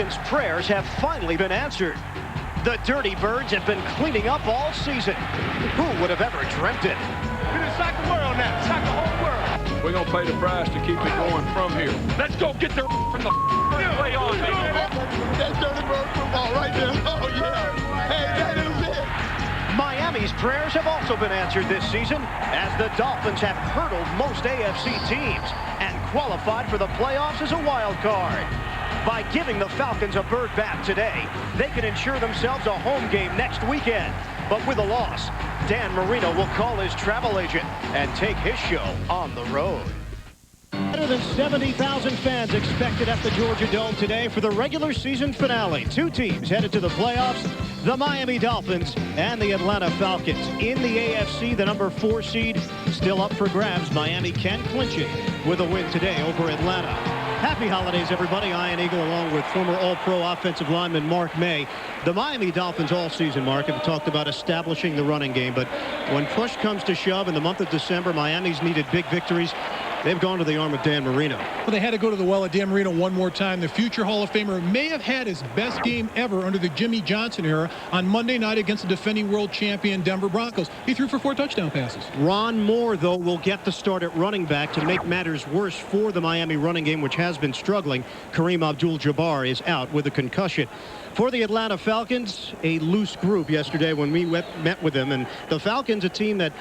Falcons' prayers have finally been answered. The Dirty Birds have been cleaning up all season. Who would have ever dreamt it? We done shock the world now. Shock the whole world. We're going to pay the price to keep it going from here. Let's go get the from the play on, baby. That's Dirty Bird football right there. Oh, yeah. Hey, that is it. Miami's prayers have also been answered this season as the Dolphins have hurdled most AFC teams and qualified for the playoffs as a wild card. By giving the Falcons a bird bath today, they can ensure themselves a home game next weekend. But with a loss, Dan Marino will call his travel agent and take his show on the road. Better than 70,000 fans expected at the Georgia Dome today for the regular season finale. Two teams headed to the playoffs, the Miami Dolphins and the Atlanta Falcons. In the AFC, the number 4 seed still up for grabs. Miami can clinch it with a win today over Atlanta. Happy holidays, everybody. Ian Eagle along with former All-Pro offensive lineman Mark May. The Miami Dolphins all season, Mark, have talked about establishing the running game. But when push comes to shove in the month of December, Miami's needed big victories. They've gone to the arm of Dan Marino. Well, they had to go to the well of Dan Marino one more time. The future Hall of Famer may have had his best game ever under the Jimmy Johnson era on Monday night against the defending world champion Denver Broncos. He threw for 4 touchdown passes. Ron Moore, though, will get the start at running back to make matters worse for the Miami running game, which has been struggling. Kareem Abdul-Jabbar is out with a concussion. For the Atlanta Falcons, a loose group yesterday when we met with them. And the Falcons, a team that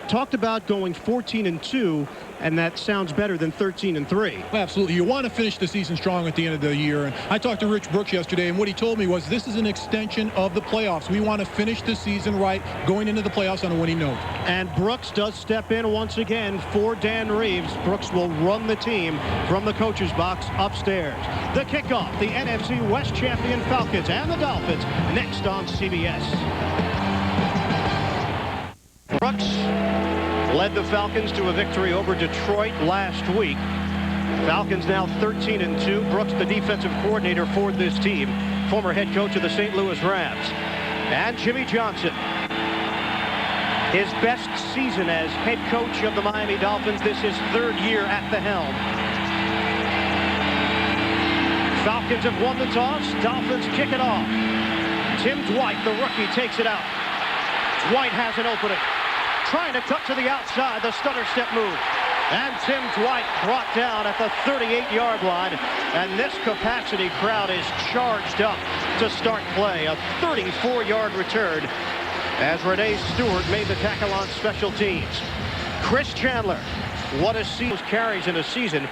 talked about going 14-2, and that sounds better than 13-3. Absolutely. You want to finish the season strong at the end of the year. And I talked to Rich Brooks yesterday, and what he told me was this is an extension of the playoffs. We want to finish the season right, going into the playoffs on a winning note. And Brooks does step in once again for Dan Reeves. Brooks will run the team from the coach's box upstairs. The kickoff, the NFC West champion Falcons and the Dolphins, next on CBS. Brooks led the Falcons to a victory over Detroit last week. Falcons now 13-2. Brooks, the defensive coordinator for this team, former head coach of the St. Louis Rams. And Jimmy Johnson, his best season as head coach of the Miami Dolphins. This is 3rd year at the helm. Falcons have won the toss. Dolphins kick it off. Tim Dwight, the rookie, takes it out. Dwight has an opening. Trying to cut to the outside, the stutter step move. And Tim Dwight brought down at the 38-yard line. And this capacity crowd is charged up to start play. A 34-yard return as Renee Stewart made the tackle on special teams. Chris Chandler, what a season carries in a season.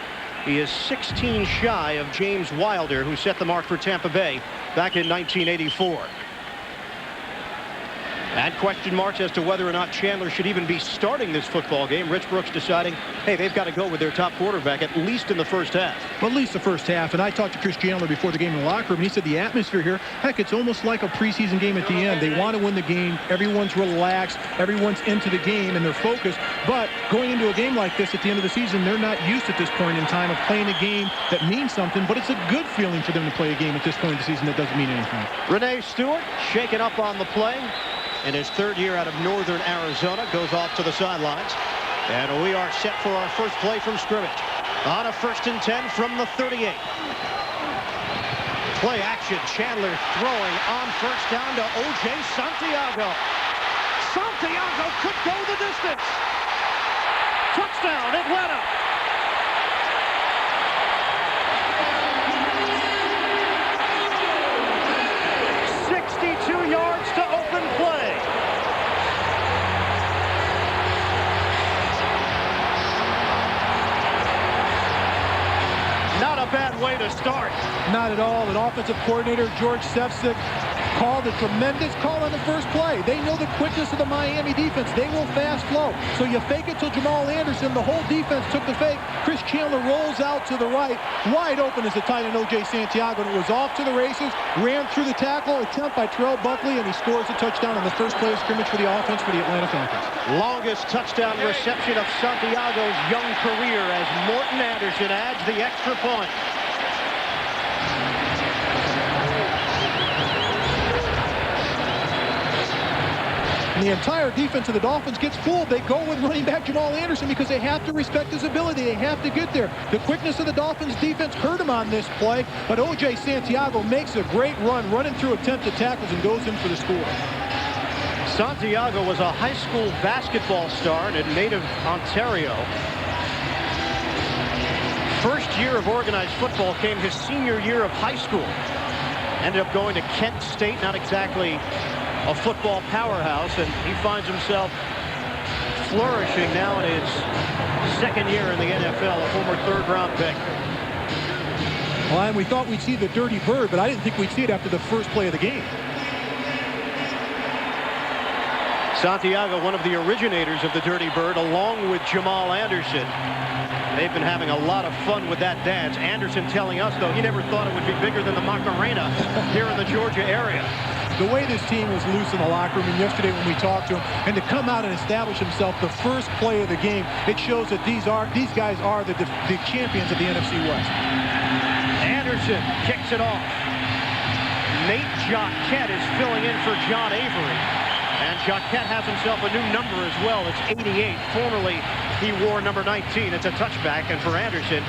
He is 16 shy of James Wilder, who set the mark for Tampa Bay back in 1984. And question marks as to whether or not Chandler should even be starting this football game. Rich Brooks deciding, hey, they've got to go with their top quarterback, at least in the first half. Well, at least the first half. And I talked to Chris Chandler before the game in the locker room, and he said the atmosphere here, heck, it's almost like a preseason game at the end. They want to win the game. Everyone's relaxed. Everyone's into the game, and they're focused. But going into a game like this at the end of the season, they're not used at this point in time of playing a game that means something. But it's a good feeling for them to play a game at this point in the season that doesn't mean anything. Renee Stewart shaken up on the play. In his 3rd year out of northern Arizona, goes off to the sidelines. And we are set for our first play from scrimmage. On a 1st and 10 from the 38. Play action. Chandler throwing on 1st down to O.J. Santiago. Santiago could go the distance. Touchdown, Atlanta. Yards to open play. Not a bad way to start. Not at all. An offensive coordinator, George Sefcik, called a tremendous call on the first play. They know the quickness of the Miami defense. They will fast flow. So you fake it to Jamal Anderson. The whole defense took the fake. Chris Chandler rolls out to the right. Wide open is the tight end, O.J. Santiago. And it was off to the races. Ran through the tackle. Attempt by Terrell Buckley. And he scores a touchdown on the first play of scrimmage for the offense for the Atlanta Falcons. Longest touchdown reception of Santiago's young career as Morton Anderson adds the extra point. the entire defense of the Dolphins gets fooled. They go with running back Jamal Anderson because they have to respect his ability. They have to get there. The quickness of the Dolphins defense hurt him on this play, but O.J. Santiago makes a great run, running through attempted tackles and goes in for the score. Santiago was a high school basketball star in native Ontario. First year of organized football came his senior year of high school. Ended up going to Kent State, not exactly a football powerhouse, and he finds himself flourishing now in his second year in the NFL, a former third-round pick. Well, and we thought we'd see the dirty bird, but I didn't think we'd see it after the first play of the game. Santiago, one of the originators of the dirty bird, along with Jamal Anderson. They've been having a lot of fun with that dance. Anderson telling us, though, he never thought it would be bigger than the Macarena here in the Georgia area. The way this team was loose in the locker room, and yesterday when we talked to him, and to come out and establish himself the first play of the game, it shows that these guys are the champions of the NFC West. Anderson kicks it off. Nate Jacquet is filling in for John Avery. And Jacquet has himself a new number as well. It's 88. Formerly, he wore number 19. It's a touchback. And for Anderson,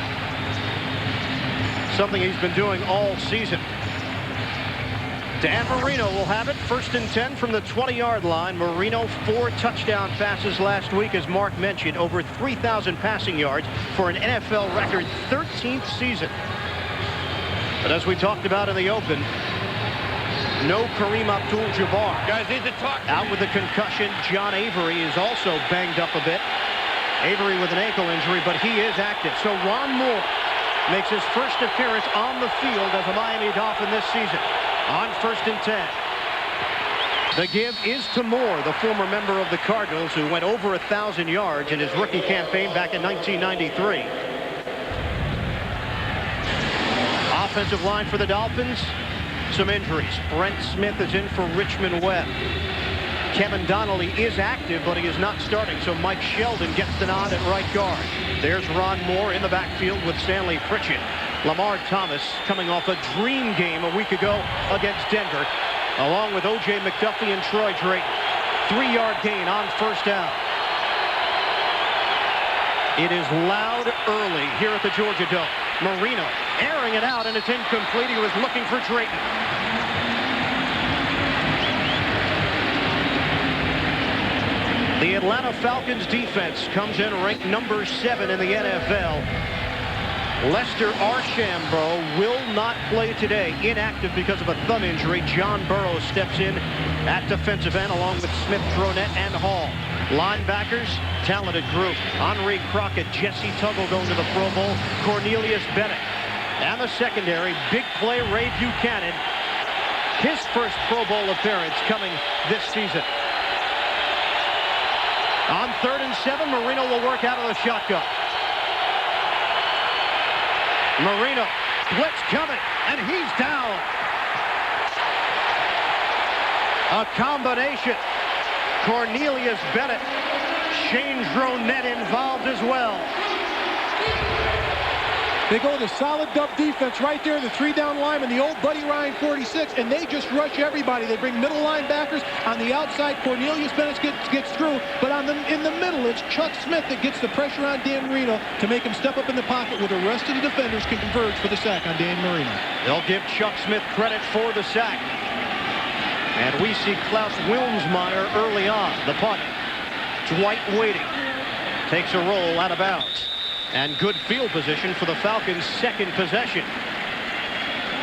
something he's been doing all season. Dan Marino will have it. 1st and 10 from the 20-yard line. Marino, 4 touchdown passes last week, as Mark mentioned. Over 3,000 passing yards for an NFL record 13th season. But as we talked about in the open, no Kareem Abdul-Jabbar. Guys need to talk. Out with the concussion. John Avery is also banged up a bit. Avery with an ankle injury, but he is active. So Ron Moore makes his first appearance on the field as a Miami Dolphin this season. On 1st and 10. The give is to Moore, the former member of the Cardinals, who went over 1,000 yards in his rookie campaign back in 1993. Offensive line for the Dolphins. Some injuries. Brent Smith is in for Richmond Webb. Kevin Donnelly is active, but he is not starting, so Mike Sheldon gets the nod at right guard. There's Ron Moore in the backfield with Stanley Pritchett. Lamar Thomas coming off a dream game a week ago against Denver, along with O.J. McDuffie and Troy Drayton. 3-yard gain on 1st down. It is loud early here at the Georgia Dome. Marino airing it out, and it's incomplete. He was looking for Drayton. The Atlanta Falcons defense comes in ranked number 7 in the NFL. Lester Archambault will not play today. Inactive because of a thumb injury. John Burrow steps in at defensive end along with Smith, Dronette, and Hall. Linebackers, talented group. Henry Crockett, Jesse Tuggle going to the Pro Bowl. Cornelius Bennett. And the secondary, big play, Ray Buchanan. His first Pro Bowl appearance coming this season. On 3rd and 7, Marino will work out of the shotgun. Marino, blitz coming, and he's down. A combination. Cornelius Bennett, Shane Dronette involved as well. They go to solid dump defense right there, the 3-down lineman, the old Buddy Ryan 46, and they just rush everybody. They bring middle linebackers on the outside. Cornelius Bennett gets through, but in the middle, it's Chuck Smith that gets the pressure on Dan Marino to make him step up in the pocket where the rest of the defenders can converge for the sack on Dan Marino. They'll give Chuck Smith credit for the sack. And we see Klaus Wilmsmeyer early on. The punt. Dwight waiting. Takes a roll out of bounds. And good field position for the Falcons' second possession.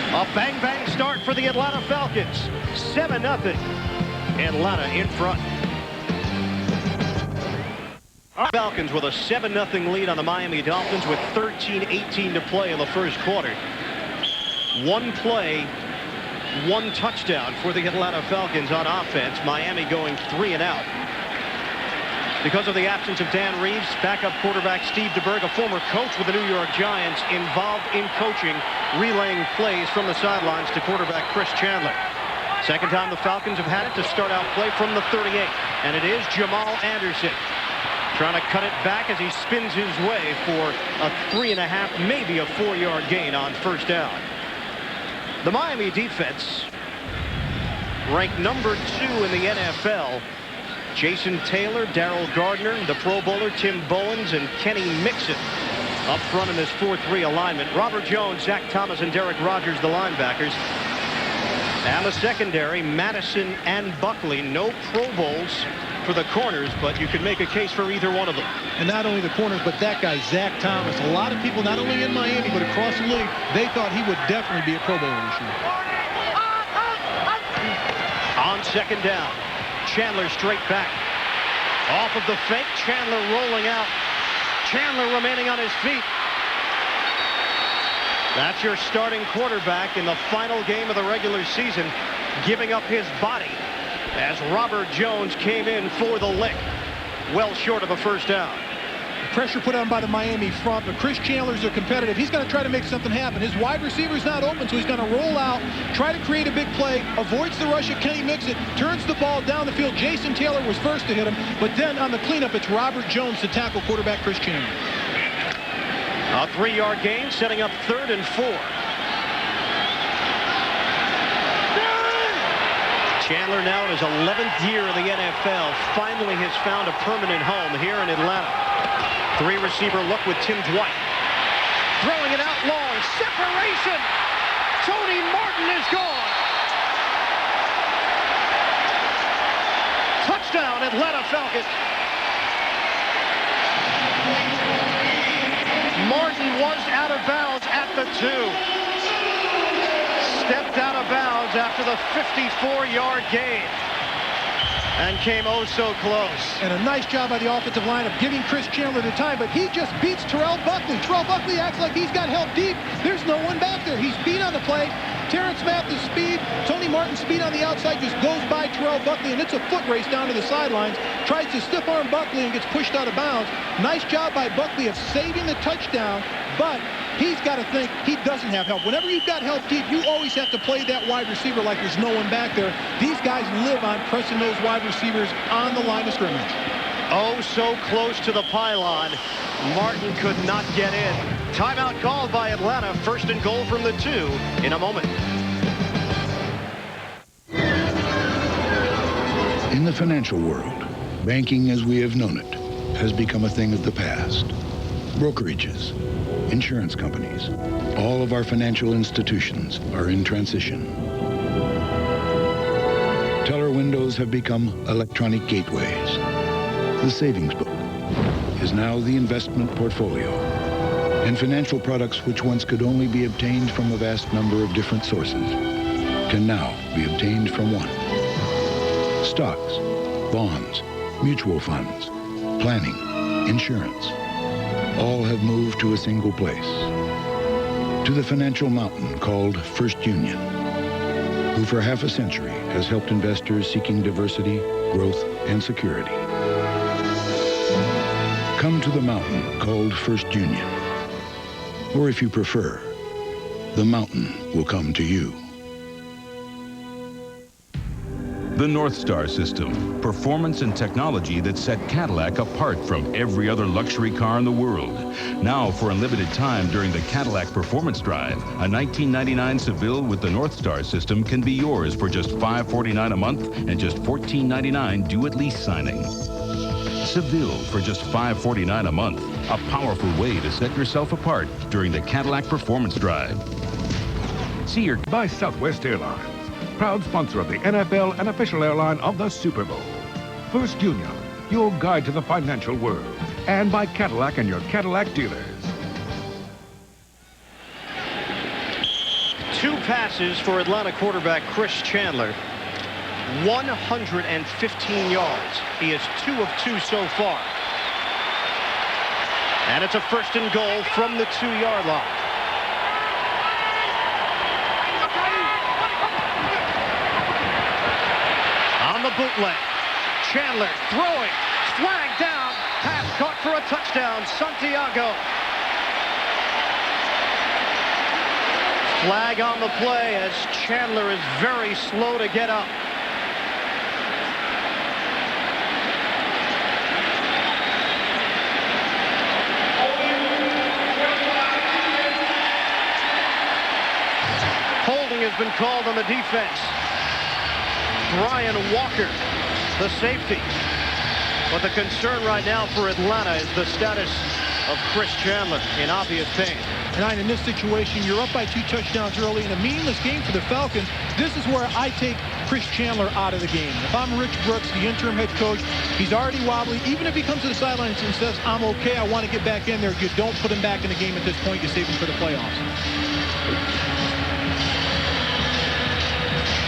A bang-bang start for the Atlanta Falcons. 7-0. Atlanta in front. Falcons with a 7-0 lead on the Miami Dolphins with 13:18 to play in the first quarter. One play, one touchdown for the Atlanta Falcons on offense. Miami going 3 and out. Because of the absence of Dan Reeves, backup quarterback Steve DeBerg, a former coach with the New York Giants, involved in coaching, relaying plays from the sidelines to quarterback Chris Chandler. Second time the Falcons have had it to start out play from the 38. And it is Jamal Anderson trying to cut it back as he spins his way for a 3.5, maybe a 4-yard gain on 1st down. The Miami defense, ranked number 2 in the NFL, Jason Taylor, Darrell Gardner, the Pro Bowler Tim Bowens, and Kenny Mixon up front in this 4-3 alignment. Robert Jones, Zach Thomas, and Derek Rogers, the linebackers. And the secondary, Madison and Buckley. No Pro Bowls for the corners, but you could make a case for either one of them. And not only the corners, but that guy, Zach Thomas. A lot of people, not only in Miami, but across the league, they thought he would definitely be a Pro Bowler this year. On second down, Chandler straight back. Off of the fake, Chandler rolling out. Chandler remaining on his feet. That's your starting quarterback in the final game of the regular season, giving up his body as Robert Jones came in for the lick. Well short of a first down. Pressure put on by the Miami front, but Chris Chandler's a competitive. He's going to try to make something happen. His wide receiver's not open, so he's going to roll out, try to create a big play, avoids the rush of Kenny Mixon, turns the ball down the field. Jason Taylor was first to hit him, but then on the cleanup, it's Robert Jones to tackle quarterback Chris Chandler. A 3-yard gain, setting up 3rd and 4. Chandler now in his 11th year in the NFL finally has found a permanent home here in Atlanta. 3-receiver look with Tim Dwight. Throwing it out long. Separation. Tony Martin is gone. Touchdown, Atlanta Falcons. Martin was out of bounds at the 2. Stepped out of bounds after the 54-yard gain. And came oh so close. And a nice job by the offensive line of giving Chris Chandler the time, but he just beats Terrell Buckley. Terrell Buckley acts like he's got help deep. There's no one back there. He's beat on the play. Terrence Mathis' speed, Tony Martin's speed on the outside just goes by Terrell Buckley, and it's a foot race down to the sidelines. Tries to stiff arm Buckley and gets pushed out of bounds. Nice job by Buckley of saving the touchdown, but he's got to think he doesn't have help. Whenever you've got help deep, you always have to play that wide receiver like there's no one back there. These guys live on pressing those wide receivers on the line of scrimmage. Oh, so close to the pylon. Martin could not get in. Timeout called by Atlanta. 1st and goal from the 2 in a moment. In the financial world, banking as we have known it has become a thing of the past. Brokerages, insurance companies, all of our financial institutions are in transition. Teller windows have become electronic gateways. The savings book is now the investment portfolio, and financial products which once could only be obtained from a vast number of different sources can now be obtained from one. Stocks, bonds, mutual funds, planning, insurance, all have moved to a single place, to the financial mountain called First Union, who for half a century has helped investors seeking diversity, growth, and security. Come to the mountain called First Union, or if you prefer, the mountain will come to you. The North Star system, performance and technology that set Cadillac apart from every other luxury car in the world. Now, for a limited time during the Cadillac Performance Drive, a 1999 Seville with the North Star system can be yours for just $549 a month and just $1499 due at lease signing. Seville for just $549 a month, a powerful way to set yourself apart during the Cadillac Performance Drive. See your... By Southwest Airlines, proud sponsor of the NFL and official airline of the Super Bowl. First Union, your guide to the financial world. And by Cadillac and your Cadillac dealers. 2 passes for Atlanta quarterback Chris Chandler. 115 yards. He is 2 of 2 so far. And it's a 1st and goal from the 2-yard line. On the bootleg, Chandler throwing, flag down, pass caught for a touchdown, Santiago. Flag on the play as Chandler is very slow to get up. Holding has been called on the defense. Brian Walker, the safety. But the concern right now for Atlanta is the status of Chris Chandler in obvious pain. And in this situation, you're up by 2 touchdowns early in a meaningless game for the Falcons. This is where I take Chris Chandler out of the game. If I'm Rich Brooks, the interim head coach, he's already wobbly. Even if he comes to the sidelines and says, I'm okay, I want to get back in there, you don't put him back in the game at this point. You save him for the playoffs.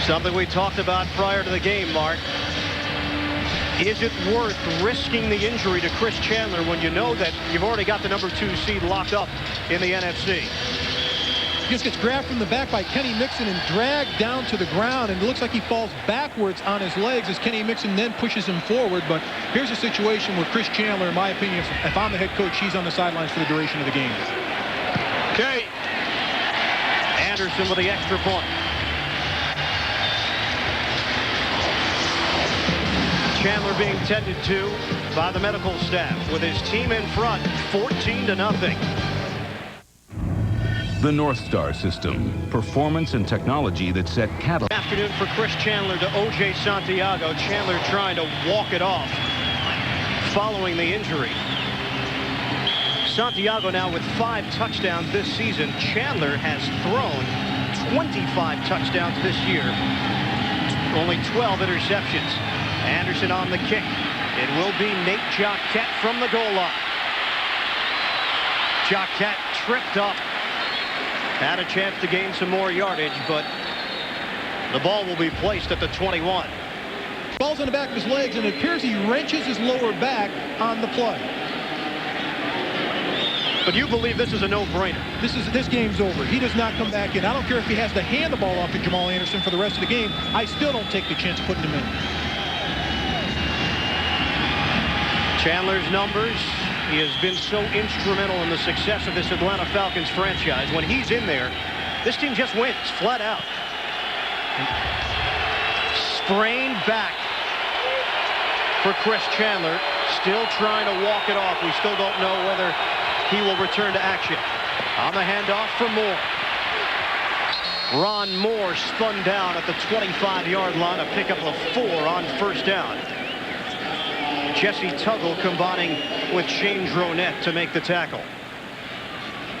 Something we talked about prior to the game, Mark. Is it worth risking the injury to Chris Chandler when you know that you've already got the number 2 seed locked up in the NFC? He just gets grabbed from the back by Kenny Mixon and dragged down to the ground, and it looks like he falls backwards on his legs as Kenny Mixon then pushes him forward. But here's a situation where Chris Chandler, in my opinion, if I'm the head coach, he's on the sidelines for the duration of the game. Okay. Anderson with the extra point. Chandler being tended to by the medical staff with his team in front, 14-0. The North Star System, performance and technology that set Cadillac. Afternoon for Chris Chandler to O.J. Santiago. Chandler trying to walk it off following the injury. Santiago now with 5 touchdowns this season. Chandler has thrown 25 touchdowns this year. Only 12 interceptions. Anderson on the kick. It will be Nate Jacquet from the goal line. Jacquet tripped up. Had a chance to gain some more yardage, but the ball will be placed at the 21. Ball's on the back of his legs, and it appears he wrenches his lower back on the play. But you believe this is a no-brainer? This game's over. He does not come back in. I don't care if he has to hand the ball off to Jamal Anderson for the rest of the game. I still don't take the chance putting him in. Chandler's numbers, he has been so instrumental in the success of this Atlanta Falcons franchise. When he's in there, this team just wins, flat out. Sprained back for Chris Chandler. Still trying to walk it off. We still don't know whether he will return to action. On the handoff for Moore. Ron Moore spun down at the 25-yard line, a pickup of 4 on first down. Jesse Tuggle combining with Shane Dronette to make the tackle.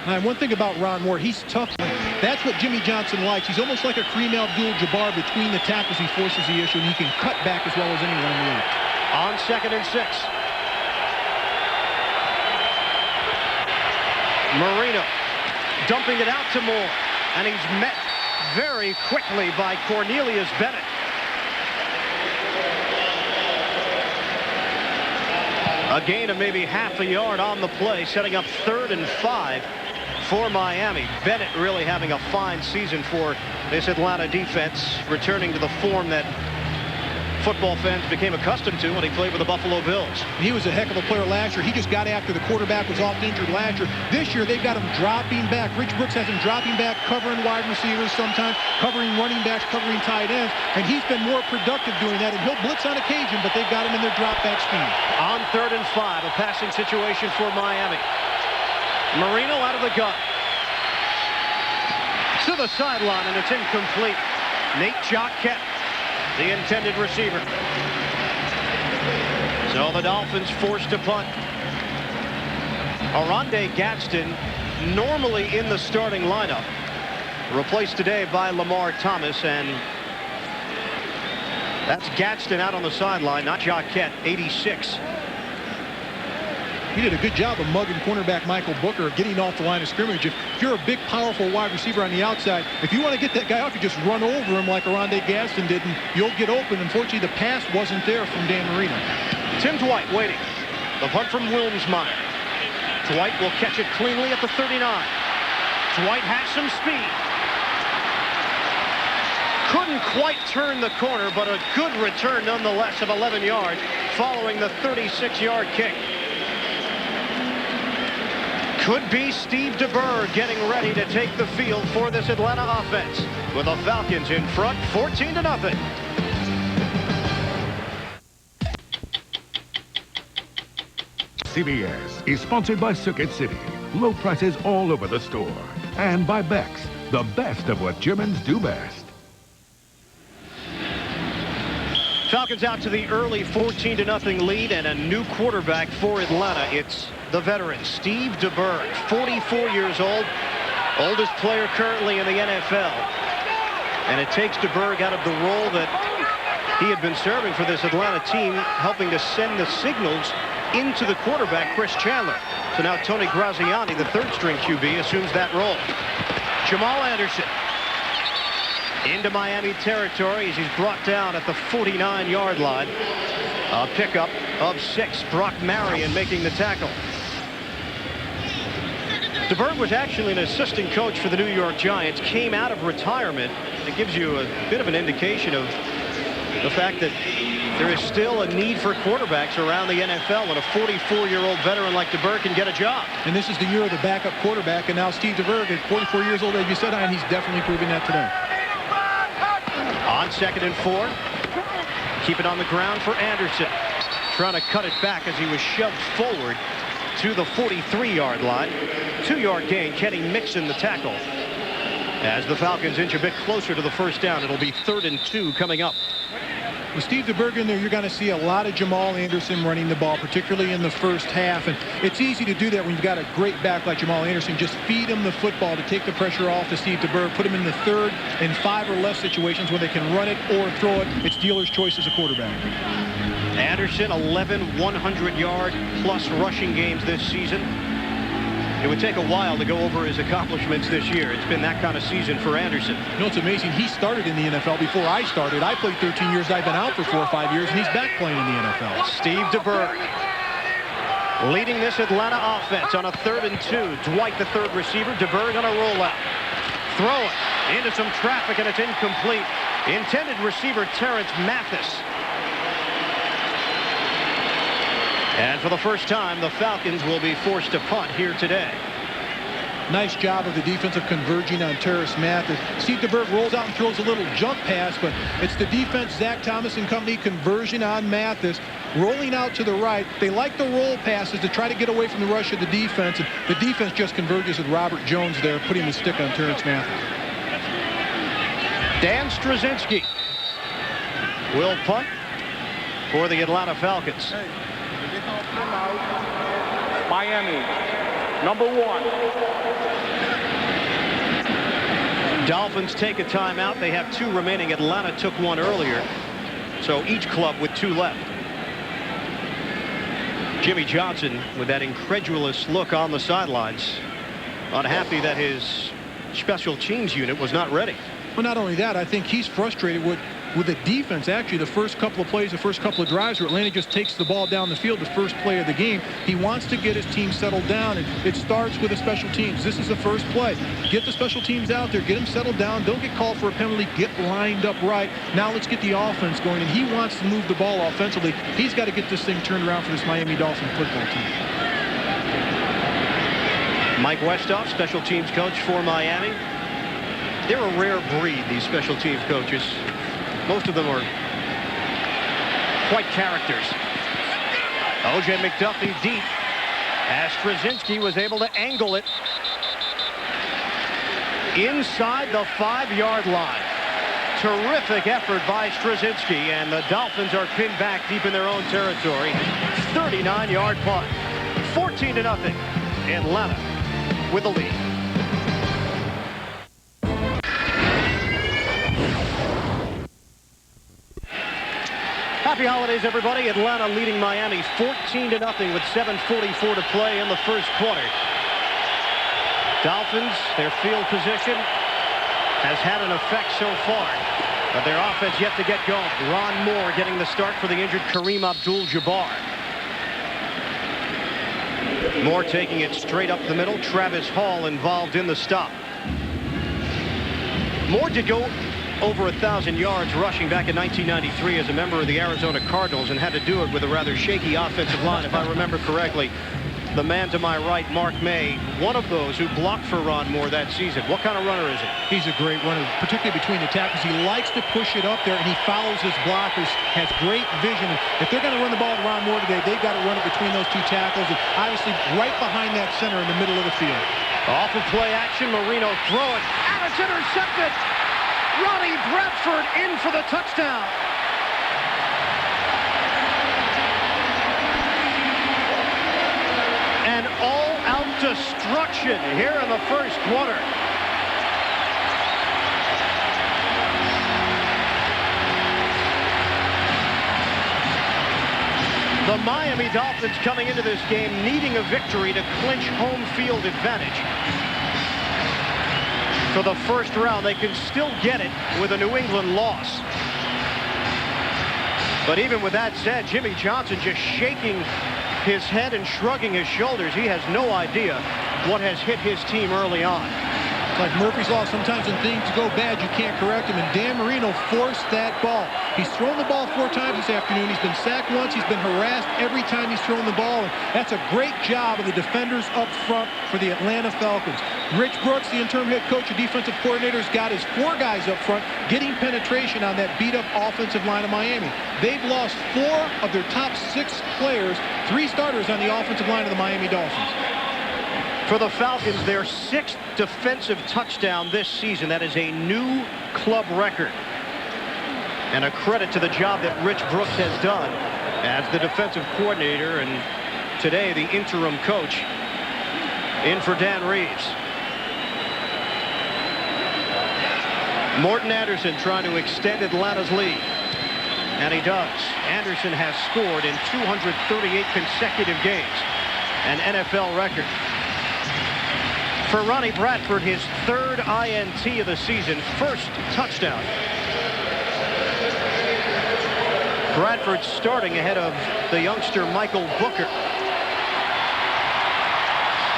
And one thing about Ron Moore, he's tough. That's what Jimmy Johnson likes. He's almost like a Kareem Abdul-Jabbar between the tackles. He forces the issue, and he can cut back as well as anyone in the league. On 2nd and 6. Marino dumping it out to Moore, and he's met very quickly by Cornelius Bennett. A gain of maybe half a yard on the play, setting up 3rd and 5 for Miami. Bennett really having a fine season for this Atlanta defense, returning to the form that football fans became accustomed to when he played with the Buffalo Bills. He was a heck of a player last year. He just got after the quarterback was oft injured last year. This year, they've got him dropping back. Rich Brooks has him dropping back, covering wide receivers sometimes, covering running backs, covering tight ends, and he's been more productive doing that, and he'll blitz on occasion, but they've got him in their drop back scheme. On 3rd and 5, a passing situation for Miami. Marino out of the gun. To the sideline, and it's incomplete. Nate Jacquet, the intended receiver. So the Dolphins forced to punt. Oronde Gadsden, normally in the starting lineup, replaced today by Lamar Thomas, and that's Gadsden out on the sideline, not Jacquet, 86. He did a good job of mugging cornerback Michael Booker, getting off the line of scrimmage. If you're a big, powerful wide receiver on the outside, if you want to get that guy off, you just run over him like Oronde Gadsden did, and you'll get open. Unfortunately, the pass wasn't there from Dan Marino. Tim Dwight waiting. The punt from Wilmsmeyer. Dwight will catch it cleanly at the 39. Dwight has some speed. Couldn't quite turn the corner, but a good return nonetheless of 11 yards following the 36-yard kick. Could be Steve DeBerg getting ready to take the field for this Atlanta offense, with the Falcons in front, 14-0. CBS is sponsored by Circuit City. Low prices all over the store. And by Beck's, the best of what Germans do best. Falcons out to the early 14-0 lead and a new quarterback for Atlanta. It's the veteran, Steve DeBerg, 44 years old, oldest player currently in the NFL. And it takes DeBerg out of the role that he had been serving for this Atlanta team, helping to send the signals into the quarterback, Chris Chandler. So now Tony Graziani, the third-string QB, assumes that role. Jamal Anderson into Miami territory as he's brought down at the 49-yard line. A pickup of 6. Brock Marion making the tackle. DeBerg was actually an assistant coach for the New York Giants, came out of retirement. It gives you a bit of an indication of the fact that there is still a need for quarterbacks around the NFL, and a 44-year-old veteran like DeBerg can get a job. And this is the year of the backup quarterback, and now Steve DeBerg is 44 years old, as you said, and he's definitely proving that today. On 2nd and 4. Keep it on the ground for Anderson. Trying to cut it back as he was shoved forward to the 43-yard line. 2-yard gain. Kenny Mixon the tackle. As the Falcons inch a bit closer to the first down, it'll be 3rd and 2 coming up. With Steve DeBerg in there, you're going to see a lot of Jamal Anderson running the ball, particularly in the first half. And it's easy to do that when you've got a great back like Jamal Anderson. Just feed him the football to take the pressure off to Steve DeBerg. Put him in the 3rd and 5 or less situations where they can run it or throw it. It's dealer's choice as a quarterback. Anderson, 11 100-yard plus rushing games this season. It would take a while to go over his accomplishments this year. It's been that kind of season for Anderson. You know, it's amazing. He started in the NFL before I started. I played 13 years. I've been out for 4 or 5 years, and he's back playing in the NFL. Steve DeBerg leading this Atlanta offense on a 3rd and 2. Dwight, the third receiver. DeBerg on a rollout. Throwing into some traffic, and it's incomplete. Intended receiver Terrence Mathis. And for the first time, the Falcons will be forced to punt here today. Nice job of the defensive converging on Terrence Mathis. Steve DeBerg rolls out and throws a little jump pass, but it's the defense, Zach Thomas and company, conversion on Mathis, rolling out to the right. They like the roll passes to try to get away from the rush of the defense, and the defense just converges with Robert Jones there, putting the stick on Terrence Mathis. Dan Straczynski will punt for the Atlanta Falcons. Miami, number 1. Dolphins take a timeout. They have 2 remaining. Atlanta took 1 earlier. So each club with 2 left. Jimmy Johnson with that incredulous look on the sidelines. Unhappy that his special teams unit was not ready. Well, not only that, I think he's frustrated with the defense. Actually, the first couple of plays, the first couple of drives where Atlanta just takes the ball down the field, the first play of the game. He wants to get his team settled down, and it starts with the special teams. This is the first play. Get the special teams out there, get them settled down, don't get called for a penalty, get lined up right. Now let's get the offense going, and he wants to move the ball offensively. He's got to get this thing turned around for this Miami Dolphins football team. Mike Westhoff, special teams coach for Miami. They're a rare breed, these special teams coaches. Most of them are quite characters. O.J. McDuffie deep as Straczynski was able to angle it inside the 5-yard line. Terrific effort by Straczynski, and the Dolphins are pinned back deep in their own territory. 39-yard punt. 14-0. Atlanta with the lead. Happy holidays, everybody. Atlanta leading Miami 14-0 with 7:44 to play in the first quarter. Dolphins, their field position has had an effect so far, but their offense yet to get going. Ron Moore getting the start for the injured Kareem Abdul-Jabbar. Moore taking it straight up the middle. Travis Hall involved in the stop. Moore did go over 1,000 yards rushing back in 1993 as a member of the Arizona Cardinals, and had to do it with a rather shaky offensive line, if I remember correctly. The man to my right, Mark May, one of those who blocked for Ron Moore that season. What kind of runner is he? He's a great runner, particularly between the tackles. He likes to push it up there, and he follows his blockers, has great vision. And if they're going to run the ball with Ron Moore today, they've got to run it between those 2 tackles, and obviously right behind that center in the middle of the field. Off of play action, Marino throwing, and it's intercepted. Ronnie Bradford in for the touchdown. destruction here in the first quarter. The Miami Dolphins coming into this game needing a victory to clinch home field advantage. For the first round, they can still get it with a New England loss. But even with that said, Jimmy Johnson just shaking his head and shrugging his shoulders. He has no idea what has hit his team early on. Like Murphy's Law, sometimes when things go bad, you can't correct them, and Dan Marino forced that ball. He's thrown the ball 4 times this afternoon. He's been sacked once. He's been harassed every time he's thrown the ball, and that's a great job of the defenders up front for the Atlanta Falcons. Rich Brooks, the interim head coach and defensive coordinator, has got his 4 guys up front getting penetration on that beat-up offensive line of Miami. They've lost 4 of their top 6 players, 3 starters on the offensive line of the Miami Dolphins. For the Falcons, their 6th defensive touchdown this season. That is a new club record. And a credit to the job that Rich Brooks has done as the defensive coordinator and today the interim coach in for Dan Reeves. Morton Anderson trying to extend Atlanta's lead. And he does. Anderson has scored in 238 consecutive games. An NFL record. For Ronnie Bradford, his 3rd INT of the season, 1st touchdown. Bradford starting ahead of the youngster Michael Booker.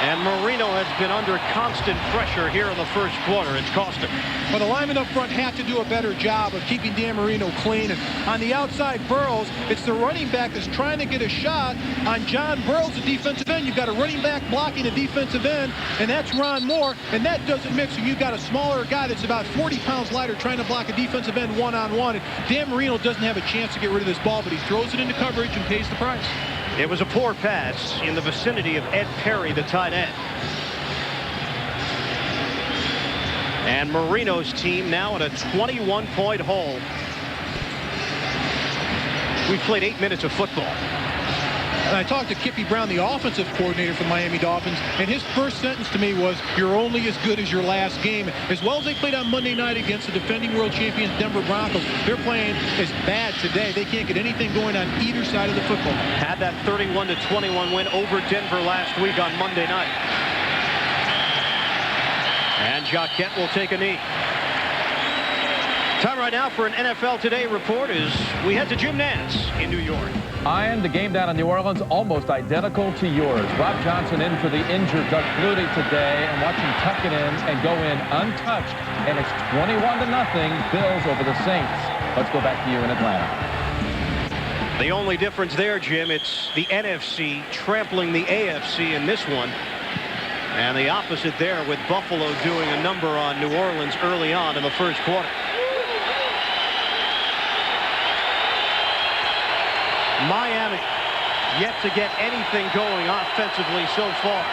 And Marino has been under constant pressure here in the first quarter. It's cost him. Well, the linemen up front have to do a better job of keeping Dan Marino clean. And on the outside, Burrows, it's the running back that's trying to get a shot on John Burrows, the defensive end. You've got a running back blocking a defensive end, and that's Ron Moore, and that doesn't mix. So you've got a smaller guy that's about 40 pounds lighter trying to block a defensive end one-on-one. And Dan Marino doesn't have a chance to get rid of this ball, but he throws it into coverage and pays the price. It was a poor pass in the vicinity of Ed Perry, the tight end. And Marino's team now in a 21-point hole. We've played 8 minutes of football. And I talked to Kippy Brown, the offensive coordinator for the Miami Dolphins, and his first sentence to me was, "You're only as good as your last game." As well as they played on Monday night against the defending world champions Denver Broncos, they're playing as bad today. They can't get anything going on either side of the football. Had that 31-21 win over Denver last week on Monday night. And Jacquet will take a knee. Time right now for an NFL Today report as we head to Jim Nantz in New York. Ian, the game down in New Orleans almost identical to yours. Rob Johnson in for the injured Doug Flutie today, and watch him tuck it in and go in untouched. And it's 21-0 Bills over the Saints. Let's go back to you in Atlanta. The only difference there, Jim, it's the NFC trampling the AFC in this one. And the opposite there with Buffalo doing a number on New Orleans early on in the first quarter. Miami yet to get anything going offensively so far.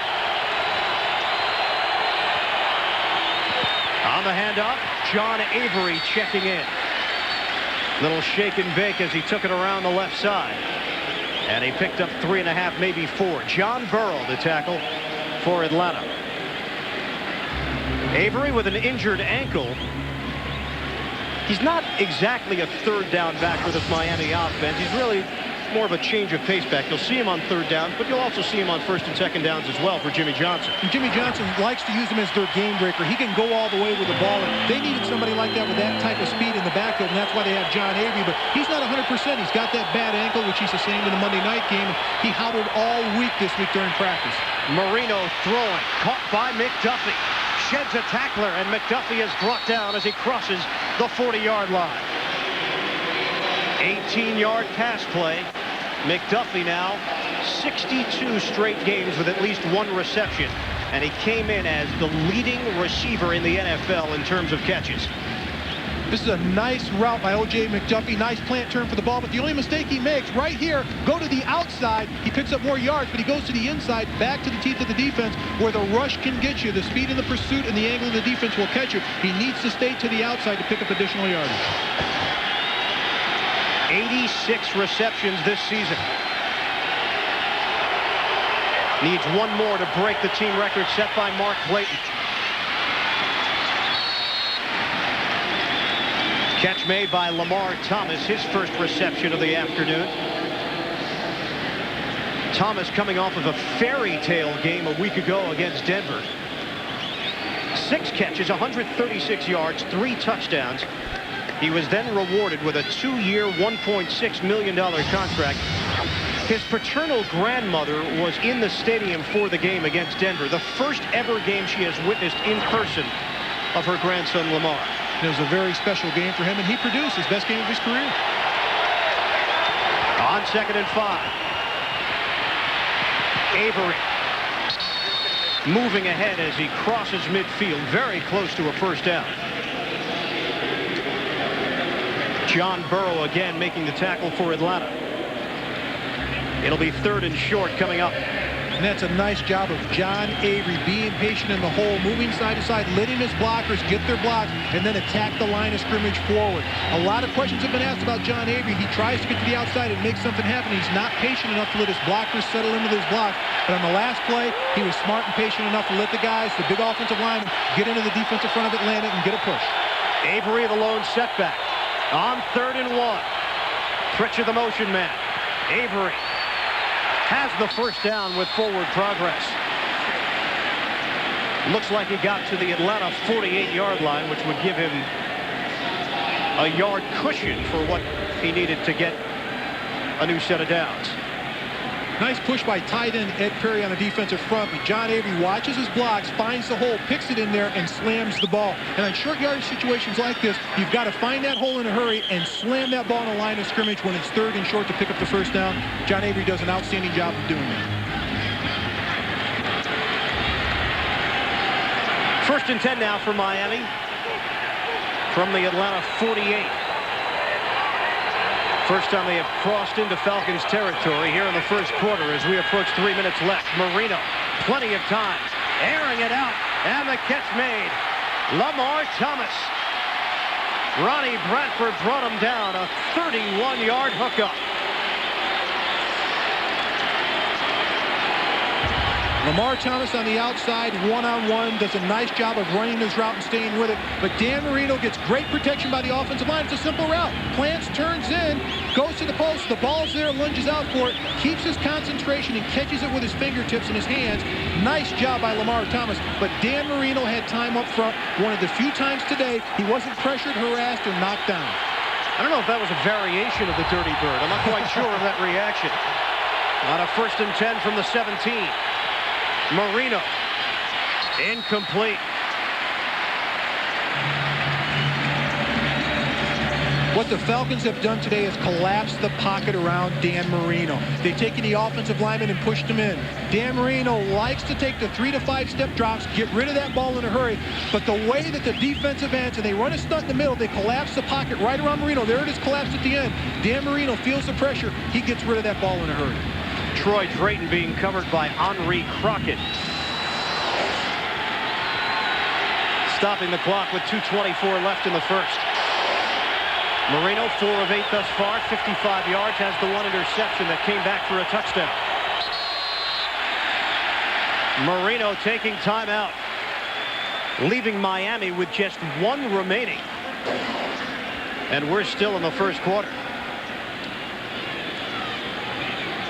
On the handoff, John Avery checking in. Little shake and bake as he took it around the left side. And he picked up 3.5, maybe 4. John Burrow, the tackle for Atlanta. Avery with an injured ankle. He's not exactly a 3rd down back for this Miami offense. He's really more of a change of pace back. You'll see him on 3rd down, but you'll also see him on 1st and 2nd downs as well for Jimmy Johnson. And Jimmy Johnson likes to use him as their game breaker. He can go all the way with the ball, and they needed somebody like that with that type of speed in the backfield, and that's why they have John Avery, but he's not 100%. He's got that bad ankle, which he sustained in the Monday night game. He hobbled all week this week during practice. Marino throwing, caught by McDuffie. Sheds a tackler, and McDuffie is brought down as he crosses the 40-yard line. 18-yard pass play. McDuffie now 62 straight games with at least 1 reception, and he came in as the leading receiver in the NFL in terms of catches. This is a nice route by O.J. McDuffie. Nice plant turn for the ball, but the only mistake he makes right here, go to the outside. He picks up more yards, but he goes to the inside, back to the teeth of the defense, where the rush can get you. The speed in the pursuit and the angle of the defense will catch you. He needs to stay to the outside to pick up additional yardage. 86 receptions this season. Needs one more to break the team record set by Mark Clayton. Catch made by Lamar Thomas, his first reception of the afternoon. Thomas coming off of a fairy tale game a week ago against Denver. 6 catches, 136 yards, 3 touchdowns. He was then rewarded with a 2-year, $1.6 million contract. His paternal grandmother was in the stadium for the game against Denver, the first ever game she has witnessed in person of her grandson Lamar. It was a very special game for him, and he produced his best game of his career. On 2nd and 5. Avery moving ahead as he crosses midfield, very close to a first down. John Burrow again making the tackle for Atlanta. It'll be 3rd and short coming up. And that's a nice job of John Avery being patient in the hole, moving side to side, letting his blockers get their blocks, and then attack the line of scrimmage forward. A lot of questions have been asked about John Avery. He tries to get to the outside and make something happen. He's not patient enough to let his blockers settle into those blocks. But on the last play, he was smart and patient enough to let the guys, the big offensive linemen, get into the defensive front of Atlanta and get a push. Avery the lone setback. On 3rd and 1. Pritchard the motion man. Avery has the first down with forward progress. Looks like he got to the Atlanta 48-yard line, which would give him a yard cushion for what he needed to get a new set of downs. Nice push by tight end Ed Perry on the defensive front, but John Avery watches his blocks, finds the hole, picks it in there, and slams the ball. And on short yardage situations like this, you've got to find that hole in a hurry and slam that ball in the line of scrimmage when it's 3rd and short to pick up the first down. John Avery does an outstanding job of doing that. 1st and 10 now for Miami from the Atlanta 48. First time they have crossed into Falcons territory here in the first quarter as we approach 3 minutes left. Marino, plenty of time, airing it out, and the catch made. Lamar Thomas. Ronnie Bradford brought him down, a 31-yard hookup. Lamar Thomas on the outside, one-on-one, does a nice job of running his route and staying with it. But Dan Marino gets great protection by the offensive line. It's a simple route. Plants, turns in, goes to the post. The ball's there, lunges out for it, keeps his concentration and catches it with his fingertips and his hands. Nice job by Lamar Thomas. But Dan Marino had time up front. One of the few times today he wasn't pressured, harassed, or knocked down. I don't know if that was a variation of the Dirty Bird. I'm not quite sure of that reaction. On a 1st and 10 from the 17. Marino, incomplete. What the Falcons have done today is collapse the pocket around Dan Marino. They've taken the offensive lineman and pushed him in. Dan Marino likes to take the 3 to 5 step drops, get rid of that ball in a hurry. But the way that the defensive ends, and they run a stunt in the middle, they collapse the pocket right around Marino. There it is, collapsed at the end. Dan Marino feels the pressure. He gets rid of that ball in a hurry. Troy Drayton being covered by Henri Crockett. Stopping the clock with 2:24 left in the first. Marino, 4 of 8 thus far, 55 yards, has the 1 interception that came back for a touchdown. Marino taking timeout, leaving Miami with just 1 remaining. And we're still in the first quarter.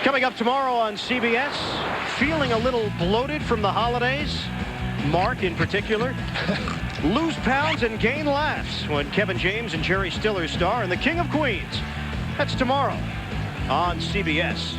Coming up tomorrow on CBS, feeling a little bloated from the holidays. Mark in particular. Lose pounds and gain laughs when Kevin James and Jerry Stiller star in The King of Queens. That's tomorrow on CBS.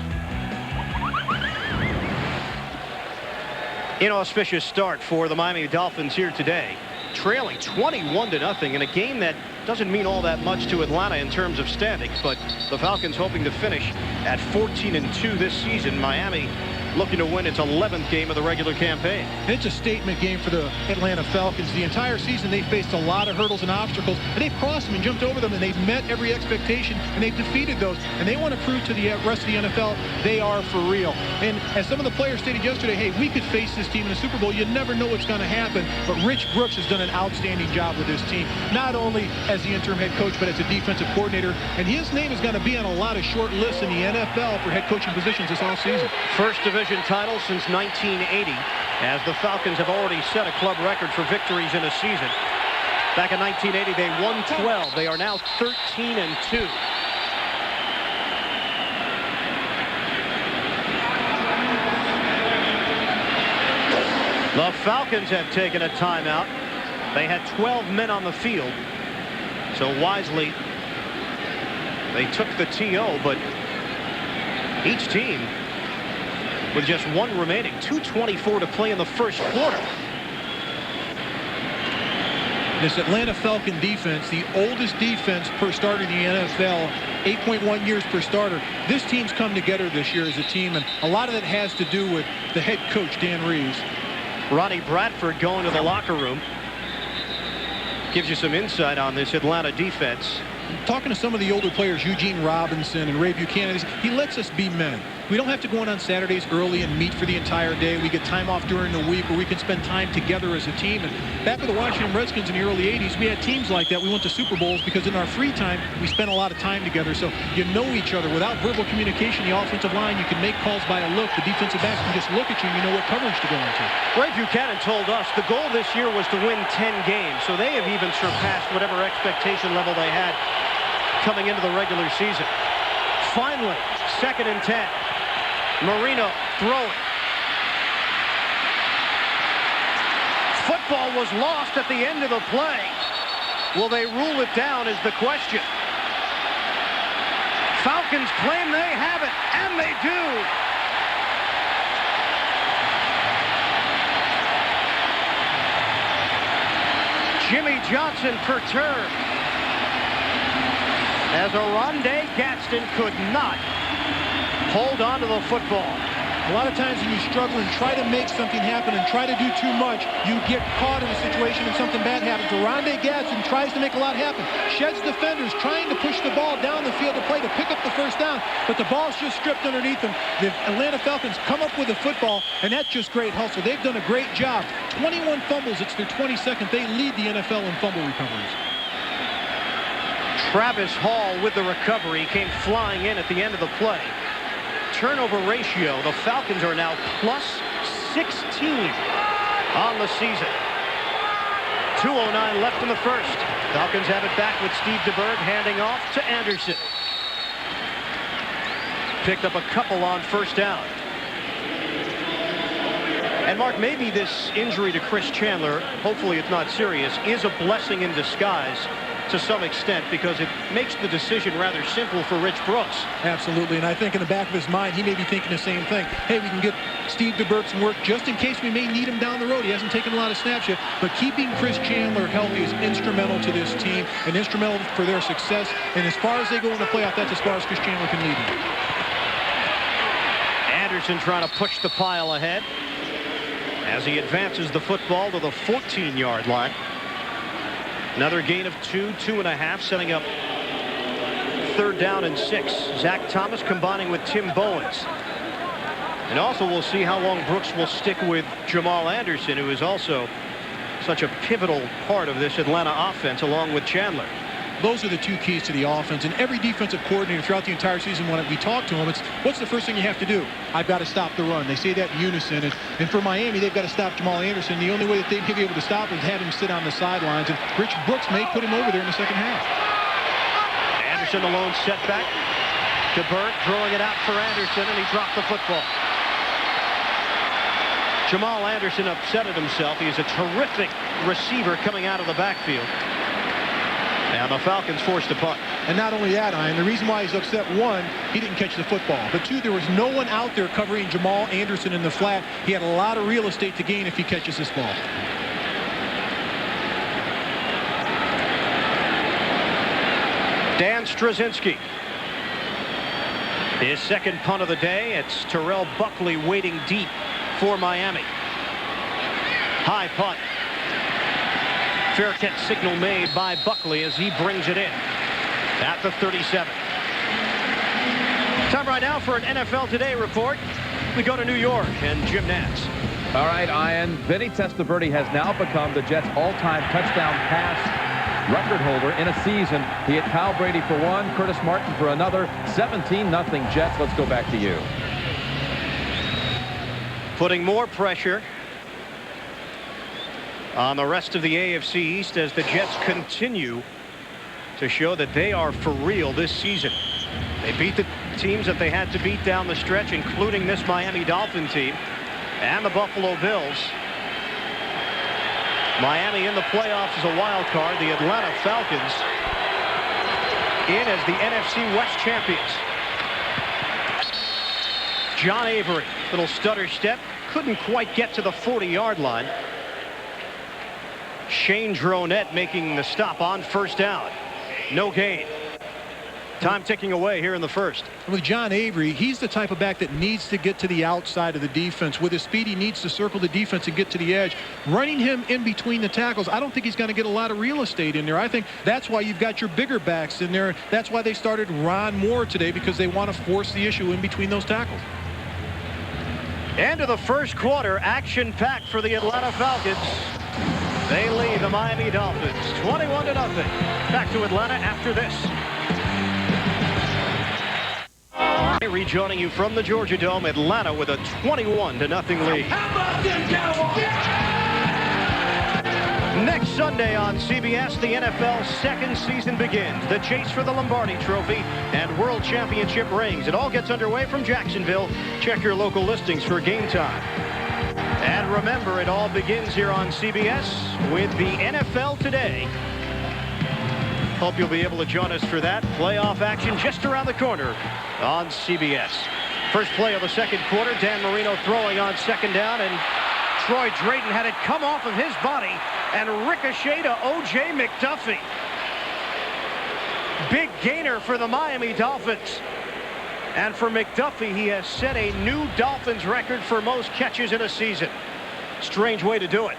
Inauspicious start for the Miami Dolphins here today. Trailing 21-0 in a game that doesn't mean all that much to Atlanta in terms of standings, but the Falcons hoping to finish at 14-2 this season. Miami looking to win its 11th game of the regular campaign. It's a statement game for the Atlanta Falcons. The entire season they faced a lot of hurdles and obstacles, and they've crossed them and jumped over them, and they've met every expectation, and they've defeated those. And they want to prove to the rest of the NFL they are for real. And as some of the players stated yesterday, hey, we could face this team in a Super Bowl. You never know what's going to happen. But Rich Brooks has done an outstanding job with this team, not only as the interim head coach, but as a defensive coordinator. And his name is going to be on a lot of short lists in the NFL for head coaching positions this offseason. First division division title since 1980, as the Falcons have already set a club record for victories in a season. Back in 1980, they won 12. They are now 13-2. The Falcons have taken a timeout. They had 12 men on the field. So wisely, they took the TO, but each team with just one remaining. 2:24 to play in the first quarter. This Atlanta Falcon defense, the oldest defense per starter in the NFL, 8.1 years per starter. This team's come together this year as a team, and a lot of it has to do with the head coach, Dan Reeves. Ronnie Bradford going to the locker room. Gives you some insight on this Atlanta defense. Talking to some of the older players, Eugene Robinson and Ray Buchanan, he lets us be men. We don't have to go in on Saturdays early and meet for the entire day. We get time off during the week where we can spend time together as a team. And back with the Washington Redskins in the early 80s, we had teams like that. We went to Super Bowls because in our free time, we spent a lot of time together. So you know each other. Without verbal communication, the offensive line, you can make calls by a look. The defensive backs can just look at you and you know what coverage to go into. Ray Buchanan told us the goal this year was to win 10 games. So they have even surpassed whatever expectation level they had coming into the regular season. Finally, 2nd and 10. Marino throwing. Football was lost at the end of the play. Will they rule it down is the question. Falcons claim they have it, and they do. Jimmy Johnson perturbed, as Oronde Gadsden could not hold on to the football. A lot of times when you struggle and try to make something happen and try to do too much, you get caught in a situation and something bad happens. Oronde Gadsden tries to make a lot happen. Sheds defenders trying to push the ball down the field to play to pick up the first down, but the ball's just stripped underneath them. The Atlanta Falcons come up with the football, and that's just great hustle. They've done a great job. 21 fumbles. It's their 22nd. They lead the NFL in fumble recoveries. Travis Hall with the recovery came flying in at the end of the play. Turnover ratio, the Falcons are now plus 16 on the season. 2:09 left in the first. Falcons have it back with Steve DeBerg handing off to Anderson. Picked up a couple on first down. And Mark, maybe this injury to Chris Chandler, hopefully it's not serious, is a blessing in disguise to some extent, because it makes the decision rather simple for Rich Brooks. Absolutely, and I think in the back of his mind, he may be thinking the same thing. Hey, we can get Steve DeBerg some work just in case we may need him down the road. He hasn't taken a lot of snaps yet, but keeping Chris Chandler healthy is instrumental to this team and instrumental for their success. And as far as they go in the playoff, that's as far as Chris Chandler can lead them. Anderson trying to push the pile ahead as he advances the football to the 14-yard line. Another gain of 2.5, setting up 3rd down and 6. Zach Thomas combining with Tim Bowens. And also we'll see how long Brooks will stick with Jamal Anderson, who is also such a pivotal part of this Atlanta offense, along with Chandler. Those are the two keys to the offense, and every defensive coordinator throughout the entire season, when we talk to them, it's what's the first thing you have to do? I've got to stop the run. They say that in unison, and for Miami, they've got to stop Jamal Anderson. The only way that they'd be able to stop him is have him sit on the sidelines, and Rich Brooks may put him over there in the second half. Anderson alone setback. DeBerg throwing it out for Anderson, and he dropped the football. Jamal Anderson upsetted himself. He is a terrific receiver coming out of the backfield. And the Falcons forced a punt. And not only that, Ian, the reason why he's upset, one, he didn't catch the football. But two, there was no one out there covering Jamal Anderson in the flat. He had a lot of real estate to gain if he catches this ball. Dan Straczynski. His second punt of the day. It's Terrell Buckley waiting deep for Miami. High punt. Fair catch signal made by Buckley as he brings it in at the 37. Time right now for an NFL Today report. We go to New York and Jim Nantz. All right, Ian. Vinny Testaverde has now become the Jets' all-time touchdown pass record holder in a season. He had Kyle Brady for one, Curtis Martin for another. 17-0 Jets. Let's go back to you. putting more pressure on the rest of the AFC East as the Jets continue to show that they are for real this season. They beat the teams that they had to beat down the stretch, including this Miami Dolphin team and the Buffalo Bills. Miami in the playoffs as a wild card. The Atlanta Falcons in as the NFC West champions. John Avery, little stutter step, couldn't quite get to the 40-yard line. Shane Dronette making the stop on first down. No gain. Time ticking away here in the first. With John Avery, he's the type of back that needs to get to the outside of the defense. With his speed, he needs to circle the defense and get to the edge. Running him in between the tackles, I don't think he's going to get a lot of real estate in there. I think that's why you've got your bigger backs in there. That's why they started Ron Moore today, because they want to force the issue in between those tackles. End of the first quarter, action-packed for the Atlanta Falcons. They lead the Miami Dolphins 21-0. Back to Atlanta after this. Rejoining you from the Georgia Dome, Atlanta with a 21-0 lead. How about them Cowboys? Next Sunday on CBS, the NFL's second season begins. The chase for the Lombardi Trophy and World Championship rings. It all gets underway from Jacksonville. Check your local listings for game time. And remember, it all begins here on CBS with the NFL Today. Hope you'll be able to join us for that. Playoff action just around the corner on CBS. First play of the second quarter, Dan Marino throwing on second down, and Troy Drayton had it come off of his body and ricochet to O.J. McDuffie. Big gainer for the Miami Dolphins. And for McDuffie, he has set a new Dolphins record for most catches in a season. Strange way to do it.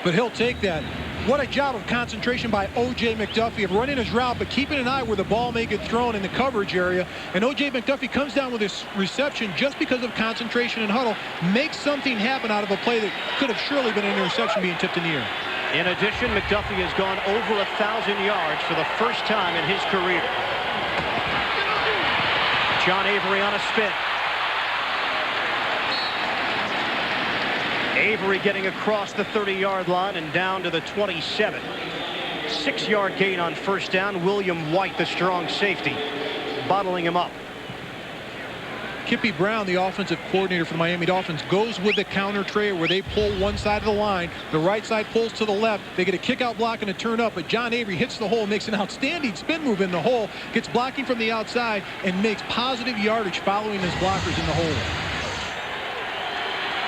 But he'll take that. What a job of concentration by O.J. McDuffie of running his route, but keeping an eye where the ball may get thrown in the coverage area. And O.J. McDuffie comes down with this reception just because of concentration and huddle, makes something happen out of a play that could have surely been an interception being tipped in the air. In addition, McDuffie has gone over 1,000 yards for the first time in his career. John Avery on a spin. Avery getting across the 30-yard line and down to the 27. 6-yard gain on first down. William White, the strong safety, bottling him up. Kippy Brown, the offensive coordinator for the Miami Dolphins, goes with the counter tray where they pull one side of the line. The right side pulls to the left. They get a kick-out block and a turn up, but John Avery hits the hole, makes an outstanding spin move in the hole, gets blocking from the outside, and makes positive yardage following his blockers in the hole.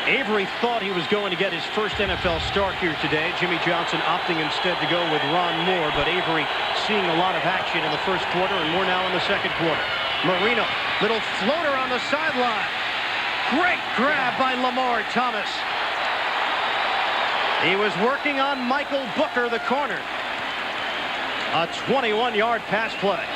Avery thought he was going to get his first NFL start here today. Jimmy Johnson opting instead to go with Ron Moore, but Avery seeing a lot of action in the first quarter and more now in the second quarter. Marino, little floater on the sideline. Great grab by Lamar Thomas. He was working on Michael Booker, the corner. A 21-yard pass play.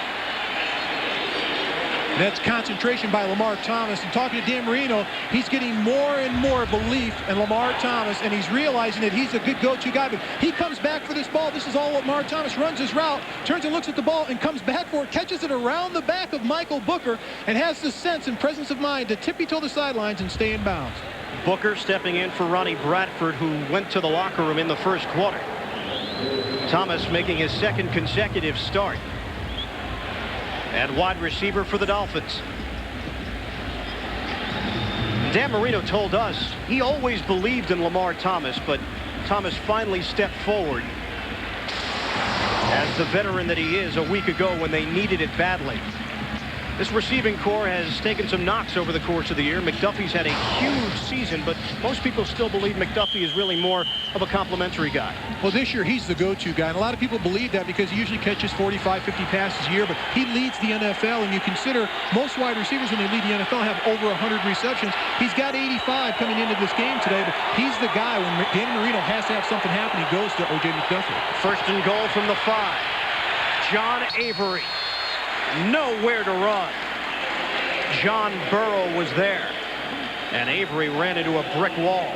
That's concentration by Lamar Thomas. And talking to Dan Marino, he's getting more and more belief in Lamar Thomas, and he's realizing that he's a good go-to guy. But he comes back for this ball. This is all Lamar Thomas runs his route, turns and looks at the ball, and comes back for it, catches it around the back of Michael Booker, and has the sense and presence of mind to tippy-toe the sidelines and stay in bounds. Booker stepping in for Ronnie Bradford, who went to the locker room in the first quarter. Thomas making his second consecutive start. And wide receiver for the Dolphins. Dan Marino told us he always believed in Lamar Thomas, but Thomas finally stepped forward as the veteran that he is a week ago when they needed it badly. This receiving core has taken some knocks over the course of the year. McDuffie's had a huge season, but most people still believe McDuffie is really more of a complimentary guy. Well, this year he's the go-to guy, and a lot of people believe that because he usually catches 45, 50 passes a year, but he leads the NFL, and you consider most wide receivers when they lead the NFL have over 100 receptions. He's got 85 coming into this game today, but he's the guy when Dan Marino has to have something happen, he goes to O.J. McDuffie. First and goal from the 5. John Avery. Nowhere to run. John Burrow was there, and Avery ran into a brick wall.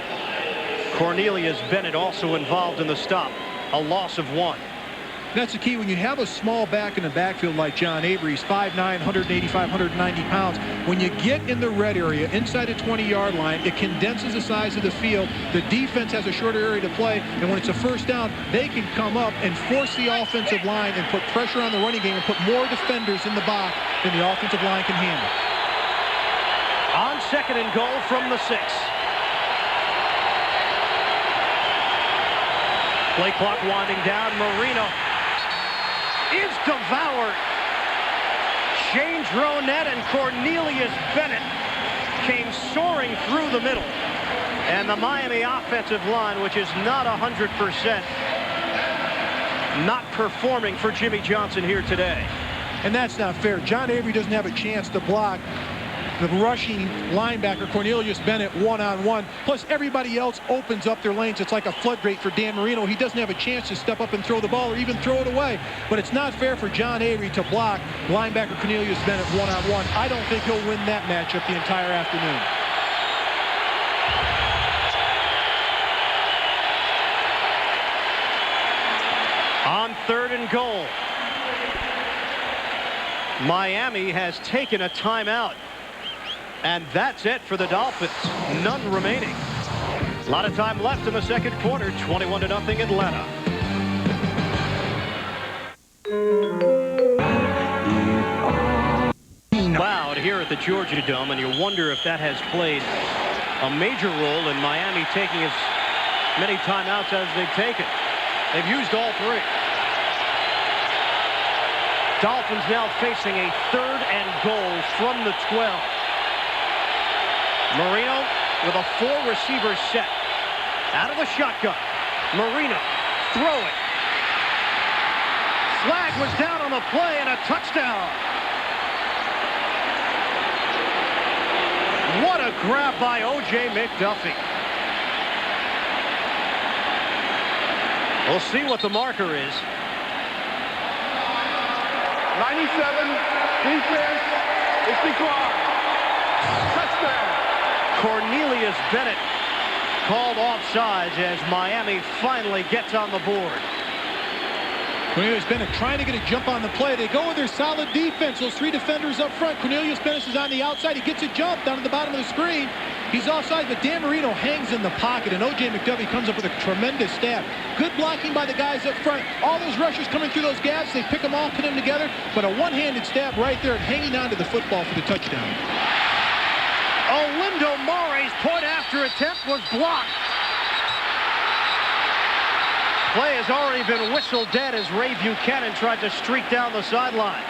Cornelius Bennett also involved in the stop. A loss of 1. That's the key. When you have a small back in the backfield like John Avery, he's 5'9", 185, 190 pounds. When you get in the red area, inside the 20-yard line, it condenses the size of the field. The defense has a shorter area to play, and when it's a first down, they can come up and force the offensive line and put pressure on the running game and put more defenders in the box than the offensive line can handle. On 2nd and goal from the 6. Play clock winding down. Marino is devoured. Shane Dronette and Cornelius Bennett came soaring through the middle. And the Miami offensive line, which is not 100%, not performing for Jimmy Johnson here today. And that's not fair. John Avery doesn't have a chance to block the rushing linebacker Cornelius Bennett one-on-one. Plus, everybody else opens up their lanes. It's like a floodgate for Dan Marino. He doesn't have a chance to step up and throw the ball or even throw it away. But it's not fair for John Avery to block linebacker Cornelius Bennett one-on-one. I don't think he'll win that matchup the entire afternoon. On 3rd and goal, Miami has taken a timeout. And that's it for the Dolphins. None remaining. A lot of time left in the second quarter. 21-0 Atlanta. Loud here at the Georgia Dome, and you wonder if that has played a major role in Miami taking as many timeouts as they've taken. They've used all 3. Dolphins now facing a 3rd and goal from the 12. Marino with a 4-receiver set. Out of the shotgun. Marino throwing. Flag was down on the play and a touchdown. What a grab by O.J. McDuffie. We'll see what the marker is. 97, defense, it's declined. Touchdown. Cornelius Bennett called offsides as Miami finally gets on the board. Cornelius Bennett trying to get a jump on the play. They go with their solid defense. Those 3 defenders up front. Cornelius Bennett is on the outside. He gets a jump down at the bottom of the screen. He's offside, but Dan Marino hangs in the pocket, and O.J. McDuffie comes up with a tremendous stab. Good blocking by the guys up front. All those rushers coming through those gaps, they pick them off, put them together, but a one-handed stab right there and hanging on to the football for the touchdown. Olindo Mare's point after attempt was blocked. Play has already been whistled dead as Ray Buchanan tried to streak down the sideline.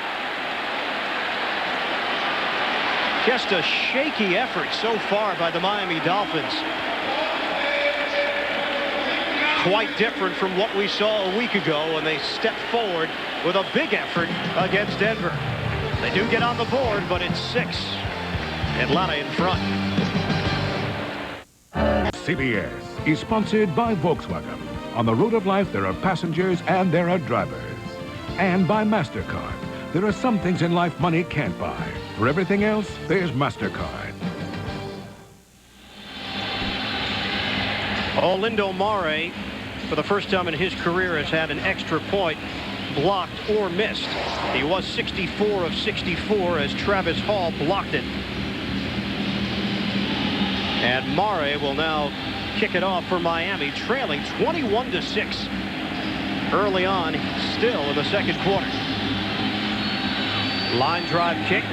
Just a shaky effort so far by the Miami Dolphins. Quite different from what we saw a week ago when they stepped forward with a big effort against Denver. They do get on the board, but it's 6. Atlanta in front. CBS is sponsored by Volkswagen. On the road of life, there are passengers and there are drivers. And by MasterCard. There are some things in life money can't buy. For everything else, there's MasterCard. Olindo Mare, for the first time in his career, has had an extra point blocked or missed. He was 64 of 64 as Travis Hall blocked it. And Mare will now kick it off for Miami, trailing 21-6 early on, still in the second quarter. Line drive kick.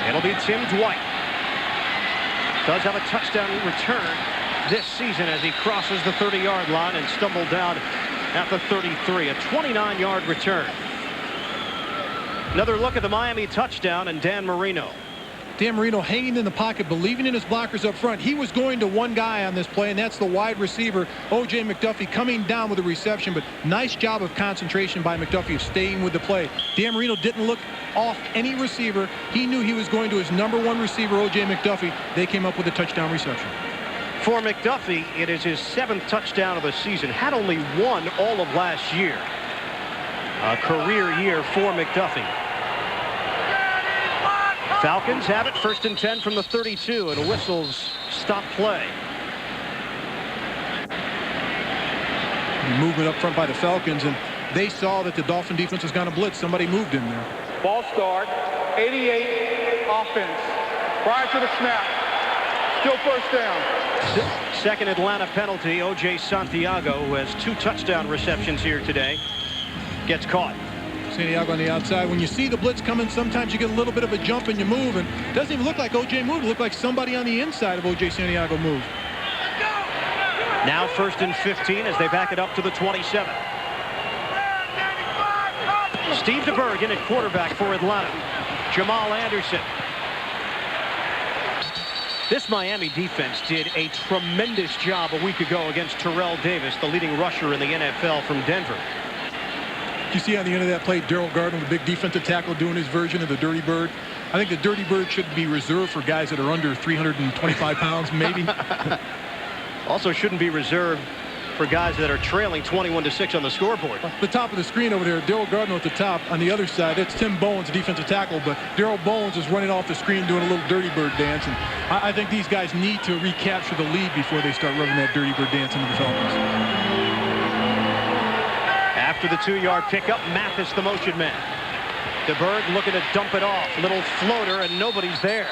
It'll be Tim Dwight. Does have a touchdown return this season as he crosses the 30-yard line and stumbled down at the 33. A 29-yard return. Another look at the Miami touchdown and Dan Marino. Dan Marino hanging in the pocket, believing in his blockers up front. He was going to one guy on this play, and that's the wide receiver, O.J. McDuffie, coming down with a reception. But nice job of concentration by McDuffie of staying with the play. Dan Marino didn't look off any receiver. He knew he was going to his #1 receiver, O.J. McDuffie. They came up with a touchdown reception. For McDuffie, it is his 7th touchdown of the season. Had only 1 all of last year. A career year for McDuffie. Falcons have it 1st and 10 from the 32, and whistles stop play. Movement up front by the Falcons, and they saw that the Dolphin defense was going to blitz. Somebody moved in there. Ball start, 88 offense. Prior to the snap, still first down. Second Atlanta penalty. O.J. Santiago, who has 2 touchdown receptions here today, gets caught. Santiago on the outside. When you see the blitz coming, sometimes you get a little bit of a jump and you move, and it doesn't even look like O.J. moved. It looked like somebody on the inside of O.J. Santiago moved. Now 1st and 15 as they back it up to the 27. Steve DeBerg in at quarterback for Atlanta. Jamal Anderson. This Miami defense did a tremendous job a week ago against Terrell Davis, the leading rusher in the NFL from Denver. You see on the end of that play, Daryl Gardner, the big defensive tackle, doing his version of the Dirty Bird. I think the Dirty Bird should be reserved for guys that are under 325 pounds, maybe. Also shouldn't be reserved for guys that are trailing 21-6 on the scoreboard. The top of the screen over there, Daryl Gardner at the top. On the other side, that's Tim Bowens, the defensive tackle. But Daryl Bowens is running off the screen doing a little Dirty Bird dance. And I think these guys need to recapture the lead before they start rubbing that Dirty Bird dance into the Falcons. After the 2-yard pickup, Mathis the motion man. DeBerg looking to dump it off. Little floater, and nobody's there.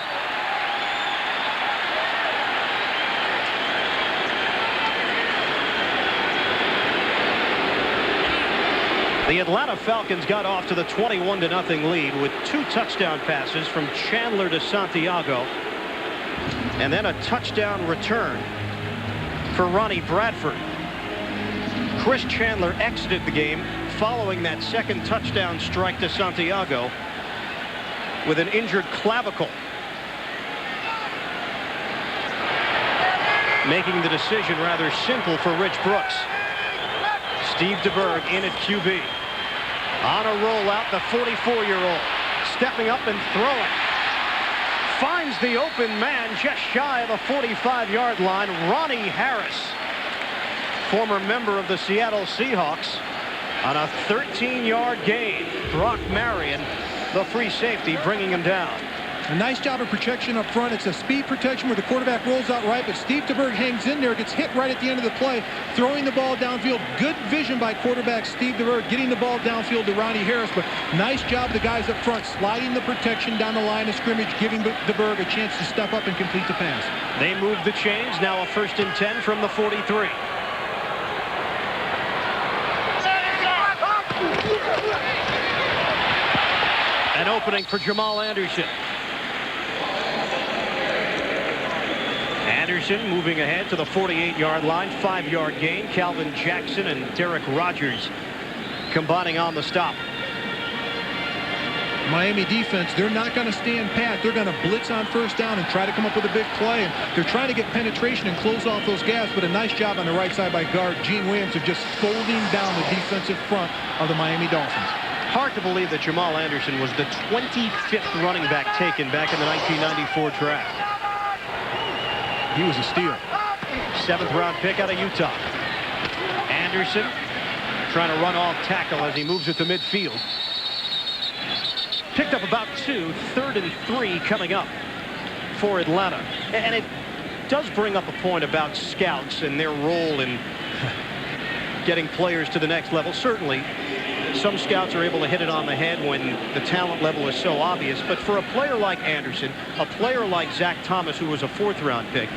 The Atlanta Falcons got off to the 21-0 lead with 2 touchdown passes from Chandler to Santiago, and then a touchdown return for Ronnie Bradford. Chris Chandler exited the game following that second touchdown strike to Santiago with an injured clavicle, making the decision rather simple for Rich Brooks. Steve DeBerg in at QB. On a rollout, the 44-year-old stepping up and throwing. Finds the open man just shy of the 45-yard line. Ronnie Harris, former member of the Seattle Seahawks, on a 13-yard gain. Brock Marion, the free safety, bringing him down. A nice job of protection up front. It's a speed protection where the quarterback rolls out right, but Steve DeBerg hangs in there, gets hit right at the end of the play, throwing the ball downfield. Good vision by quarterback Steve DeBerg, getting the ball downfield to Ronnie Harris, but nice job of the guys up front, sliding the protection down the line of scrimmage, giving DeBerg a chance to step up and complete the pass. They move the chains. Now a 1st and 10 from the 43. An opening for Jamal Anderson. Anderson moving ahead to the 48-yard line. 5-yard gain. Calvin Jackson and Derek Rogers combining on the stop. Miami defense, they're not going to stand pat. They're going to blitz on 1st down and try to come up with a big play. And they're trying to get penetration and close off those gaps, but a nice job on the right side by guard Gene Williams of just folding down the defensive front of the Miami Dolphins. Hard to believe that Jamal Anderson was the 25th running back taken back in the 1994 draft. He was a steal. 7th round pick out of Utah. Anderson trying to run off tackle as he moves it to midfield. Picked up about 2. 3rd and 3 coming up for Atlanta. And it does bring up a point about scouts and their role in getting players to the next level. Certainly, some scouts are able to hit it on the head when the talent level is so obvious. But for a player like Anderson, a player like Zach Thomas, who was a 4th round pick,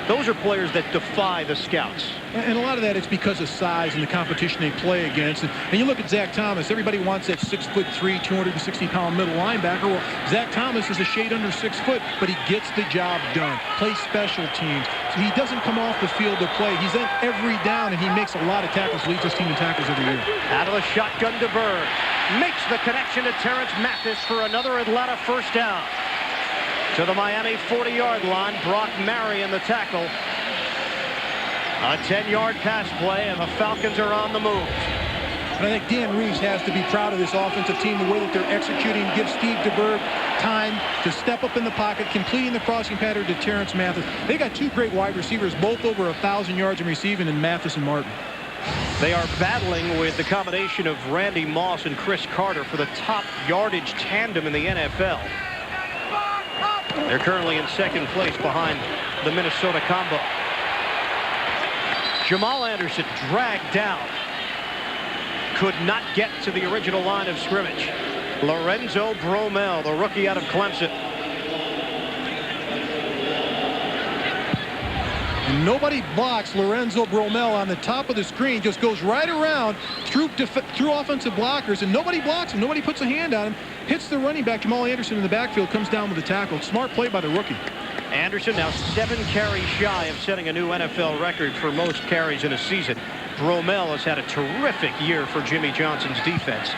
those are players that defy the scouts. And a lot of that is because of size and the competition they play against. And you look at Zach Thomas, everybody wants that 6'3", 260-pound middle linebacker. Well, Zach Thomas is a shade under 6 foot, but he gets the job done. Plays special teams. So he doesn't come off the field to play. He's in every down, and he makes a lot of tackles, leads his team in tackles every year. Out of the shotgun, DeBerg makes the connection to Terrence Mathis for another Atlanta 1st down. To the Miami 40-yard line, Brock Marion the tackle. A 10-yard pass play, and the Falcons are on the move. And I think Dan Reeves has to be proud of this offensive team, the way that they're executing, give Steve DeBerg time to step up in the pocket, completing the crossing pattern to Terrence Mathis. They got 2 great wide receivers, both over 1,000 yards in receiving, in Mathis and Martin. They are battling with the combination of Randy Moss and Chris Carter for the top yardage tandem in the NFL. They're currently in 2nd place behind the Minnesota combo. Jamal Anderson dragged down. could not get to the original line of scrimmage. Lorenzo Bromell, the rookie out of Clemson. And nobody blocks Lorenzo Bromell on the top of the screen. Just goes right around through offensive blockers, and nobody blocks him. Nobody puts a hand on him. Hits the running back, Jamal Anderson, in the backfield, comes down with a tackle. Smart play by the rookie. Anderson now 7 carries shy of setting a new NFL record for most carries in a season. Bromell has had a terrific year for Jimmy Johnson's defense.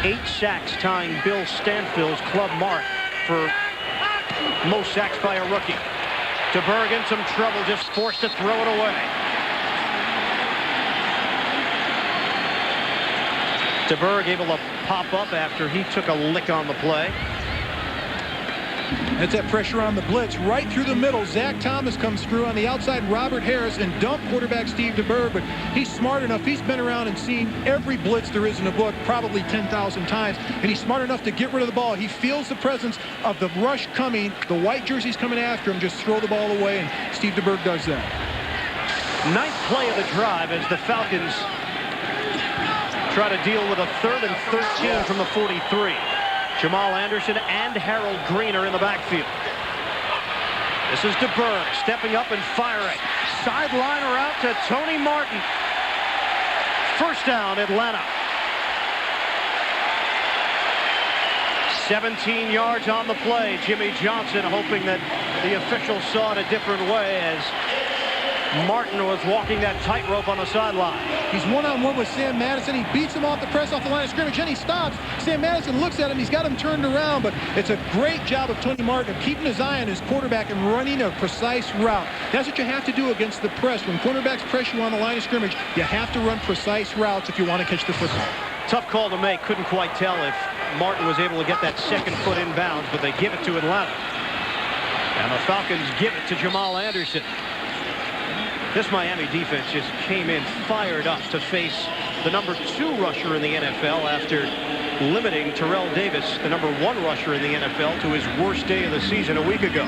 8 sacks, tying Bill Stanfield's club mark for most sacks by a rookie. DeBerg in some trouble, just forced to throw it away. DeBerg able to pop up after he took a lick on the play. That's that pressure on the blitz right through the middle. Zach Thomas comes through on the outside. Robert Harris and dump quarterback Steve DeBerg, but he's smart enough. He's been around and seen every blitz there is in the book, probably 10,000 times, and he's smart enough to get rid of the ball. He feels the presence of the rush coming. The white jersey's coming after him. Just throw the ball away, and Steve DeBerg does that. 9th play of the drive as the Falcons try to deal with a 3rd and 13 from the 43. Jamal Anderson and Harold Green are in the backfield. This is DeBerg stepping up and firing. Sideline route to Tony Martin. First down, Atlanta. 17 yards on the play. Jimmy Johnson hoping that the officials saw it a different way as Martin was walking that tightrope on the sideline. He's one-on-one with Sam Madison. He beats him off the press off the line of scrimmage. Then he stops. Sam Madison looks at him. He's got him turned around, but it's a great job of Tony Martin of keeping his eye on his quarterback and running a precise route. That's what you have to do against the press. When cornerbacks press you on the line of scrimmage, you have to run precise routes if you want to catch the football. Tough call to make. Couldn't quite tell if Martin was able to get that second foot in bounds, but they give it to Atlanta. And the Falcons give it to Jamal Anderson. This Miami defense just came in fired up to face the number 2 rusher in the NFL after limiting Terrell Davis, the number 1 rusher in the NFL, to his worst day of the season a week ago.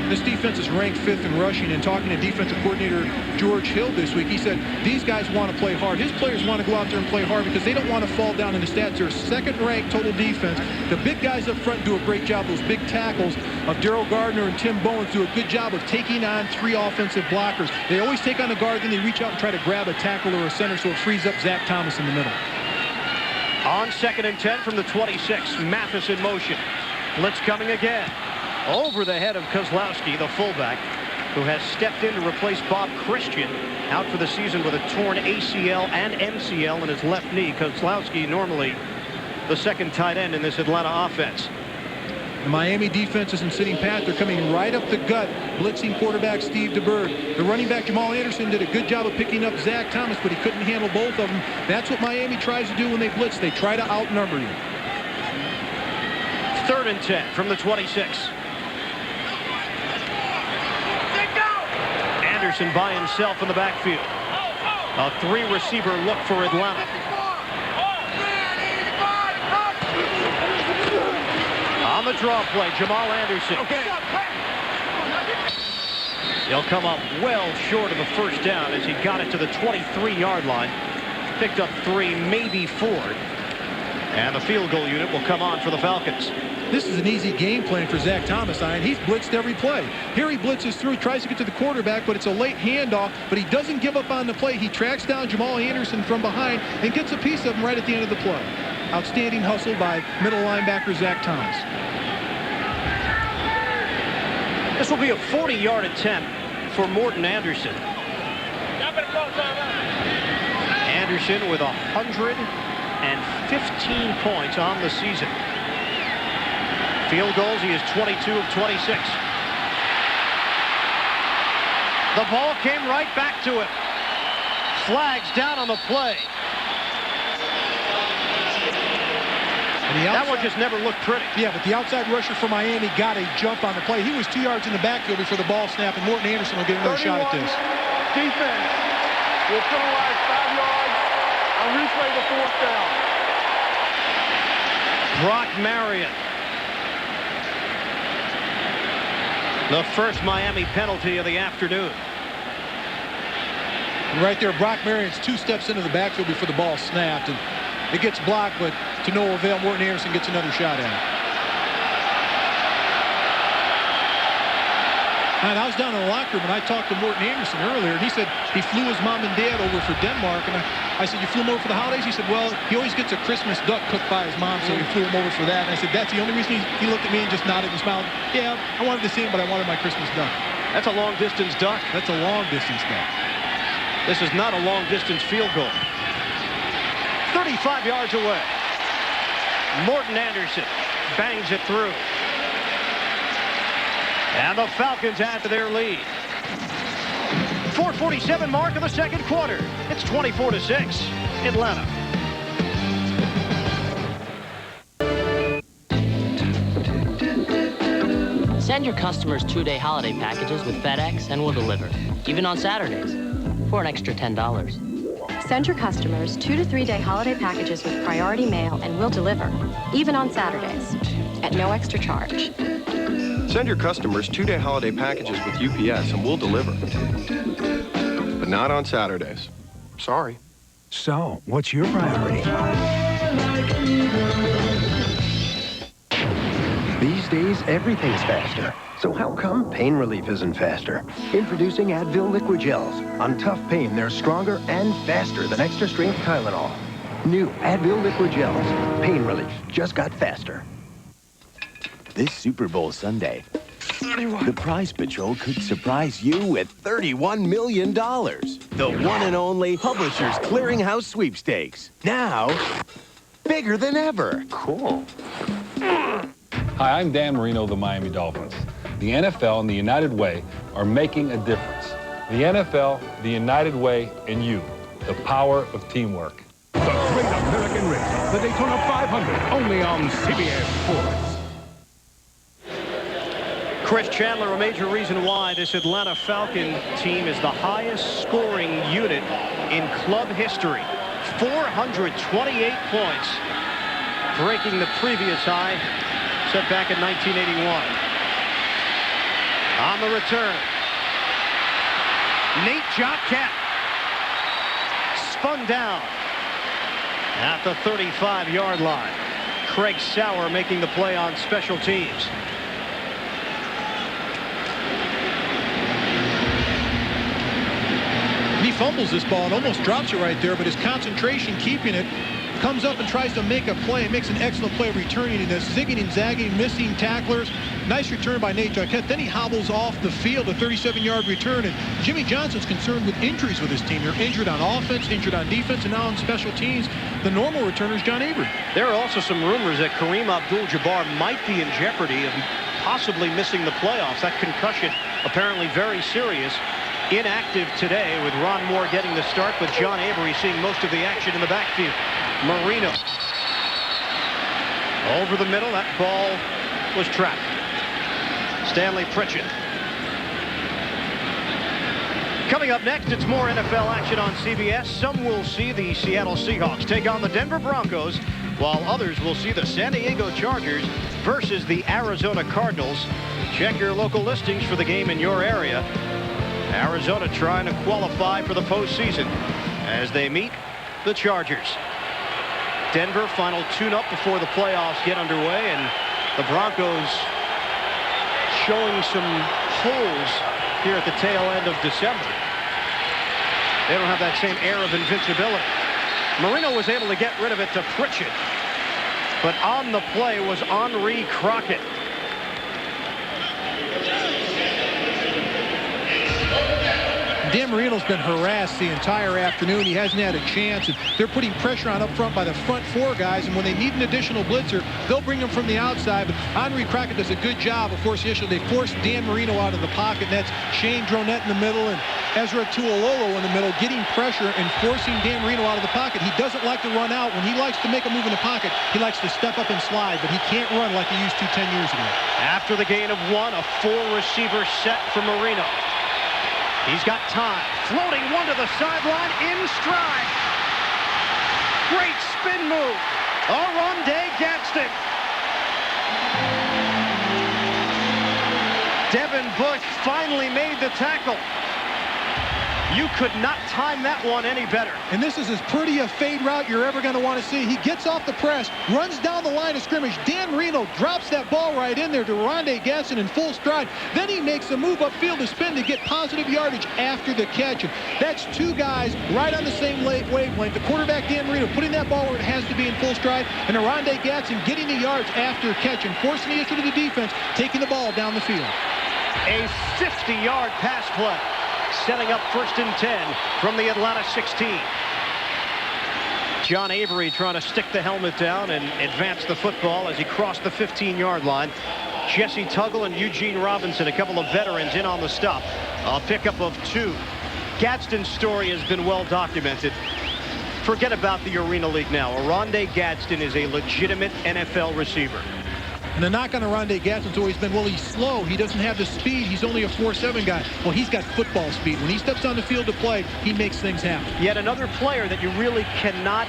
This defense is ranked 5th in rushing, and talking to defensive coordinator George Hill this week, he said these guys want to play hard. His players want to go out there and play hard because they don't want to fall down in the stats. They're 2nd-ranked total defense. The big guys up front do a great job. Those big tackles of Daryl Gardner and Tim Bowens do a good job of taking on 3 offensive blockers. They always take on the guard, then they reach out and try to grab a tackle or a center, so it frees up Zach Thomas in the middle. On 2nd and 10 from the 26, Mathis in motion. Blitz coming again. Over the head of Kozlowski, the fullback, who has stepped in to replace Bob Christian, out for the season with a torn ACL and MCL in his left knee. Kozlowski normally the 2nd tight end in this Atlanta offense. The Miami defense isn't sitting pat. They're coming right up the gut, blitzing quarterback Steve DeBerg. The running back Jamal Anderson did a good job of picking up Zach Thomas, but he couldn't handle both of them. That's what Miami tries to do when they blitz. They try to outnumber you. 3rd and 10 from the 26. Anderson by himself in the backfield. A 3-receiver look for Atlanta. On the draw play, Jamal Anderson. He'll come up well short of the first down as he got it to the 23-yard line. Picked up 3, maybe 4. And the field goal unit will come on for the Falcons. This is an easy game plan for Zach Thomas, and he's blitzed every play. Here he blitzes through, tries to get to the quarterback, but it's a late handoff, but he doesn't give up on the play. He tracks down Jamal Anderson from behind and gets a piece of him right at the end of the play. Outstanding hustle by middle linebacker Zach Thomas. This will be a 40-yard attempt for Morton Anderson. Anderson with 115 points on the season. Field goals, he is 22 of 26. The ball came right back to him. Flags down on the play. That one just never looked pretty. Yeah, but the outside rusher for Miami got a jump on the play. He was 2 yards in the backfield before the ball snapped, and Morton Anderson will get another shot at this. Defense will penalize 5 yards and replay the 4th down. Brock Marion. The first Miami penalty of the afternoon. And right there, Brock Marion's 2 steps into the backfield before the ball snapped. And It gets blocked, but to no avail. Morton Anderson gets another shot at it. And I was down in the locker room, and I talked to Morton Anderson earlier, and he said he flew his mom and dad over for Denmark. And I said, you flew him over for the holidays? He said, well, he always gets a Christmas duck cooked by his mom, so he flew him over for that. And I said, that's the only reason. He looked at me and just nodded and smiled. Yeah, I wanted to see him, but I wanted my Christmas duck. That's a long-distance duck. That's a long-distance duck. This is not a long-distance field goal. 35 yards away. Morton Anderson bangs it through. And the Falcons add to their lead. 4:47 mark of the second quarter. It's 24-6. Atlanta. Send your customers 2-day holiday packages with FedEx and we'll deliver, even on Saturdays, for an extra $10. Send your customers 2 to 3-day holiday packages with priority mail and we'll deliver, even on Saturdays, at no extra charge. Send your customers 2-day holiday packages with UPS and we'll deliver. But not on Saturdays. Sorry. So, what's your priority? These days, everything's faster. So how come pain relief isn't faster? Introducing Advil Liquid Gels. On tough pain, they're stronger and faster than extra strength Tylenol. New Advil Liquid Gels. Pain relief just got faster. This Super Bowl Sunday, the Prize Patrol could surprise you with $31 million. The one and only Publishers Clearinghouse Sweepstakes. Now, bigger than ever. Cool. Hi, I'm Dan Marino of the Miami Dolphins. The NFL and the United Way are making a difference. The NFL, the United Way, and you. The power of teamwork. The Great American Race, the Daytona 500, only on CBS Sports. Chris Chandler, a major reason why this Atlanta Falcon team is the highest scoring unit in club history. 428 points, breaking the previous high set back in 1981. On the return, Nate Jotcat spun down at the 35-yard line. Craig Sauer making the play on special teams. He fumbles this ball and almost drops it right there, but his concentration keeping it, comes up and tries to make a play, makes an excellent play returning in this, zigging and zagging, missing tacklers. Nice return by Nate Jotcat. Then he hobbles off the field, a 37-yard return, and Jimmy Johnson's concerned with injuries with his team. They're injured on offense, injured on defense, and now on special teams. The normal returner is John Avery. There are also some rumors that Kareem Abdul-Jabbar might be in jeopardy of possibly missing the playoffs. That concussion apparently very serious. Inactive today, with Ron Moore getting the start, but John Avery seeing most of the action in the backfield. Marino over the middle. That ball was trapped. Stanley Pritchett. Coming up next, it's more NFL action on CBS. Some will see the Seattle Seahawks take on the Denver Broncos, while others will see the San Diego Chargers versus the Arizona Cardinals. Check your local listings for the game in your area. Arizona trying to qualify for the postseason as they meet the Chargers. Denver, final tune-up before the playoffs get underway, and the Broncos showing some holes here at the tail end of December. They don't have that same air of invincibility. Marino was able to get rid of it to Pritchett, but on the play was Henri Crockett. Dan Marino's been harassed the entire afternoon. He hasn't had a chance, and they're putting pressure on up front by the front four guys, and when they need an additional blitzer, they'll bring him from the outside, but Henri Crockett does a good job of forcing the issue. They force Dan Marino out of the pocket, and that's Shane Dronette in the middle and Ezra Tuololo in the middle, getting pressure and forcing Dan Marino out of the pocket. He doesn't like to run out. When he likes to make a move in the pocket, he likes to step up and slide, but he can't run like he used to 10 years ago. After the gain of one, a four-receiver set for Marino. He's got time. Floating one to the sideline in stride. Great spin move. Oronde Gadsden. Devin Bush finally made the tackle. You could not time that one any better. And this is as pretty a fade route you're ever going to want to see. He gets off the press, runs down the line of scrimmage. Dan Marino drops that ball right in there to Rondé Gaston in full stride. Then he makes a move upfield to spin to get positive yardage after the catch. And that's two guys right on the same wavelength. The quarterback, Dan Marino, putting that ball where it has to be in full stride, and Rondé Gaston getting the yards after catch and forcing the issue to the defense, taking the ball down the field. A 50-yard pass play, setting up 1st and 10 from the Atlanta 16. John Avery trying to stick the helmet down and advance the football as he crossed the 15-yard line. Jesse Tuggle and Eugene Robinson, a couple of veterans, in on the stop. A pickup of 2. Gadsden's story has been well documented. Forget about the Arena League now. Rondé Gadsden is a legitimate NFL receiver. And the knock on Rondé Gaston's always been, well, he's slow. He doesn't have the speed. He's only a 4.7 guy. Well, he's got football speed. When he steps on the field to play, he makes things happen. Yet another player that you really cannot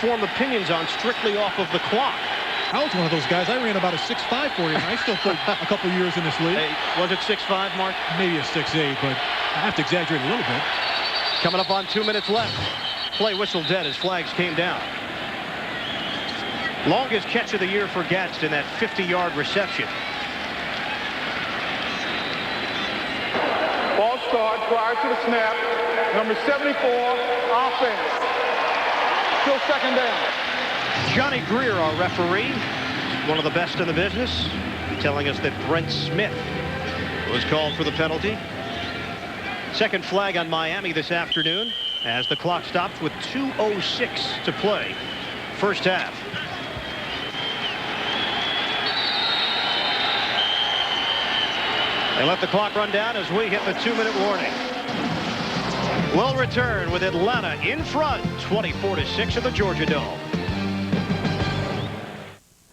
form opinions on strictly off of the clock. I was one of those guys. I ran about a 6'5" for you. I still played a couple years in this league. Hey, was it 6'5", Mark? Maybe a 6'8", but I have to exaggerate a little bit. Coming up on 2 minutes left. Play whistle dead as flags came down. Longest catch of the year for Gadsden, that 50-yard reception. Ball start prior to the snap. Number 74, offense. Still 2nd down. Johnny Greer, our referee, one of the best in the business, telling us that Brent Smith was called for the penalty. Second flag on Miami this afternoon as the clock stops with 2:06 to play. First half. They let the clock run down as we hit the 2-minute warning. We'll return with Atlanta in front, 24-6 at the Georgia Dome.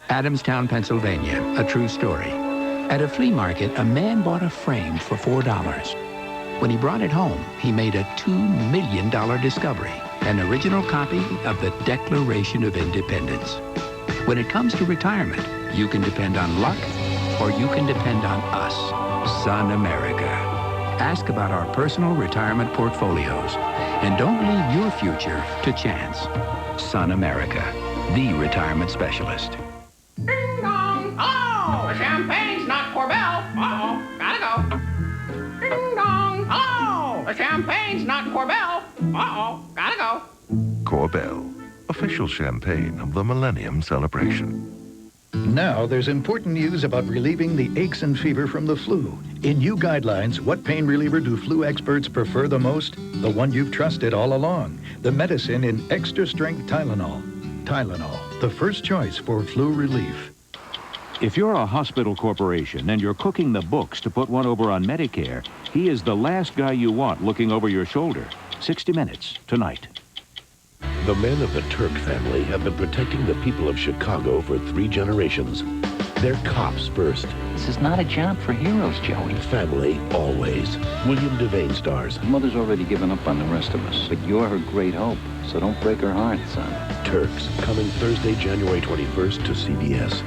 Adamstown, Pennsylvania, a true story. At a flea market, a man bought a frame for $4. When he brought it home, he made a $2 million discovery, an original copy of the Declaration of Independence. When it comes to retirement, you can depend on luck or you can depend on us, Sun America. Ask about our personal retirement portfolios and don't leave your future to chance. Sun America, the retirement specialist. Ding dong! Hello! The champagne's not Corbel. Uh-oh, gotta go. Ding dong! Hello! The champagne's not Corbel. Uh-oh, gotta go. Corbel, official champagne of the Millennium Celebration. Now there's important news about relieving the aches and fever from the flu. In new guidelines, what pain reliever do flu experts prefer the most? The one you've trusted all along. The medicine in extra-strength Tylenol. Tylenol, the first choice for flu relief. If you're a hospital corporation and you're cooking the books to put one over on Medicare, he is the last guy you want looking over your shoulder. 60 Minutes, tonight. The men of the Turk family have been protecting the people of Chicago for 3 generations. They're cops first. This is not a job for heroes, Joey. Family always. William Devane stars. Mother's already given up on the rest of us, but you're her great hope, so don't break her heart, son. Turks, coming Thursday, January 21st to CBS.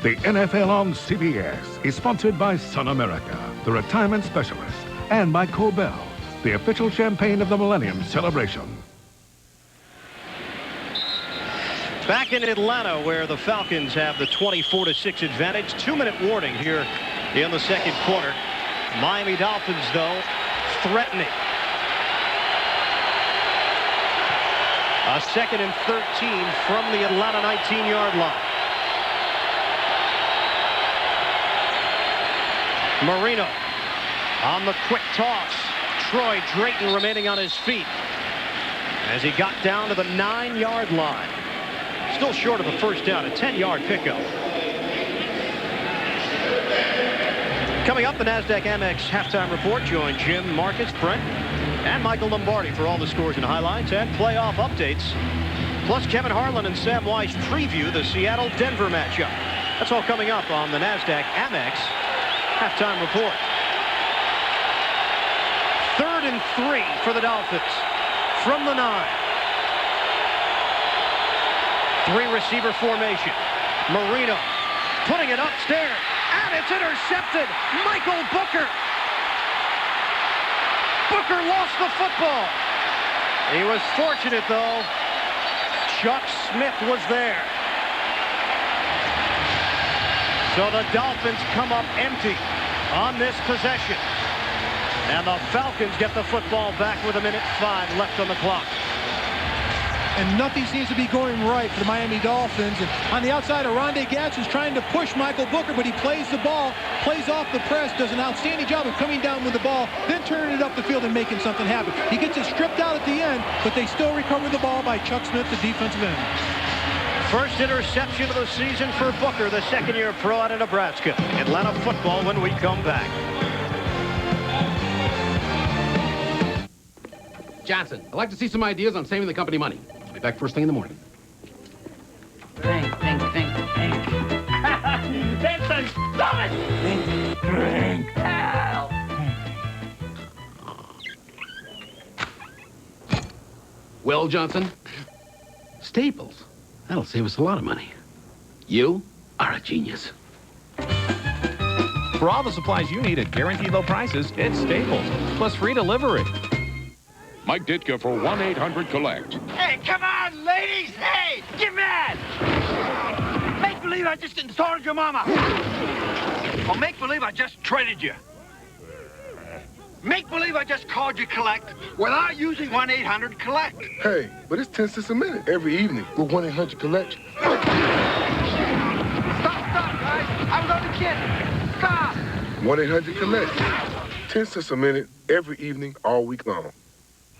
The NFL on CBS is sponsored by Sun America, the retirement specialist, and by Corbel, the official champagne of the Millennium Celebration. Back in Atlanta, where the Falcons have the 24-6 advantage. 2-minute warning here in the second quarter. Miami Dolphins, though, threatening. A 2nd and 13 from the Atlanta 19-yard line. Marino on the quick toss. Troy Drayton remaining on his feet as he got down to the 9-yard line. Still short of a first down, a 10-yard pickup. Coming up, the NASDAQ Amex halftime report. Join Jim, Marcus, Brent, and Michael Lombardi for all the scores and highlights and playoff updates. Plus, Kevin Harlan and Sam Weiss preview the Seattle-Denver matchup. That's all coming up on the NASDAQ Amex halftime report. 3rd and 3 for the Dolphins from the 9. 3-receiver formation. Marino putting it upstairs, and it's intercepted. Michael Booker. Booker lost the football. He was fortunate, though. Chuck Smith was there. So the Dolphins come up empty on this possession. And the Falcons get the football back with 1:05 left on the clock. And nothing seems to be going right for the Miami Dolphins. And on the outside, Oronde Gatz is trying to push Michael Booker, but he plays the ball, plays off the press, does an outstanding job of coming down with the ball, then turning it up the field and making something happen. He gets it stripped out at the end, but they still recover the ball by Chuck Smith, the defensive end. First interception of the season for Booker, the second-year pro out of Nebraska. Atlanta football when we come back. Johnson, I'd like to see some ideas on saving the company money. I'll be back first thing in the morning. Think. That's the dumbest. Think. Help. Well, Johnson, Staples. That'll save us a lot of money. You are a genius. For all the supplies you need at guaranteed low prices, it's Staples, plus free delivery. Mike Ditka for 1-800-COLLECT. Hey, come on, ladies! Hey, get mad! Make believe I just installed your mama. Or make believe I just traded you. Make believe I just called you collect without using 1-800-COLLECT. Hey, but it's 10 cents a minute every evening with 1-800-COLLECT. Stop, guys. I was only kidding. Stop. 1-800-COLLECT. 10 cents a minute every evening all week long.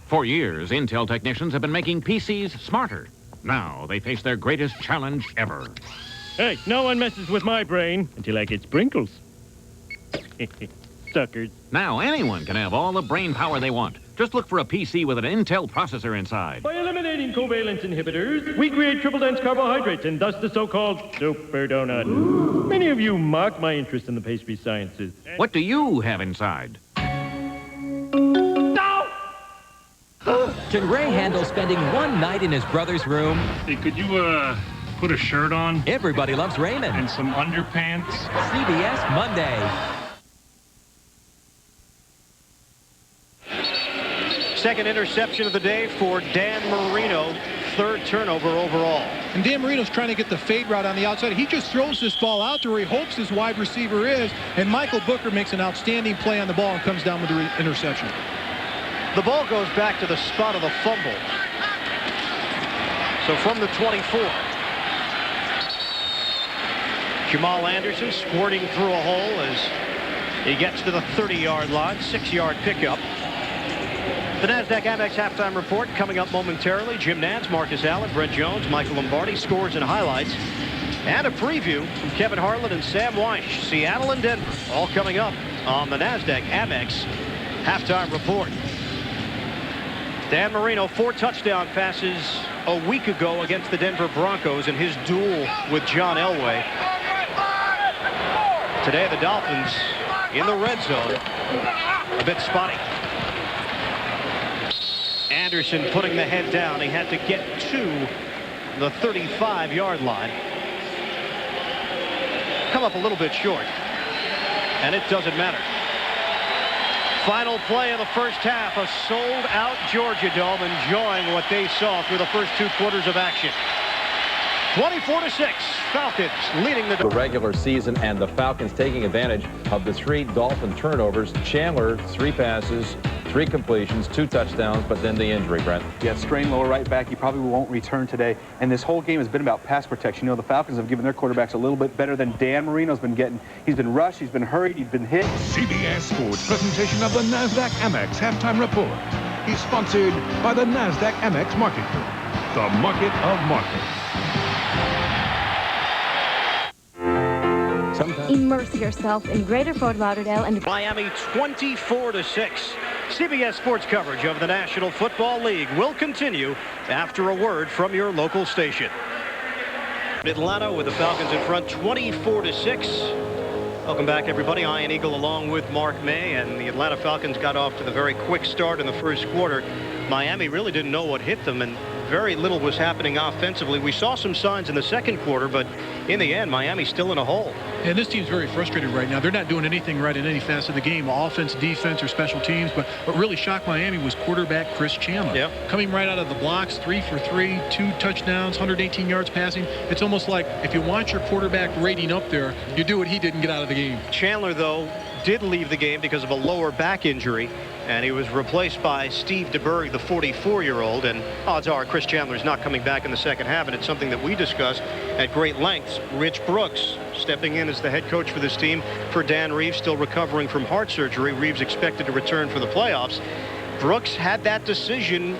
For years, Intel technicians have been making PCs smarter. Now they face their greatest challenge ever. Hey, no one messes with my brain until I get sprinkles. Suckers. Now anyone can have all the brain power they want. Just look for a PC with an Intel processor inside. By eliminating covalent inhibitors, we create triple-dense carbohydrates and thus the so-called super donut. Ooh. Many of you mock my interest in the pastry sciences. What do you have inside? Can Ray handle spending one night in his brother's room? Hey, could you, put a shirt on? Everybody loves Raymond. And some underpants? CBS Monday. Second interception of the day for Dan Marino. Third turnover overall. And Dan Marino's trying to get the fade route on the outside. He just throws this ball out to where he hopes his wide receiver is. And Michael Booker makes an outstanding play on the ball and comes down with the interception. The ball goes back to the spot of the fumble. So from the 24. Jamal Anderson squirting through a hole as he gets to the 30-yard line. 6-yard pickup. The NASDAQ Amex halftime report coming up momentarily. Jim Nantz, Marcus Allen, Brett Jones, Michael Lombardi, scores and highlights. And a preview from Kevin Harlan and Sam Weish. Seattle and Denver all coming up on the NASDAQ Amex halftime report. Dan Marino, 4 touchdown passes a week ago against the Denver Broncos in his duel with John Elway. Today, the Dolphins in the red zone, a bit spotty. Anderson putting the head down. He had to get to the 35-yard line. Come up a little bit short, and it doesn't matter. Final play of the first half, a sold-out Georgia Dome, enjoying what they saw through the first 2 quarters of action. 24-6, Falcons leading the regular season, and the Falcons taking advantage of the 3 Dolphin turnovers. Chandler, 3 passes, 3 completions, 2 touchdowns, but then the injury, Brent. Yeah, strained lower right back. He probably won't return today. And this whole game has been about pass protection. You know, the Falcons have given their quarterbacks a little bit better than Dan Marino's been getting. He's been rushed, he's been hurried, he's been hit. CBS Sports presentation of the NASDAQ Amex halftime report is sponsored by the NASDAQ Amex Market Group, the market of markets. Immerse yourself in Greater Fort Lauderdale and Miami 24-6. CBS Sports coverage of the National Football League will continue after a word from your local station. Atlanta with the Falcons in front 24-6. Welcome back, everybody. Ian Eagle along with Mark May, and the Atlanta Falcons got off to the very quick start in the first quarter. Miami really didn't know what hit them, and very little was happening offensively. We saw some signs in the second quarter, but in the end, Miami's still in a hole. And this team's very frustrated right now. They're not doing anything right in any facet of the game, offense, defense, or special teams. But what really shocked Miami was quarterback Chris Chandler. Yep. Coming right out of the blocks, 3 for 3, 2 touchdowns, 118 yards passing. It's almost like if you want your quarterback rating up there, you do what he did and get out of the game. Chandler, though, did leave the game because of a lower back injury, and he was replaced by Steve DeBerg, the 44-year-old, and odds are Chris Chandler's not coming back in the second half, and it's something that we discussed at great lengths. Rich Brooks stepping in as the head coach for this team for Dan Reeves, still recovering from heart surgery. Reeves expected to return for the playoffs. Brooks had that decision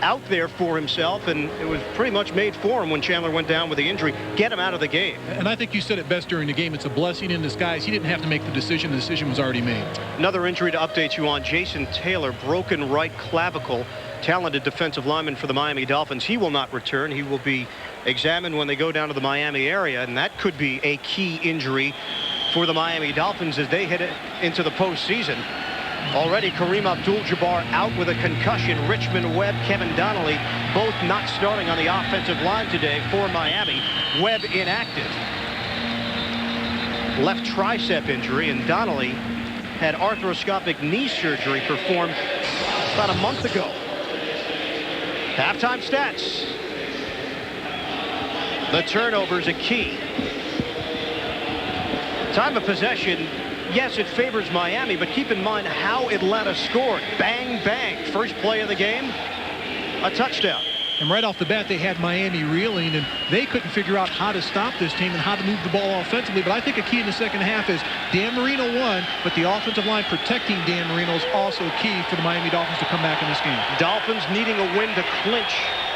out there for himself, and it was pretty much made for him when Chandler went down with the injury. Get him out of the game. And I think you said it best during the game. It's a blessing in disguise. He didn't have to make the decision. The decision was already made. Another injury to update you on. Jason Taylor, broken right clavicle. Talented defensive lineman for the Miami Dolphins. He will not return. He will be examined when they go down to the Miami area, and that could be a key injury for the Miami Dolphins as they head into the postseason. Already Kareem Abdul-Jabbar out with a concussion. Richmond, Webb, Kevin Donnelly both not starting on the offensive line today for Miami. Webb inactive. Left tricep injury, and Donnelly had arthroscopic knee surgery performed about a month ago. Halftime stats. The turnover's a key. Time of possession. Yes, it favors Miami, but keep in mind how Atlanta scored. Bang, bang. First play of the game, a touchdown. And right off the bat, they had Miami reeling, and they couldn't figure out how to stop this team and how to move the ball offensively. But I think a key in the second half is Dan Marino won, but the offensive line protecting Dan Marino is also key for the Miami Dolphins to come back in this game. Dolphins needing a win to clinch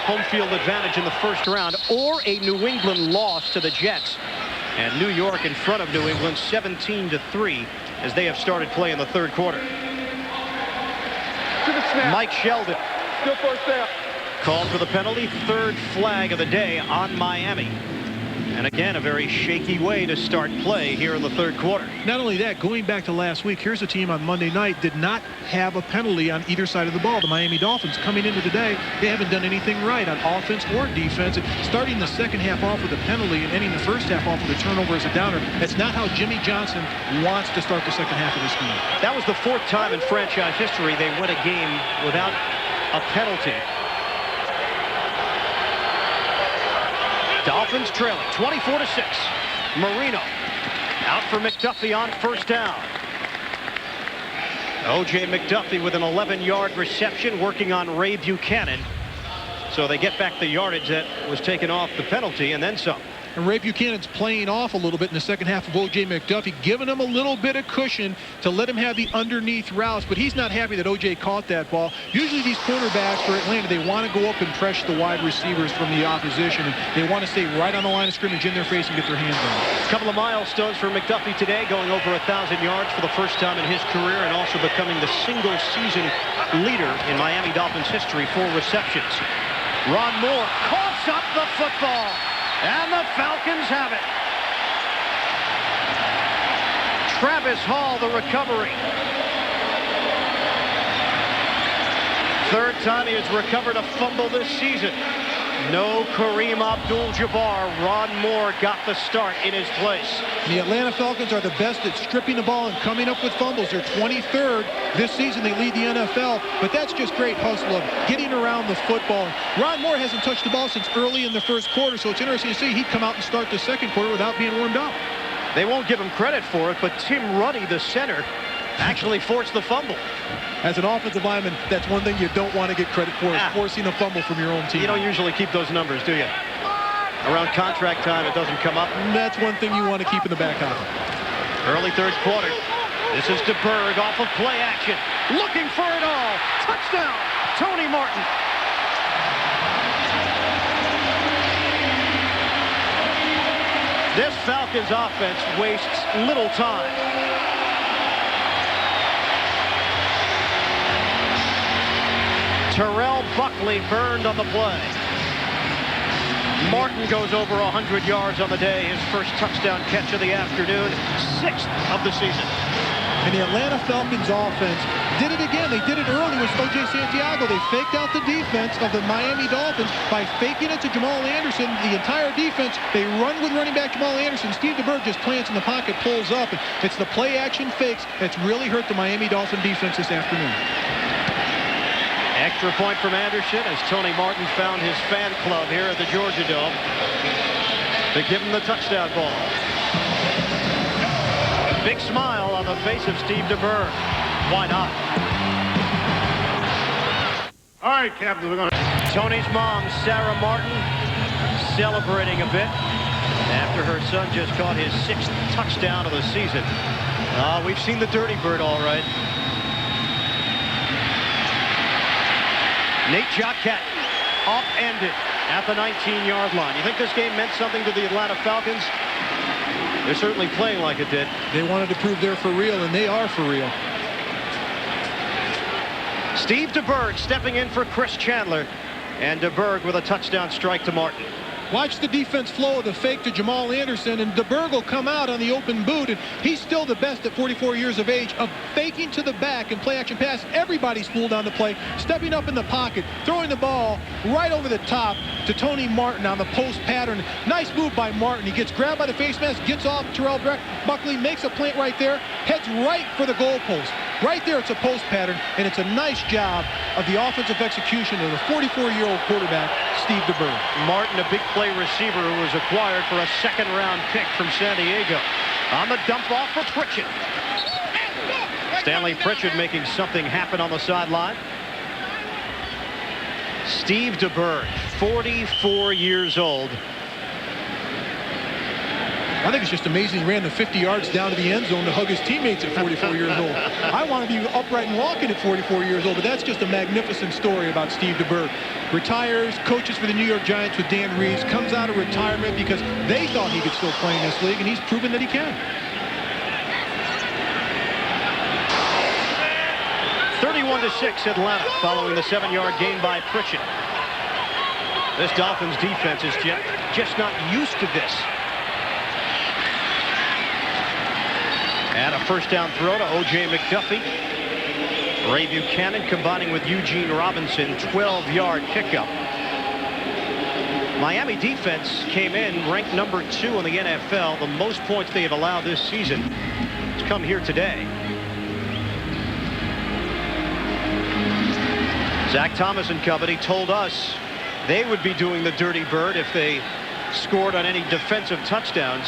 home field advantage in the first round, or a New England loss to the Jets. And New York in front of New England 17-3 as they have started play in the third quarter. Mike Sheldon. Still first down. Called for the penalty. Third flag of the day on Miami. And again, a very shaky way to start play here in the third quarter. Not only that, going back to last week, here's a team on Monday night did not have a penalty on either side of the ball. The Miami Dolphins coming into today, they haven't done anything right on offense or defense. And starting the second half off with a penalty and ending the first half off with a turnover as a downer, that's not how Jimmy Johnson wants to start the second half of this game. That was the fourth time in franchise history they win a game without a penalty. Dolphins trailing 24-6. Marino out for McDuffie on first down. O.J. McDuffie with an 11-yard reception, working on Ray Buchanan. So they get back the yardage that was taken off the penalty and then some. And Ray Buchanan's playing off a little bit in the second half of O.J. McDuffie, giving him a little bit of cushion to let him have the underneath routes, but he's not happy that O.J. caught that ball. Usually these quarterbacks for Atlanta, they want to go up and pressure the wide receivers from the opposition, and they want to stay right on the line of scrimmage in their face and get their hands on it. A couple of milestones for McDuffie today, going over 1,000 yards for the first time in his career and also becoming the single-season leader in Miami Dolphins history for receptions. Ron Moore coughs up the football. And the Falcons have it. Travis Hall, the recovery. Third time he has recovered a fumble this season. No Kareem Abdul-Jabbar. Ron Moore got the start in his place. The Atlanta Falcons are the best at stripping the ball and coming up with fumbles. They're 23rd. This season they lead the NFL, but that's just great hustle of getting around the football. Ron Moore hasn't touched the ball since early in the first quarter, so it's interesting to see he'd come out and start the second quarter without being warmed up. They won't give him credit for it, but Tim Ruddy, the center, actually forced the fumble. As an offensive lineman, that's one thing you don't want to get credit for, is forcing a fumble from your own team. You don't usually keep those numbers, do you? Around contract time, it doesn't come up. That's one thing you want to keep in the back pocket. Early third quarter. This is DeBerg off of play action. Looking for it all. Touchdown, Tony Martin. This Falcons offense wastes little time. Terrell Buckley burned on the play. Martin goes over 100 yards on the day. His first touchdown catch of the afternoon. 6th of the season. And the Atlanta Falcons offense did it again. They did it early with O.J. Santiago. They faked out the defense of the Miami Dolphins by faking it to Jamal Anderson. The entire defense, they run with running back Jamal Anderson. Steve DeBerg just plants in the pocket, pulls up. And it's the play-action fakes that's really hurt the Miami Dolphin defense this afternoon. Extra point from Anderson as Tony Martin found his fan club here at the Georgia Dome to give him the touchdown ball. Big smile on the face of Steve DeBerg. Why not? All right, Captain, we're going to... Tony's mom, Sarah Martin, celebrating a bit after her son just caught his 6th touchdown of the season. We've seen the Dirty Bird all right. Nate Jotkat upended at the 19-yard line. You think this game meant something to the Atlanta Falcons? They're certainly playing like it did. They wanted to prove they're for real, and they are for real. Steve DeBerg stepping in for Chris Chandler, and DeBerg with a touchdown strike to Martin. Watch the defense flow of the fake to Jamal Anderson, and DeBerg will come out on the open boot, and he's still the best at 44 years of age of faking to the back and play-action pass. Everybody's fooled on the play, stepping up in the pocket, throwing the ball right over the top to Tony Martin on the post pattern. Nice move by Martin. He gets grabbed by the face mask, gets off Terrell Buckley, makes a plant right there, heads right for the goalpost. Right there, it's a post pattern, and it's a nice job of the offensive execution of the 44-year-old quarterback, Steve DeBerg. Martin, a big play receiver who was acquired for a second-round pick from San Diego. On the dump off for Pritchett. Stanley Pritchett making something happen on the sideline. Steve DeBerg, 44 years old. I think it's just amazing he ran the 50 yards down to the end zone to hug his teammates at 44 years old. I want to be upright and walking at 44 years old, but that's just a magnificent story about Steve DeBerg. Retires, coaches for the New York Giants with Dan Reeves, comes out of retirement because they thought he could still play in this league, and he's proven that he can. 31-6 Atlanta following the 7-yard gain by Pritchett. This Dolphins defense is just not used to this. And a first down throw to O.J. McDuffie. Ray Buchanan combining with Eugene Robinson, 12-yard pickup. Miami defense came in ranked number 2 in the NFL. The most points they have allowed this season to come here today. Zach Thomas and company told us they would be doing the Dirty Bird if they scored on any defensive touchdowns.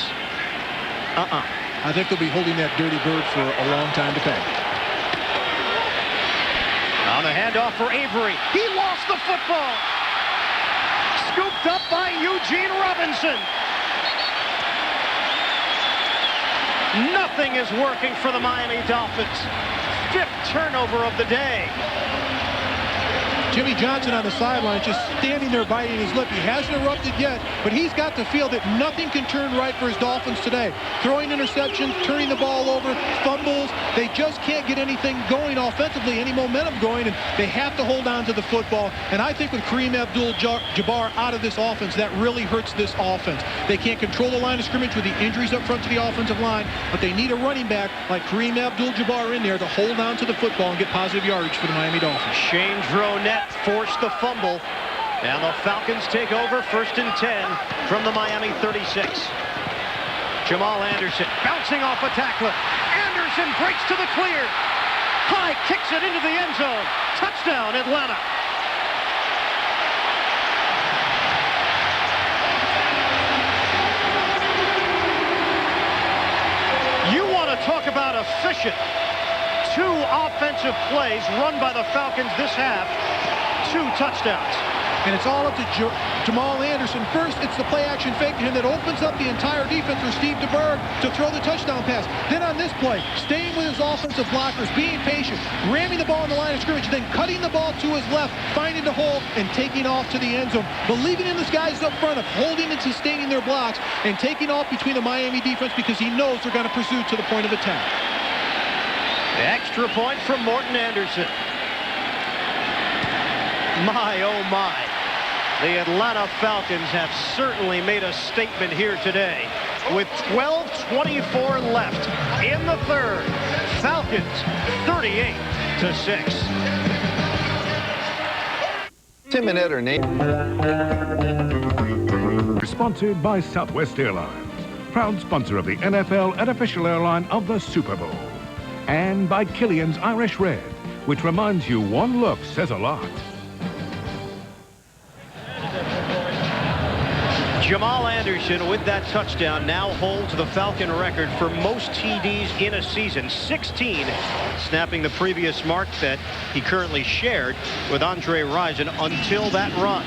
I think they'll be holding that Dirty Bird for a long time to come. On the handoff for Avery. He lost the football. Scooped up by Eugene Robinson. Nothing is working for the Miami Dolphins. 5th turnover of the day. Jimmy Johnson on the sideline just standing there biting his lip. He hasn't erupted yet, but he's got to feel that nothing can turn right for his Dolphins today. Throwing interceptions, turning the ball over, fumbles. They just can't get anything going offensively, any momentum going, and they have to hold on to the football. And I think with Kareem Abdul-Jabbar out of this offense, that really hurts this offense. They can't control the line of scrimmage with the injuries up front to the offensive line, but they need a running back like Kareem Abdul-Jabbar in there to hold on to the football and get positive yardage for the Miami Dolphins. Shane Dronette forced the fumble, and the Falcons take over 1st and 10 from the Miami 36. Jamal Anderson bouncing off a tackler. Anderson breaks to the clear. High kicks it into the end zone. Touchdown, Atlanta. You want to talk about efficient. 2 offensive plays run by the Falcons this half. 2 touchdowns. And it's all up to Jamal Anderson. First, it's the play-action fake to him that opens up the entire defense for Steve DeBerg to throw the touchdown pass. Then on this play, staying with his offensive blockers, being patient, ramming the ball in the line of scrimmage, then cutting the ball to his left, finding the hole, and taking off to the end zone. Believing in this guys up front of holding and sustaining their blocks and taking off between the Miami defense because he knows they're going to pursue to the point of attack. Extra point from Morton Anderson. My, oh my. The Atlanta Falcons have certainly made a statement here today. With 12:24 left in the 3rd, Falcons 38-6. Tim and Ed are Sponsored by Southwest Airlines, proud sponsor of the NFL and official airline of the Super Bowl. And by Killian's Irish Red, which reminds you one look says a lot. Jamal Anderson, with that touchdown, now holds the Falcon record for most TDs in a season, 16, snapping the previous mark that he currently shared with Andre Rison until that run.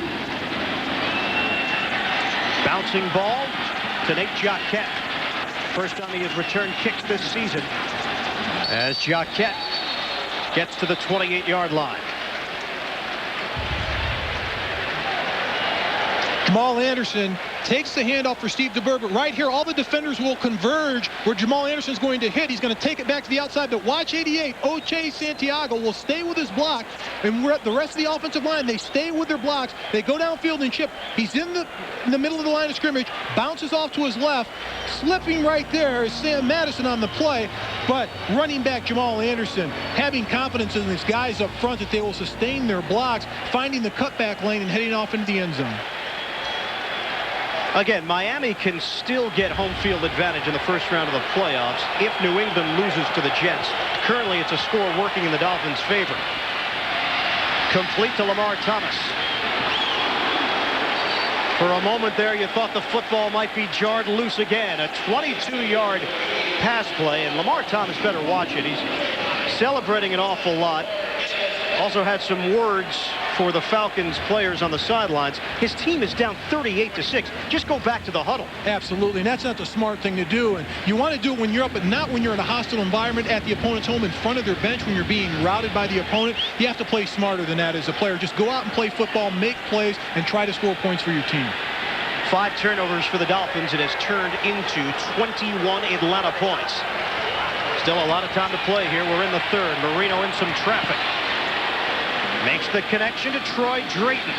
Bouncing ball to Nate Jacquet. First time he has returned kicks this season as Jacquet gets to the 28-yard line. Jamal Anderson takes the handoff for Steve DeBerg, but right here all the defenders will converge where Jamal Anderson's going to hit. He's going to take it back to the outside, but watch 88. Oche Santiago will stay with his block, and the rest of the offensive line, they stay with their blocks. They go downfield and chip. He's in the middle of the line of scrimmage, bounces off to his left. Slipping right there is Sam Madison on the play, but running back Jamal Anderson having confidence in his guys up front that they will sustain their blocks, finding the cutback lane and heading off into the end zone. Again, Miami can still get home field advantage in the first round of the playoffs if New England loses to the Jets. Currently, it's a score working in the Dolphins' favor. Complete to Lamar Thomas. For a moment there, you thought the football might be jarred loose again. A 22-yard pass play, and Lamar Thomas better watch it. He's celebrating an awful lot. Also had some words for the Falcons players on the sidelines. His team is down 38-6. Just go back to the huddle. Absolutely, and that's not the smart thing to do. And you want to do it when you're up, but not when you're in a hostile environment at the opponent's home in front of their bench when you're being routed by the opponent. You have to play smarter than that as a player. Just go out and play football, make plays, and try to score points for your team. 5 turnovers for the Dolphins. It has turned into 21 Atlanta points. Still a lot of time to play here. We're in the third. Marino in some traffic. Makes the connection to Troy Drayton.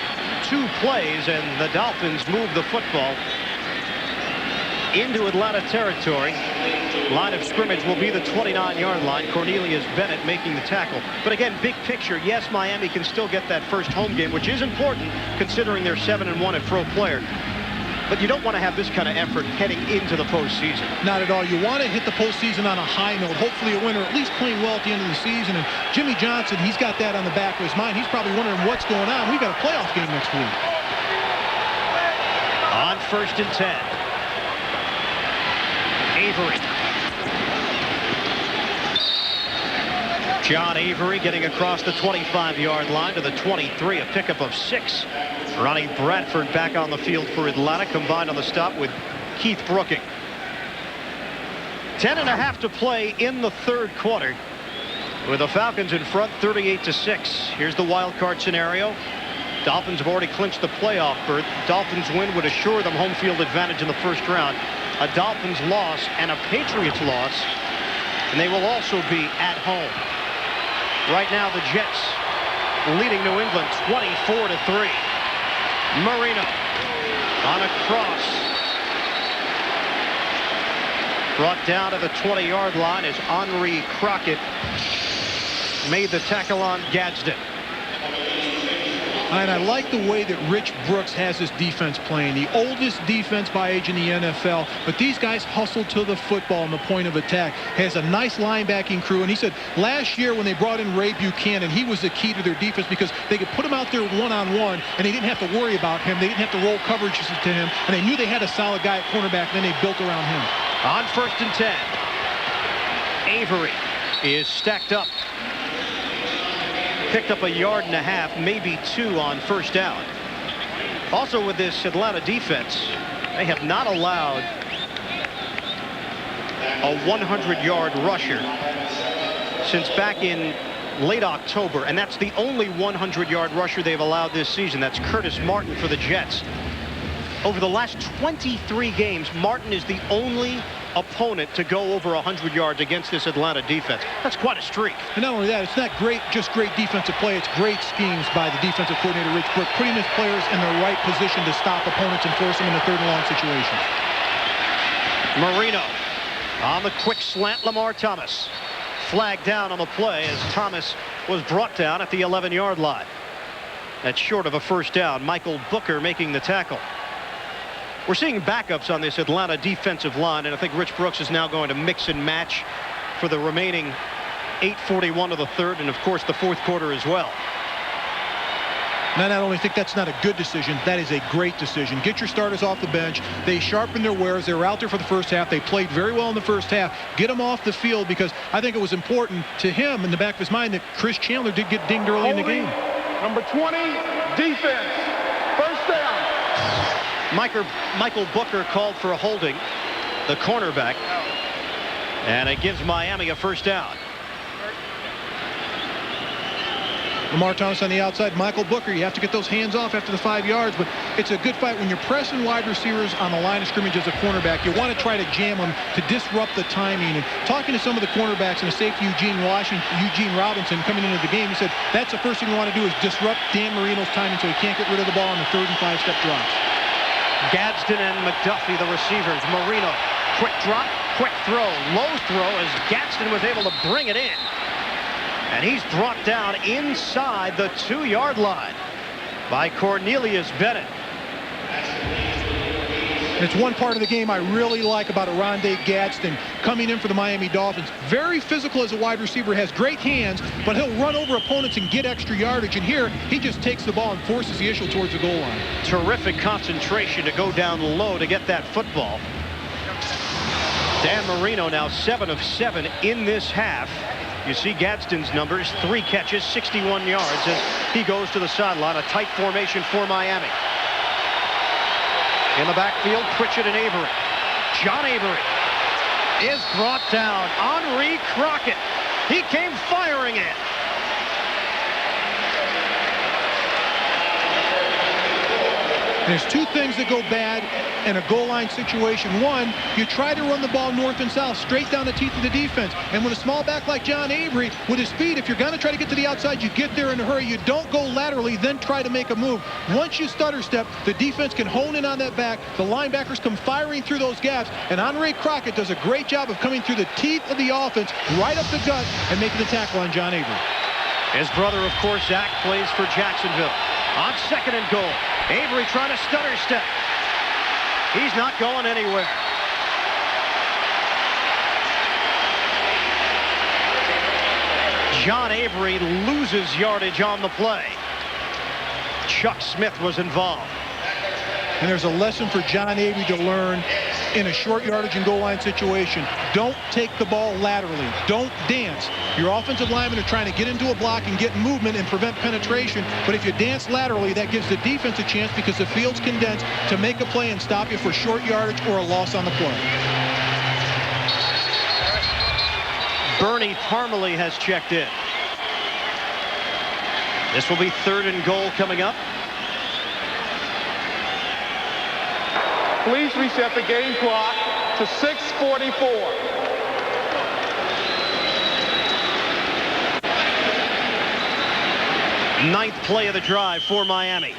2 plays, and the Dolphins move the football into Atlanta territory. Line of scrimmage will be the 29-yard line. Cornelius Bennett making the tackle. But again, big picture, yes, Miami can still get that first home game, which is important considering they're 7-1 at pro player. But you don't want to have this kind of effort heading into the postseason. Not at all. You want to hit the postseason on a high note. Hopefully a winner, at least playing well at the end of the season. And Jimmy Johnson, he's got that on the back of his mind. He's probably wondering what's going on. We've got a playoff game next week. On 1st and 10. Avery. John Avery getting across the 25-yard line to the 23, a pickup of 6. Ronnie Bradford back on the field for Atlanta, combined on the stop with Keith Brooking. 10.5 to play in the third quarter, with the Falcons in front 38-6. Here's the wild card scenario. Dolphins have already clinched the playoff berth. Dolphins win would assure them home field advantage in the first round. A Dolphins loss and a Patriots loss, and they will also be at home. Right now, the Jets leading New England 24-3. Marino on a cross. Brought down to the 20-yard line as Henri Crockett made the tackle on Gadsden. And I like the way that Rich Brooks has his defense playing. The oldest defense by age in the NFL. But these guys hustle to the football and the point of attack. Has a nice linebacking crew. And he said last year when they brought in Ray Buchanan, he was the key to their defense because they could put him out there one-on-one and they didn't have to worry about him. They didn't have to roll coverages to him. And they knew they had a solid guy at cornerback, and then they built around him. On 1st and 10. Avery is stacked up. Picked up 1.5 yards, maybe 2 on first down. Also with this Atlanta defense, they have not allowed a 100-yard rusher since back in late October, and that's the only 100-yard rusher they've allowed this season. That's Curtis Martin for the Jets. Over the last 23 games, Martin is the only opponent to go over 100 yards against this Atlanta defense. That's quite a streak. And not only that, it's not just great defensive play. It's great schemes by the defensive coordinator, Rich Brooks, putting his players in the right position to stop opponents and force them into 3rd and long situations. Marino on the quick slant. Lamar Thomas flag down on the play as Thomas was brought down at the 11-yard line. That's short of a first down. Michael Booker making the tackle. We're seeing backups on this Atlanta defensive line, and I think Rich Brooks is now going to mix and match for the remaining 8:41 of the third, and of course the fourth quarter as well. And I not only think that's not a good decision, that is a great decision. Get your starters off the bench. They sharpened their wares. They were out there for the first half. They played very well in the first half. Get them off the field, because I think it was important to him in the back of his mind that Chris Chandler did get dinged early in the game. Number 20, defense. First down. Michael Booker called for a holding, the cornerback, and it gives Miami a first down. Lamar Thomas on the outside. Michael Booker, you have to get those hands off after the 5 yards, but it's a good fight when you're pressing wide receivers on the line of scrimmage as a cornerback. You want to try to jam them to disrupt the timing. And talking to some of the cornerbacks and the safety Eugene Robinson coming into the game, he said that's the first thing you want to do is disrupt Dan Marino's timing so he can't get rid of the ball on the 3rd and 5-step drops. Gadsden and McDuffie, the receivers. Marino, quick drop, quick throw, low throw as Gadsden was able to bring it in. And he's brought down inside the 2-yard line by Cornelius Bennett. And it's one part of the game I really like about Oronde Gadsden coming in for the Miami Dolphins. Very physical as a wide receiver, has great hands, but he'll run over opponents and get extra yardage. And here, he just takes the ball and forces the issue towards the goal line. Terrific concentration to go down low to get that football. Dan Marino now 7 of 7 in this half. You see Gadsden's numbers, 3 catches, 61 yards as he goes to the sideline. A tight formation for Miami. In the backfield, Pritchett and Avery. John Avery is brought down. Henri Crockett. He came firing in. There's 2 things that go bad in a goal line situation. One, you try to run the ball north and south, straight down the teeth of the defense. And with a small back like John Avery, with his speed, if you're going to try to get to the outside, you get there in a hurry. You don't go laterally, then try to make a move. Once you stutter step, the defense can hone in on that back. The linebackers come firing through those gaps. And Henri Crockett does a great job of coming through the teeth of the offense, right up the gut, and making the tackle on John Avery. His brother, of course, Zach, plays for Jacksonville. On 2nd and goal, Avery trying to stutter step. He's not going anywhere. John Avery loses yardage on the play. Chuck Smith was involved. And there's a lesson for John Avery to learn in a short yardage and goal line situation. Don't take the ball laterally. Don't dance. Your offensive linemen are trying to get into a block and get movement and prevent penetration. But if you dance laterally, that gives the defense a chance because the field's condensed to make a play and stop you for short yardage or a loss on the play. Bernie Parmalee has checked in. This will be 3rd and goal coming up. Please reset the game clock to 6:44. Ninth play of the drive for Miami.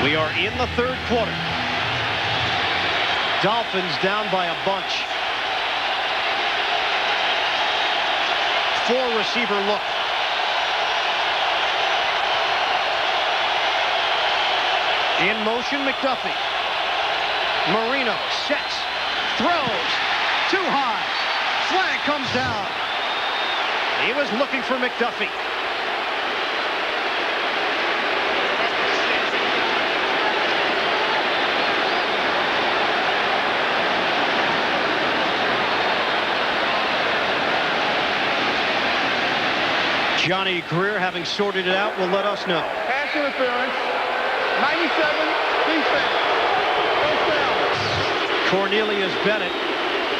We are in the 3rd quarter. Dolphins down by a bunch. 4-receiver look. In motion, McDuffie. Marino sets, throws, too high. Flag comes down. He was looking for McDuffie. Johnny Greer, having sorted it out, will let us know. Pass interference. 97, defense. First down. Cornelius Bennett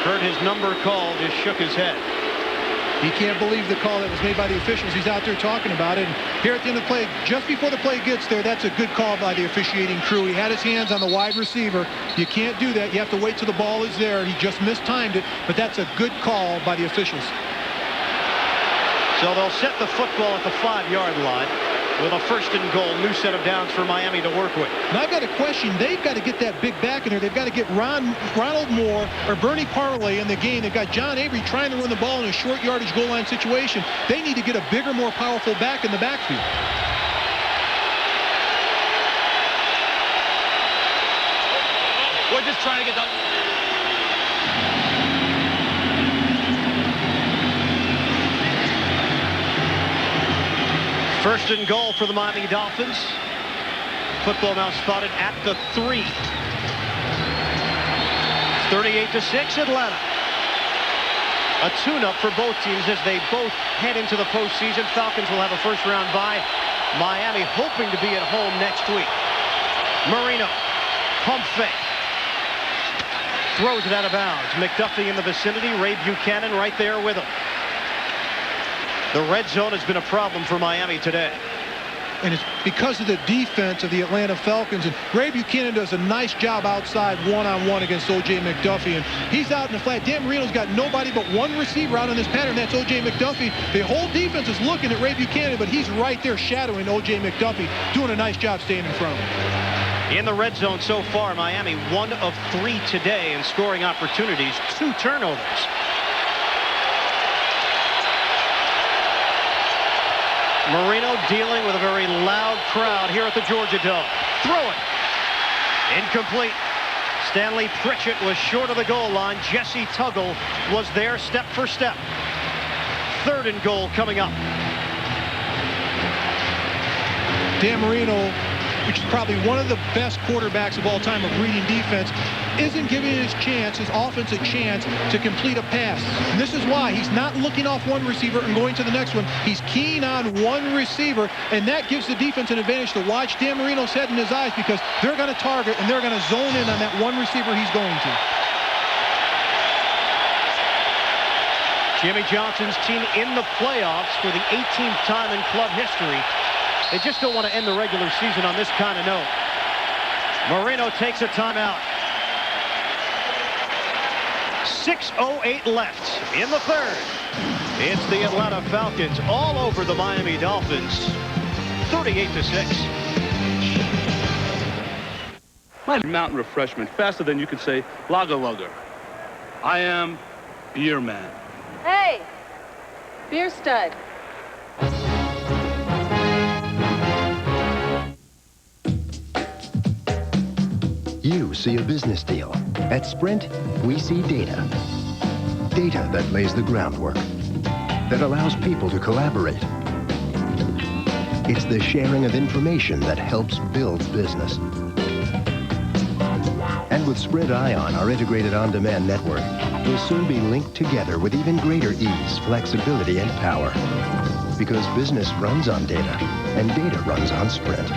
heard his number called, just shook his head. He can't believe the call that was made by the officials. He's out there talking about it. And here at the end of the play, just before the play gets there, that's a good call by the officiating crew. He had his hands on the wide receiver. You can't do that. You have to wait till the ball is there. He just mistimed it, but that's a good call by the officials. So they'll set the football at the 5-yard line. with a 1st and goal. New set of downs for Miami to work with. Now I've got a question. They've got to get that big back in there. They've got to get Ronald Moore or Bernie Parlay in the game. They've got John Avery trying to run the ball in a short yardage goal line situation. They need to get a bigger, more powerful back in the backfield. We're just trying to get done. First and goal for the Miami Dolphins. Football now spotted at the 3. 38-6 Atlanta. A tune-up for both teams as they both head into the postseason. Falcons will have a first-round bye. Miami hoping to be at home next week. Marino, pump fake. Throws it out of bounds. McDuffie in the vicinity. Ray Buchanan right there with him. The red zone has been a problem for Miami today. And it's because of the defense of the Atlanta Falcons. And Ray Buchanan does a nice job outside one-on-one against O.J. McDuffie. And he's out in the flat. Dan Marino's got nobody but one receiver out on this pattern. That's O.J. McDuffie. The whole defense is looking at Ray Buchanan, but he's right there shadowing O.J. McDuffie, doing a nice job staying in front of him. In the red zone so far, Miami 1 of 3 today in scoring opportunities, 2 turnovers. Marino dealing with a very loud crowd here at the Georgia Dome. Throw it. Incomplete. Stanley Pritchett was short of the goal line. Jesse Tuggle was there step for step. 3rd and goal coming up. Dan Marino, which is probably one of the best quarterbacks of all time of reading defense, isn't giving his offense a chance to complete a pass. And this is why he's not looking off one receiver and going to the next one. He's keying on one receiver, and that gives the defense an advantage to watch Dan Marino's head and his eyes, because they're going to target and they're going to zone in on that one receiver he's going to. Jimmy Johnson's team in the playoffs for the 18th time in club history. They just don't want to end the regular season on this kind of note. Marino takes a timeout. 6:08 left in the 3rd. It's the Atlanta Falcons all over the Miami Dolphins. 38-6. My mountain refreshment, faster than you could say lager lugger. I am beer man. Hey, beer stud. You see a business deal. At Sprint, we see data. Data that lays the groundwork, that allows people to collaborate. It's the sharing of information that helps build business. And with Sprint Ion, our integrated on-demand network, we'll soon be linked together with even greater ease, flexibility, and power. Because business runs on data, and data runs on Sprint.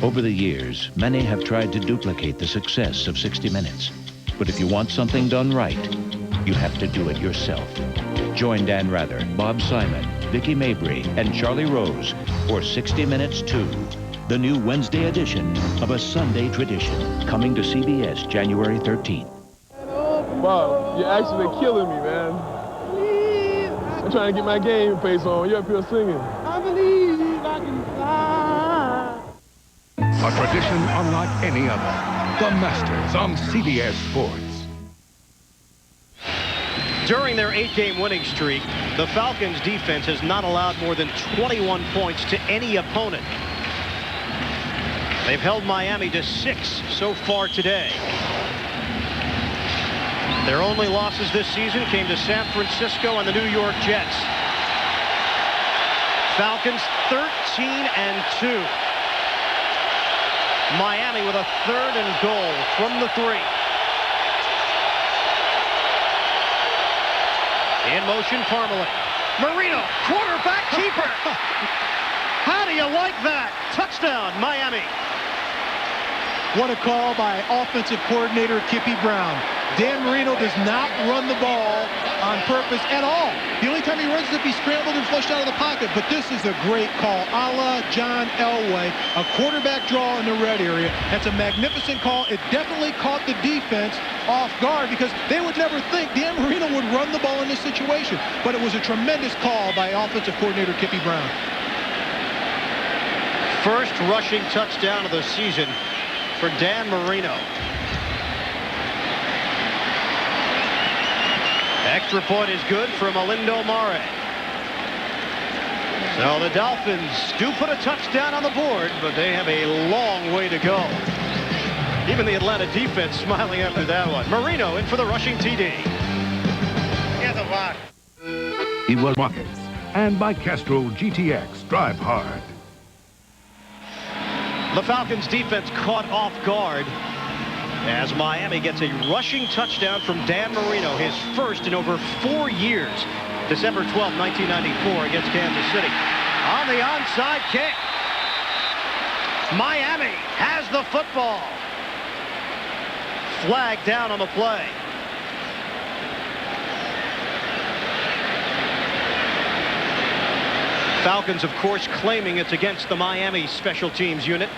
Over the years, many have tried to duplicate the success of 60 Minutes. But if you want something done right, you have to do it yourself. Join Dan Rather, Bob Simon, Vicki Mabry, and Charlie Rose for 60 Minutes 2, the new Wednesday edition of a Sunday tradition, coming to CBS January 13th. Bob, you're actually killing me, man. I'm trying to get my game face on. You're up here singing. I believe I can fly. A tradition unlike any other. The Masters on CBS Sports. During their 8-game winning streak, the Falcons defense has not allowed more than 21 points to any opponent. They've held Miami to 6 so far today. Their only losses this season came to San Francisco and the New York Jets. Falcons 13-2. Miami with a 3rd and goal from the 3. In motion, Parmalee. Marino, quarterback keeper. How do you like that? Touchdown, Miami. What a call by offensive coordinator Kippy Brown. Dan Marino does not run the ball on purpose at all. The only time he runs is if he's scrambled and flushed out of the pocket. But this is a great call, a la John Elway, a quarterback draw in the red area. That's a magnificent call. It definitely caught the defense off guard, because they would never think Dan Marino would run the ball in this situation. But it was a tremendous call by offensive coordinator Kippy Brown. First rushing touchdown of the season for Dan Marino. Extra point is good for Malindo Mare. So the Dolphins do put a touchdown on the board, but they have a long way to go. Even the Atlanta defense smiling after that one. Marino in for the rushing TD. He has a lot. He was Marcus, and by Castrol GTX Drive Hard. The Falcons defense caught off guard as Miami gets a rushing touchdown from Dan Marino, his first in over 4 years. December 12, 1994 against Kansas City. On the onside kick. Miami has the football. Flag down on the play. Falcons, of course, claiming it's against the Miami special teams unit.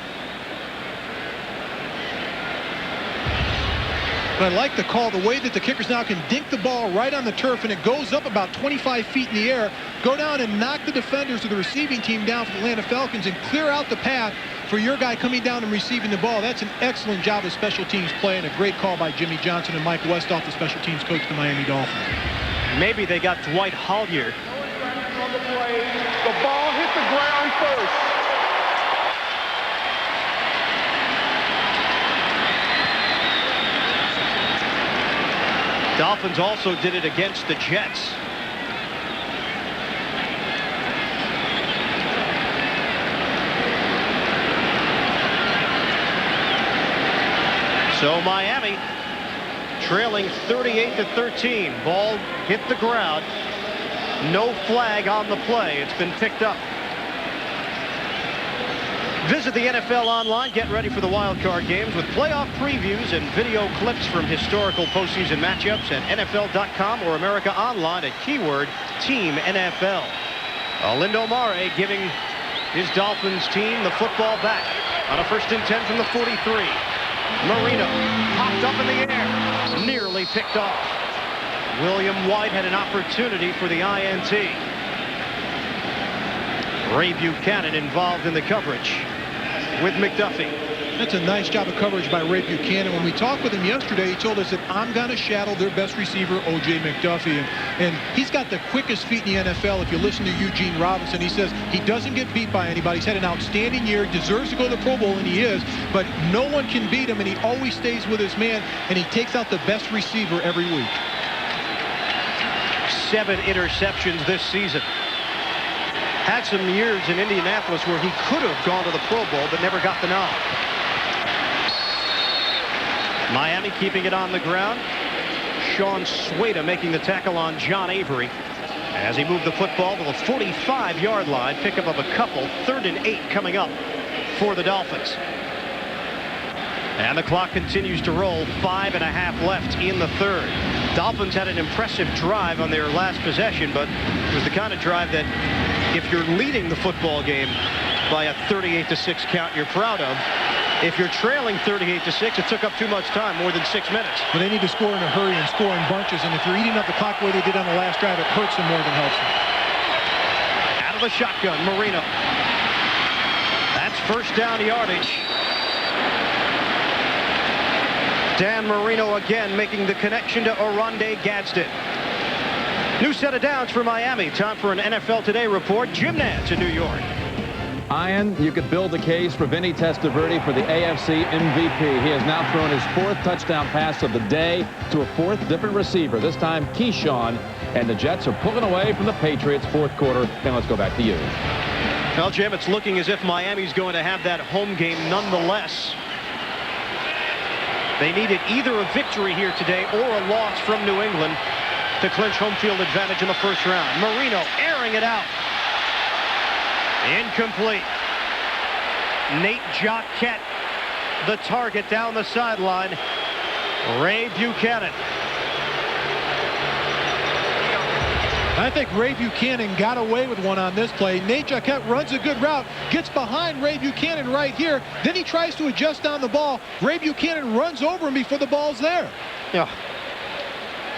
But I like the call, the way that the kickers now can dink the ball right on the turf, and it goes up about 25 feet in the air, go down and knock the defenders of the receiving team down for the Atlanta Falcons and clear out the path for your guy coming down and receiving the ball. That's an excellent job of special teams play, and a great call by Jimmy Johnson and Mike Westhoff, the special teams coach of the Miami Dolphins. Maybe they got Dwight Hollier. On the play, the ball hit the ground first. Dolphins also did it against the Jets. So Miami trailing 38-13. Ball hit the ground. No flag on the play. It's been picked up. Visit the NFL online. Get ready for the wild card games with playoff previews and video clips from historical postseason matchups at NFL.com or America Online at keyword Team NFL. Lindo Mare giving his Dolphins team the football back on a 1st and 10 from the 43. Marino popped up in the air, nearly picked off. William White had an opportunity for the INT. Ray Buchanan involved in the coverage with McDuffie. That's a nice job of coverage by Ray Buchanan. When we talked with him yesterday, he told us that I'm going to shadow their best receiver, O.J. McDuffie. And he's got the quickest feet in the NFL. If you listen to Eugene Robinson, he says he doesn't get beat by anybody. He's had an outstanding year, deserves to go to the Pro Bowl, and he is. But no one can beat him, and he always stays with his man, and he takes out the best receiver every week. 7 interceptions this season. Had some years in Indianapolis where he could have gone to the Pro Bowl, but never got the nod. Miami keeping it on the ground. Sean Swada making the tackle on John Avery as he moved the football to the 45-yard line. Pickup of a couple. 3rd and 8 coming up for the Dolphins. And the clock continues to roll. 5.5 left in the 3rd. Dolphins had an impressive drive on their last possession, but it was the kind of drive that if you're leading the football game by a 38-6 count, you're proud of. If you're trailing 38-6, it took up too much time, more than 6 minutes. But they need to score in a hurry and score in bunches, and if you're eating up the clock the way they did on the last drive, it hurts them more than helps them. Out of the shotgun, Marino. That's 1st down yardage. Dan Marino again making the connection to Oronde Gadsden. New set of downs for Miami. Time for an NFL Today report. Jim Nantz in New York. Ian, you could build the case for Vinny Testaverde for the AFC MVP. He has now thrown his 4th touchdown pass of the day to a 4th different receiver, this time Keyshawn. And the Jets are pulling away from the Patriots 4th quarter. And let's go back to you. Well, Jim, it's looking as if Miami's going to have that home game nonetheless. They needed either a victory here today or a loss from New England to clinch home field advantage in the 1st round. Marino airing it out. Incomplete. Nate Jacquet, the target down the sideline. Ray Buchanan. I think Ray Buchanan got away with one on this play. Nate Jacquet runs a good route, gets behind Ray Buchanan right here. Then he tries to adjust down the ball. Ray Buchanan runs over him before the ball's there. Yeah.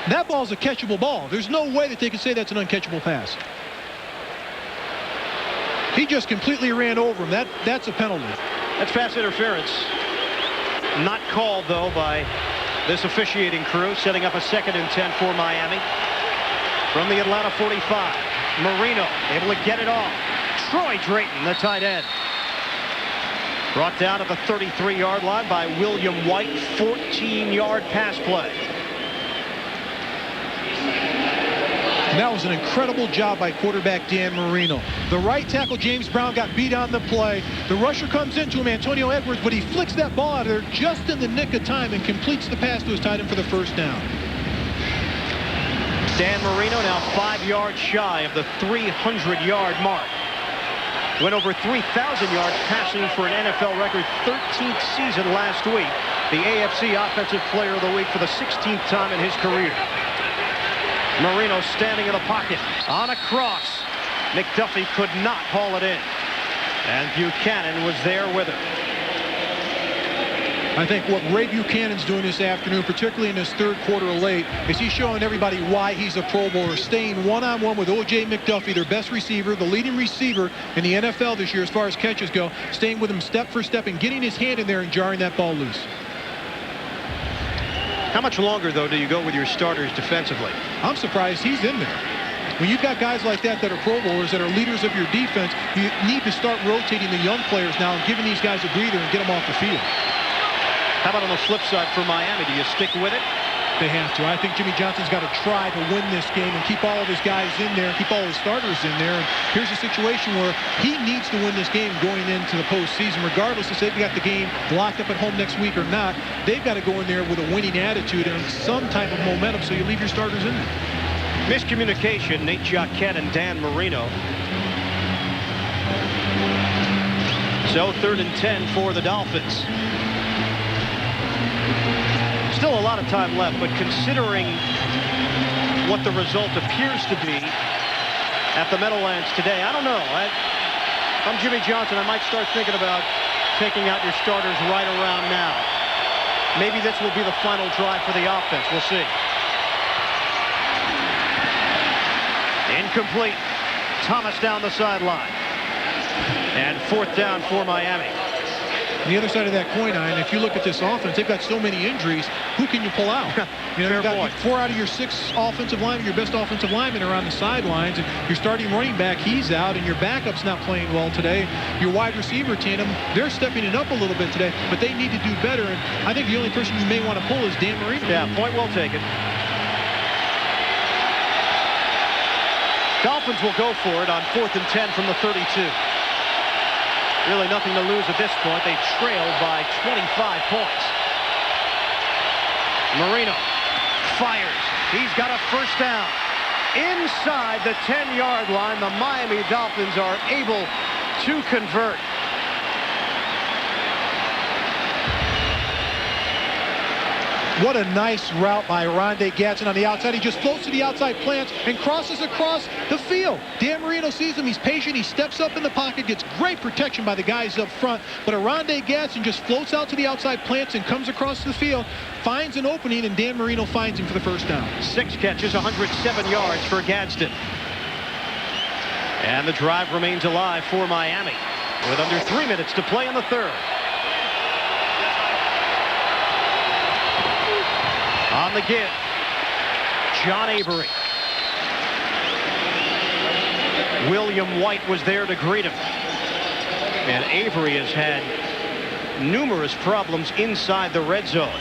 That ball's a catchable ball. There's no way that they can say that's an uncatchable pass. He just completely ran over him. That's a penalty. That's pass interference. Not called, though, by this officiating crew, setting up a 2nd and 10 for Miami. From the Atlanta 45, Marino able to get it off. Troy Drayton, the tight end. Brought down at the 33-yard line by William White. 14-yard pass play. And that was an incredible job by quarterback Dan Marino. The right tackle, James Brown, got beat on the play. The rusher comes into him, Antonio Edwards, but he flicks that ball out of there just in the nick of time and completes the pass to his tight end for the first down. Dan Marino now 5 yards shy of the 300-yard mark. Went over 3,000 yards passing for an NFL record 13th season last week. The AFC Offensive Player of the Week for the 16th time in his career. Marino standing in the pocket on a cross. McDuffie could not haul it in. And Buchanan was there with him. I think what Ray Buchanan's doing this afternoon, particularly in his third quarter late, is he's showing everybody why he's a Pro Bowler, staying one-on-one with O.J. McDuffie, their best receiver, the leading receiver in the NFL this year as far as catches go, staying with him step for step and getting his hand in there and jarring that ball loose. How much longer, though, do you go with your starters defensively? I'm surprised he's in there. When you've got guys like that are Pro Bowlers, that are leaders of your defense, you need to start rotating the young players now and giving these guys a breather and get them off the field. How about on the flip side for Miami? Do you stick with it? They have to. I think Jimmy Johnson's got to try to win this game and keep all of his guys in there, keep all his starters in there. And here's a situation where he needs to win this game going into the postseason, regardless if they've got the game locked up at home next week or not. They've got to go in there with a winning attitude and some type of momentum, so you leave your starters in there. Miscommunication, Nate Jacquet and Dan Marino. So 3rd and 10 for the Dolphins. Still a lot of time left, but considering what the result appears to be at the Meadowlands today, I don't know. I'm Jimmy Johnson. I might start thinking about taking out your starters right around now. Maybe this will be the final drive for the offense. We'll see. Incomplete. Thomas down the sideline. And 4th down for Miami. On the other side of that coin, Ian, if you look at this offense, they've got so many injuries. Who can you pull out? You know, you've got 4 out of your 6 offensive linemen, your best offensive linemen are on the sidelines, and your starting running back, he's out, and your backup's not playing well today. Your wide receiver tandem, they're stepping it up a little bit today, but they need to do better, and I think the only person you may want to pull is Dan Marino. Yeah, point well taken. Dolphins will go for it on 4th and 10 from the 32. Really nothing to lose at this point. They trailed by 25 points. Marino fires. He's got a first down. Inside the 10-yard line, the Miami Dolphins are able to convert. What a nice route by Rondé Gadsden on the outside. He just floats to the outside plants and crosses across the field. Dan Marino sees him. He's patient. He steps up in the pocket, gets great protection by the guys up front. But Rondé Gadsden just floats out to the outside plants and comes across the field, finds an opening, and Dan Marino finds him for the first down. 6 catches, 107 yards for Gadsden. And the drive remains alive for Miami with under 3 minutes to play in the 3rd. On the give, John Avery. William White was there to greet him. And Avery has had numerous problems inside the red zone.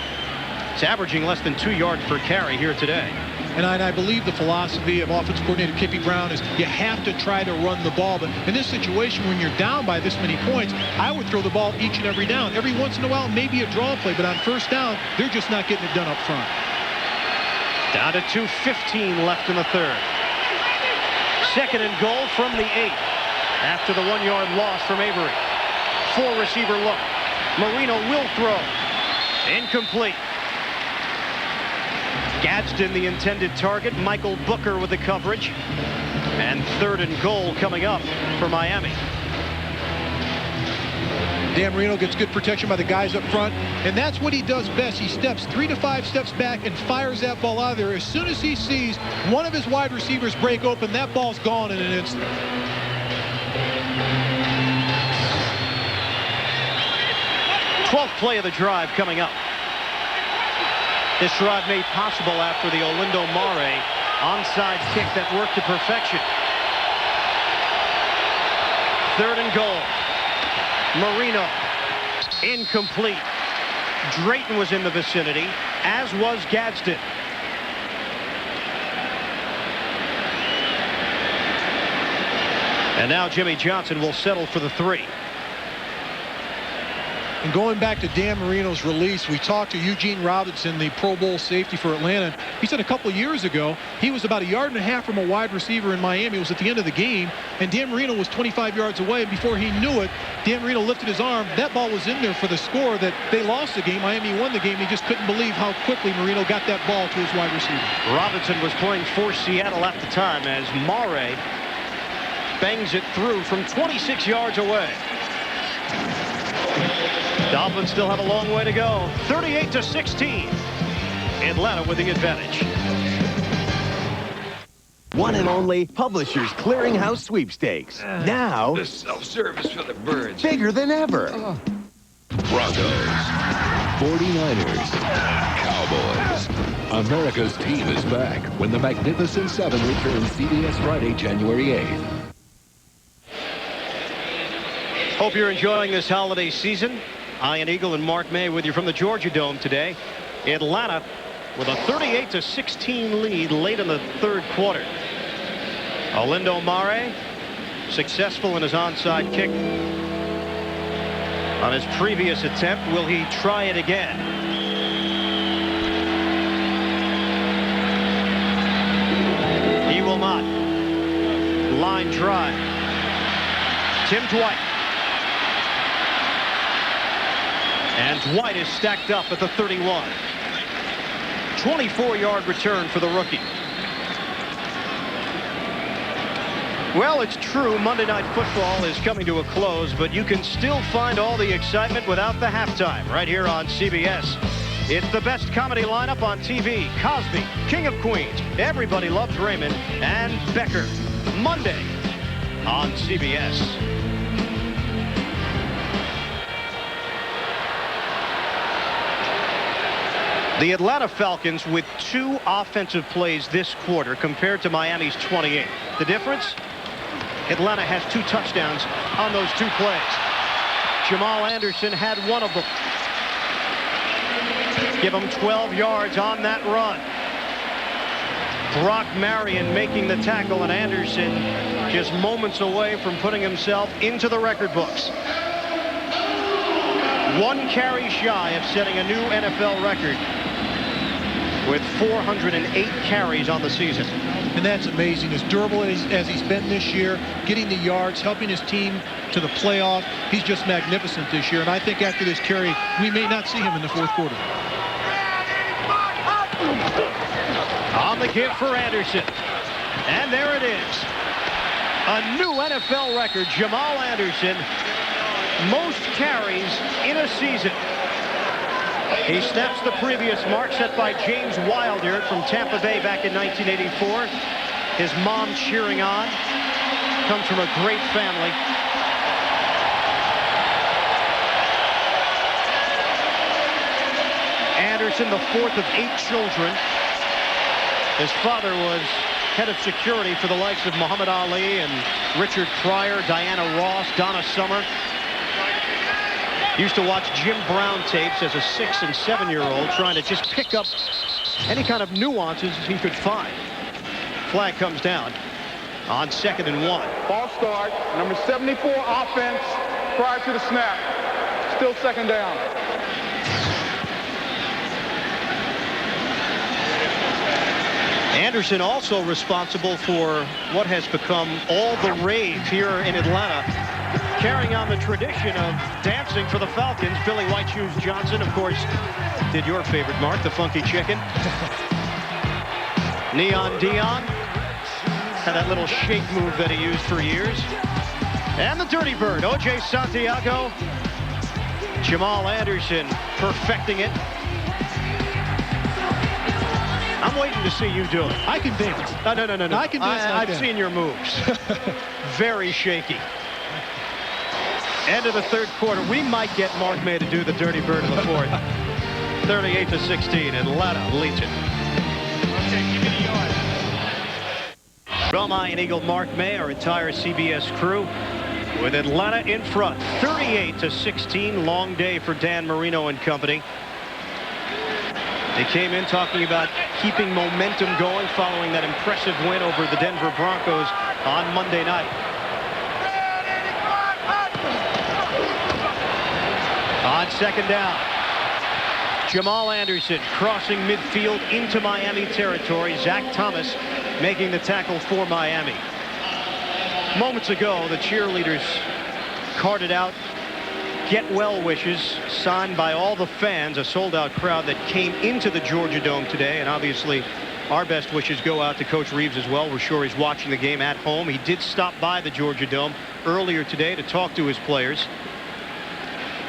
It's averaging less than 2 yards per carry here today. And I believe the philosophy of offensive coordinator Kippy Brown is you have to try to run the ball. But in this situation, when you're down by this many points, I would throw the ball each and every down. Every once in a while, maybe a draw play. But on first down, they're just not getting it done up front. Down to 2:15 left in the 3rd. 2nd and goal from the 8 after the 1-yard loss from Avery. 4-receiver look. Marino will throw. Incomplete. Gadsden, the intended target. Michael Booker with the coverage. And 3rd and goal coming up for Miami. Dan Marino gets good protection by the guys up front, and that's what he does best. He steps 3 to 5 steps back and fires that ball out of there. As soon as he sees one of his wide receivers break open, that ball's gone in an instant. 12th play of the drive coming up. This drive made possible after the Olindo Mare onside kick that worked to perfection. 3rd and goal. Marino. Incomplete. Drayton was in the vicinity, as was Gadsden. And now Jimmy Johnson will settle for the 3. And going back to Dan Marino's release, we talked to Eugene Robinson, the Pro Bowl safety for Atlanta. He said a couple of years ago, he was about 1.5 yards from a wide receiver in Miami. It was at the end of the game, and Dan Marino was 25 yards away. And before he knew it, Dan Marino lifted his arm. That ball was in there for the score that they lost the game. Miami won the game. He just couldn't believe how quickly Marino got that ball to his wide receiver. Robinson was playing for Seattle at the time as Mare bangs it through from 26 yards away. Dolphins still have a long way to go. 38-16. Atlanta with the advantage. One and only Publishers Clearinghouse Sweepstakes. Now, the self-service for the birds. Bigger than ever. Broncos. 49ers. Cowboys. America's team is back when the Magnificent Seven returns CBS Friday, January 8th. Hope you're enjoying this holiday season. Ian Eagle and Mark May with you from the Georgia Dome today. Atlanta with a 38-16 lead late in the 3rd quarter. Olindo Mare successful in his onside kick on his previous attempt. Will he try it again? He will not. Line drive. Tim Dwight. And Dwight is stacked up at the 31. 24-yard return for the rookie. Well, it's true, Monday Night Football is coming to a close, but you can still find all the excitement without the halftime right here on CBS. It's the best comedy lineup on TV. Cosby, King of Queens, Everybody Loves Raymond, and Becker. Monday on CBS. The Atlanta Falcons with 2 offensive plays this quarter compared to Miami's 28. The difference? Atlanta has 2 touchdowns on those 2 plays. Jamal Anderson had 1 of them. Give him 12 yards on that run. Brock Marion making the tackle, and Anderson just moments away from putting himself into the record books. 1 carry shy of setting a new NFL record with 408 carries on the season. And that's amazing. As durable as he's been this year, getting the yards, helping his team to the playoff, he's just magnificent this year. And I think after this carry, we may not see him in the 4th quarter. On the give for Anderson. And there it is. A new NFL record. Jamal Anderson, most carries in a season. He snaps the previous mark set by James Wilder from Tampa Bay back in 1984. His mom cheering on. Comes from a great family. Anderson, the 4th of 8 children. His father was head of security for the likes of Muhammad Ali and Richard Pryor, Diana Ross, Donna Summer. Used to watch Jim Brown tapes as a 6- and 7-year-old, trying to just pick up any kind of nuances he could find. Flag comes down on 2nd and 1. Ball start, number 74 offense prior to the snap. Still 2nd down. Anderson also responsible for what has become all the rage here in Atlanta, carrying on the tradition of dancing for the Falcons. Billy White Shoes Johnson, of course, did your favorite, Mark, the Funky Chicken. Neon Dion had that little shake move that he used for years. And the Dirty Bird, O.J. Santiago. Jamal Anderson perfecting it. I'm waiting to see you do it. I can dance. No. I can dance like I've seen your moves. Very shaky. End of the third quarter. We might get Mark May to do the dirty bird in the fourth. 38-16, Atlanta leads it. Okay, give me the yard. From Iron Eagle, Mark May, our entire CBS crew, with Atlanta in front. 38-16, long day for Dan Marino and company. They came in talking about keeping momentum going following that impressive win over the Denver Broncos on Monday night. On second down, Jamal Anderson crossing midfield into Miami territory. Zach Thomas making the tackle for Miami. Moments ago, the cheerleaders carted out get well wishes signed by all the fans, a sold-out crowd that came into the Georgia Dome today. And obviously, our best wishes go out to Coach Reeves as well. We're sure he's watching the game at home. He did stop by the Georgia Dome earlier today to talk to his players.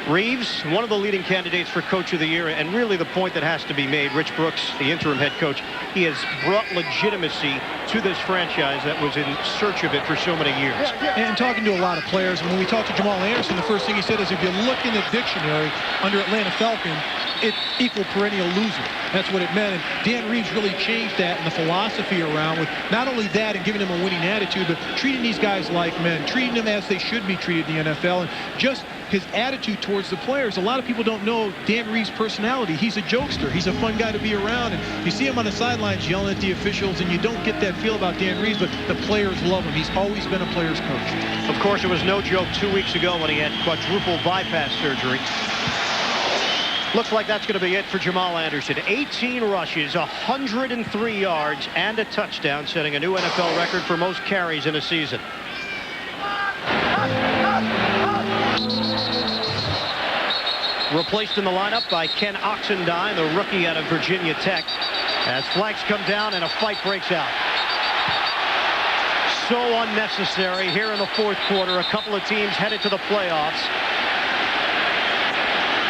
Reeves, one of the leading candidates for Coach of the Year, and really the point that has to be made, Rich Brooks, the interim head coach, he has brought legitimacy to this franchise that was in search of it for so many years. And talking to a lot of players, when we talked to Jamal Anderson, the first thing he said is if you look in the dictionary under Atlanta Falcon, it equal perennial loser. That's what it meant. And Dan Reeves really changed that and the philosophy around with not only that and giving them a winning attitude, but treating these guys like men, treating them as they should be treated in the NFL, and just his attitude towards the players. A lot of people don't know Dan Reeves' personality. He's a jokester. He's a fun guy to be around. And you see him on the sidelines yelling at the officials, and you don't get that feel about Dan Reeves, but the players love him. He's always been a player's coach. Of course, it was no joke 2 weeks ago when he had quadruple bypass surgery. Looks like that's going to be it for Jamal Anderson. 18 rushes, 103 yards, and a touchdown, setting a new NFL record for most carries in a season. Replaced in the lineup by Ken Oxendine, the rookie out of Virginia Tech, as flags come down and a fight breaks out. So unnecessary here in the fourth quarter. A couple of teams headed to the playoffs.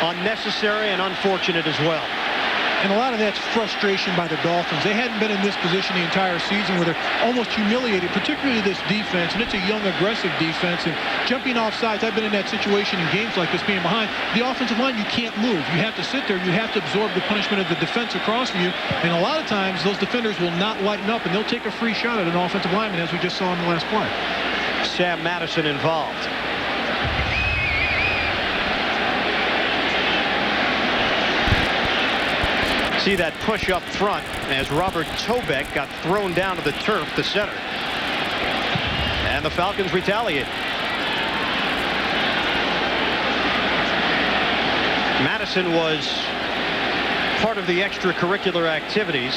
Unnecessary and unfortunate as well. And a lot of that's frustration by the Dolphins. They hadn't been in this position the entire season where they're almost humiliated, particularly this defense. And it's a young, aggressive defense. And jumping off sides, I've been in that situation in games like this, being behind. The offensive line, you can't move. You have to sit there. You have to absorb the punishment of the defense across from you. And a lot of times, those defenders will not lighten up, and they'll take a free shot at an offensive lineman, as we just saw in the last play. Sam Madison involved. See that push up front as Robert Tobeck got thrown down to the turf, the center. And the Falcons retaliate. Madison was part of the extracurricular activities.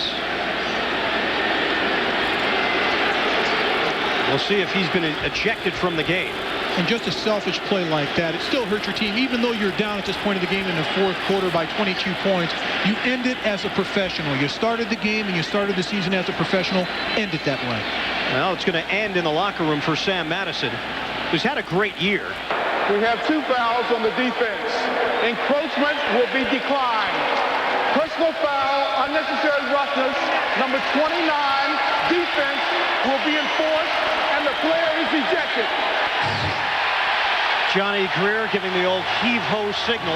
We'll see if he's been ejected from the game. And just a selfish play like that, it still hurts your team. Even though you're down at this point of the game in the fourth quarter by 22 points, you end it as a professional. You started the game and you started the season as a professional. End it that way. Well, it's going to end in the locker room for Sam Madison, who's had a great year. We have 2 fouls on the defense. Encroachment will be declined. Personal foul, unnecessary roughness, number 29, defense will be enforced, and the player is ejected. Johnny Greer giving the old heave-ho signal.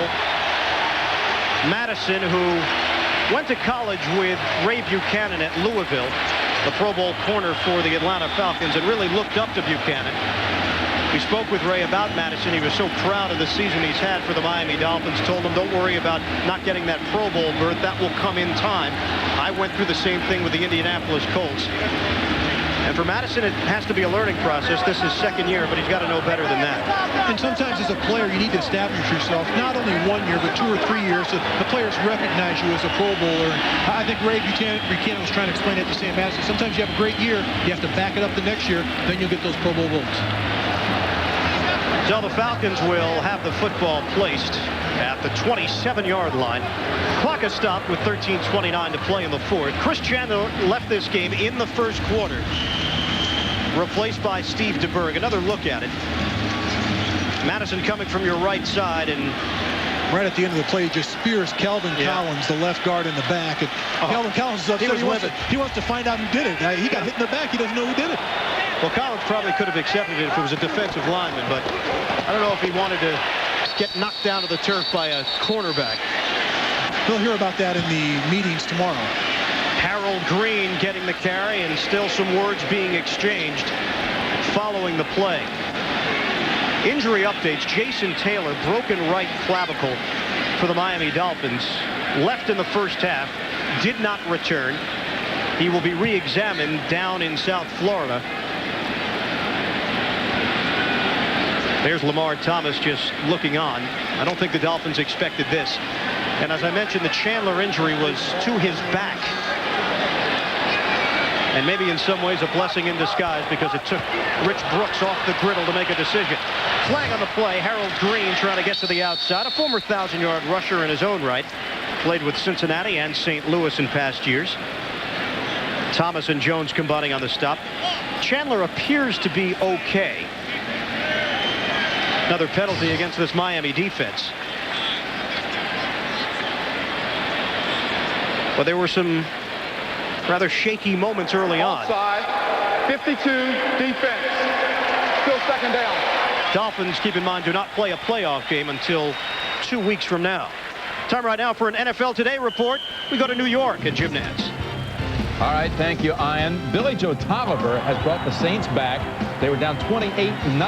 Madison, who went to college with Ray Buchanan at Louisville, the Pro Bowl corner for the Atlanta Falcons, and really looked up to Buchanan. We spoke with Ray about Madison. He was so proud of the season he's had for the Miami Dolphins. Told him, don't worry about not getting that Pro Bowl berth. That will come in time. I went through the same thing with the Indianapolis Colts. And for Madison, it has to be a learning process. This is second year, but he's got to know better than that. And sometimes as a player, you need to establish yourself, not only 1 year, but 2 or 3 years, so the players recognize you as a Pro Bowler. And I think Ray Buchanan was trying to explain that to Sam Madison. Sometimes you have a great year, you have to back it up the next year, then you'll get those Pro Bowl votes. So the Falcons will have the football placed at the 27-yard line. Clock is stopped with 13:29 to play in the fourth. Chris Chandler left this game in the first quarter, replaced by Steve DeBerg. Another look at it. Madison coming from your right side, and right at the end of the play, he just spears Kelvin Collins, the left guard, in the back. And Kelvin Collins is upset. He wants to find out who did it. He got hit in the back. He doesn't know who did it. Well, Collins probably could have accepted it if it was a defensive lineman, but I don't know if he wanted to get knocked down to the turf by a cornerback. We'll hear about that in the meetings tomorrow. Harold Green getting the carry, and still some words being exchanged following the play. Injury updates. Jason Taylor, broken right clavicle for the Miami Dolphins. Left in the first half, did not return. He will be re-examined down in South Florida. There's Lamar Thomas just looking on. I don't think the Dolphins expected this. And as I mentioned, the Chandler injury was to his back. And maybe in some ways a blessing in disguise, because it took Rich Brooks off the griddle to make a decision. Flag on the play. Harold Green trying to get to the outside. A former 1,000-yard rusher in his own right. Played with Cincinnati and St. Louis in past years. Thomas and Jones combining on the stop. Chandler appears to be okay. Another penalty against this Miami defense. But there were some rather shaky moments early on. Offside, 52, defense. Still second down. Dolphins, keep in mind, do not play a playoff game until 2 weeks from now. Time right now for an NFL Today report. We go to New York and Jim Nantz. All right, thank you, Ian. Billy Joe Tolliver has brought the Saints back. They were down 28-0,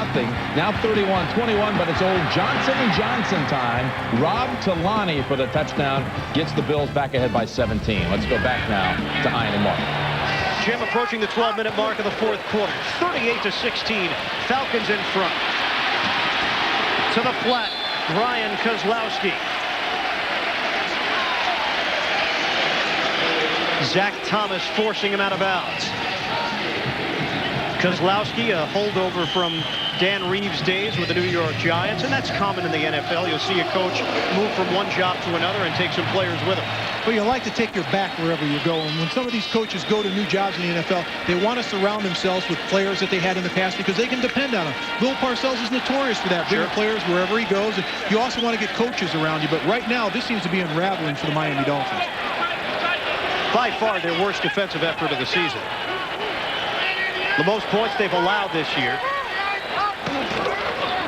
now 31-21, but it's old Johnson & Johnson time. Rob Talani for the touchdown gets the Bills back ahead by 17. Let's go back now to Ian and Mark. Jim approaching the 12-minute mark of the fourth quarter. 38-16, Falcons in front. To the flat, Ryan Kozlowski. Zach Thomas forcing him out of bounds. Kozlowski, a holdover from Dan Reeves' days with the New York Giants, and that's common in the NFL. You'll see a coach move from one job to another and take some players with him. Well, you like to take your back wherever you go, and when some of these coaches go to new jobs in the NFL, they want to surround themselves with players that they had in the past because they can depend on them. Bill Parcells is notorious for that, bringing players wherever he goes, and you also want to get coaches around you, but right now this seems to be unraveling for the Miami Dolphins. By far their worst defensive effort of the season. The most points they've allowed this year.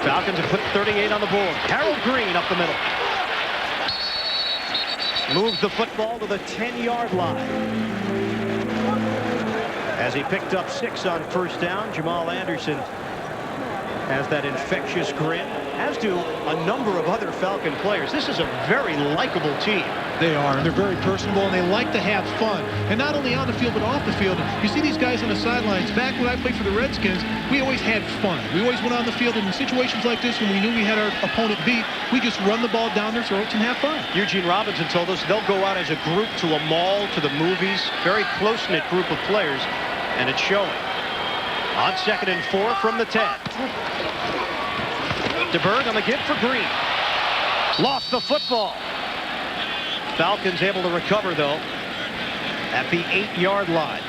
Falcons have put 38 on the board. Harold Green up the middle. Moves the football to the 10-yard line. As he picked up 6 on first down, Jamal Anderson has that infectious grin, as do a number of other Falcon players. This is a very likable team. They are, and they're very personable, and they like to have fun. And not only on the field, but off the field. You see these guys on the sidelines. Back when I played for the Redskins, we always had fun. We always went on the field, and in situations like this, when we knew we had our opponent beat, we just run the ball down their throats and have fun. Eugene Robinson told us they'll go out as a group to a mall, to the movies. Very close-knit group of players, and it's showing. On 2nd and 4 from the 10. DeBerg on the give for Green. Lost the football. Falcons able to recover, though, at the 8-yard line.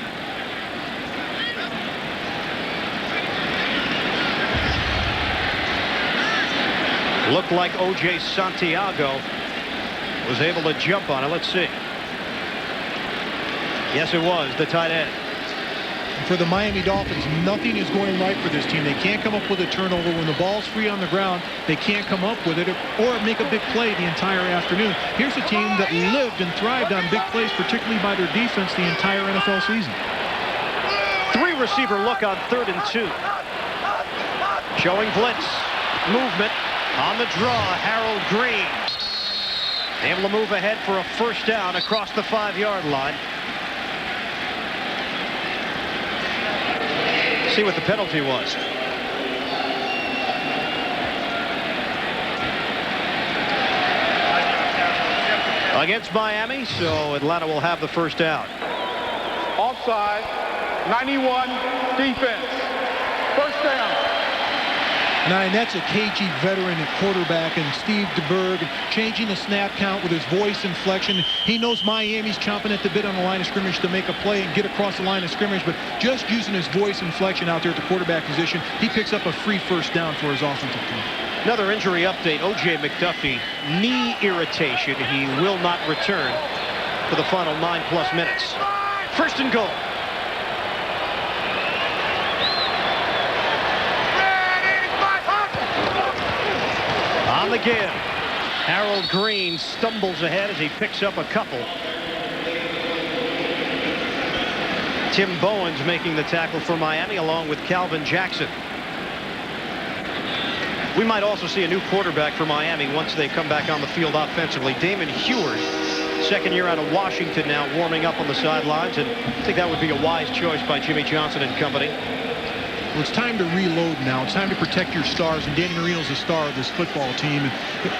Looked like O.J. Santiago was able to jump on it. Let's see. Yes, it was the tight end. For the Miami Dolphins, nothing is going right for this team. They can't come up with a turnover. When the ball's free on the ground, they can't come up with it or make a big play the entire afternoon. Here's a team that lived and thrived on big plays, particularly by their defense the entire NFL season. 3-receiver look on 3rd and 2. Showing blitz. Movement on the draw. Harold Green able to move ahead for a first down across the 5-yard line. See what the penalty was. Against Miami, so Atlanta will have the first down. Offside, 91, defense. First down. And that's a cagey veteran at quarterback, and Steve DeBerg changing the snap count with his voice inflection. He knows Miami's chomping at the bit on the line of scrimmage to make a play and get across the line of scrimmage, but just using his voice inflection out there at the quarterback position, he picks up a free first down for his offensive team. Another injury update. O.J. McDuffie, knee irritation. He will not return for the final 9+ minutes. First and goal. On the give. Harold Green stumbles ahead as he picks up a couple. Tim Bowen's making the tackle for Miami along with Calvin Jackson. We might also see a new quarterback for Miami once they come back on the field offensively. Damon Heward, second year out of Washington now, warming up on the sidelines, and I think that would be a wise choice by Jimmy Johnson and company. Well, it's time to reload now. It's time to protect your stars, and Danny Marino's the star of this football team. And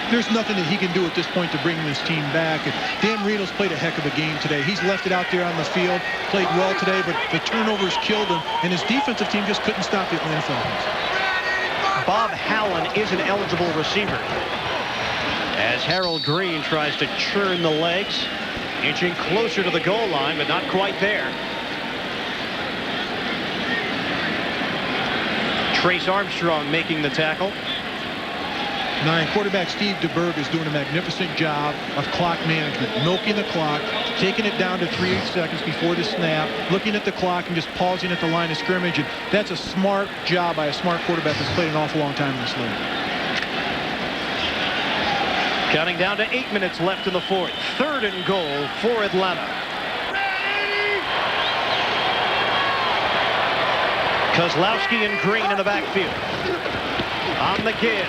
there's nothing that he can do at this point to bring this team back. And Dan Marino's played a heck of a game today. He's left it out there on the field, played well today, but the turnovers killed him, and his defensive team just couldn't stop the Atlanta Falcons. Bob Hallen is an eligible receiver as Harold Green tries to churn the legs, inching closer to the goal line, but not quite there. Trace Armstrong making the tackle. Nine, quarterback Steve DeBerg is doing a magnificent job of clock management, milking the clock, taking it down to 3/8 seconds before the snap, looking at the clock and just pausing at the line of scrimmage. And that's a smart job by a smart quarterback that's played an awful long time in this league. Counting down to 8 minutes left in the fourth. 3rd and goal for Atlanta. Kozlowski and Green in the backfield. On the give.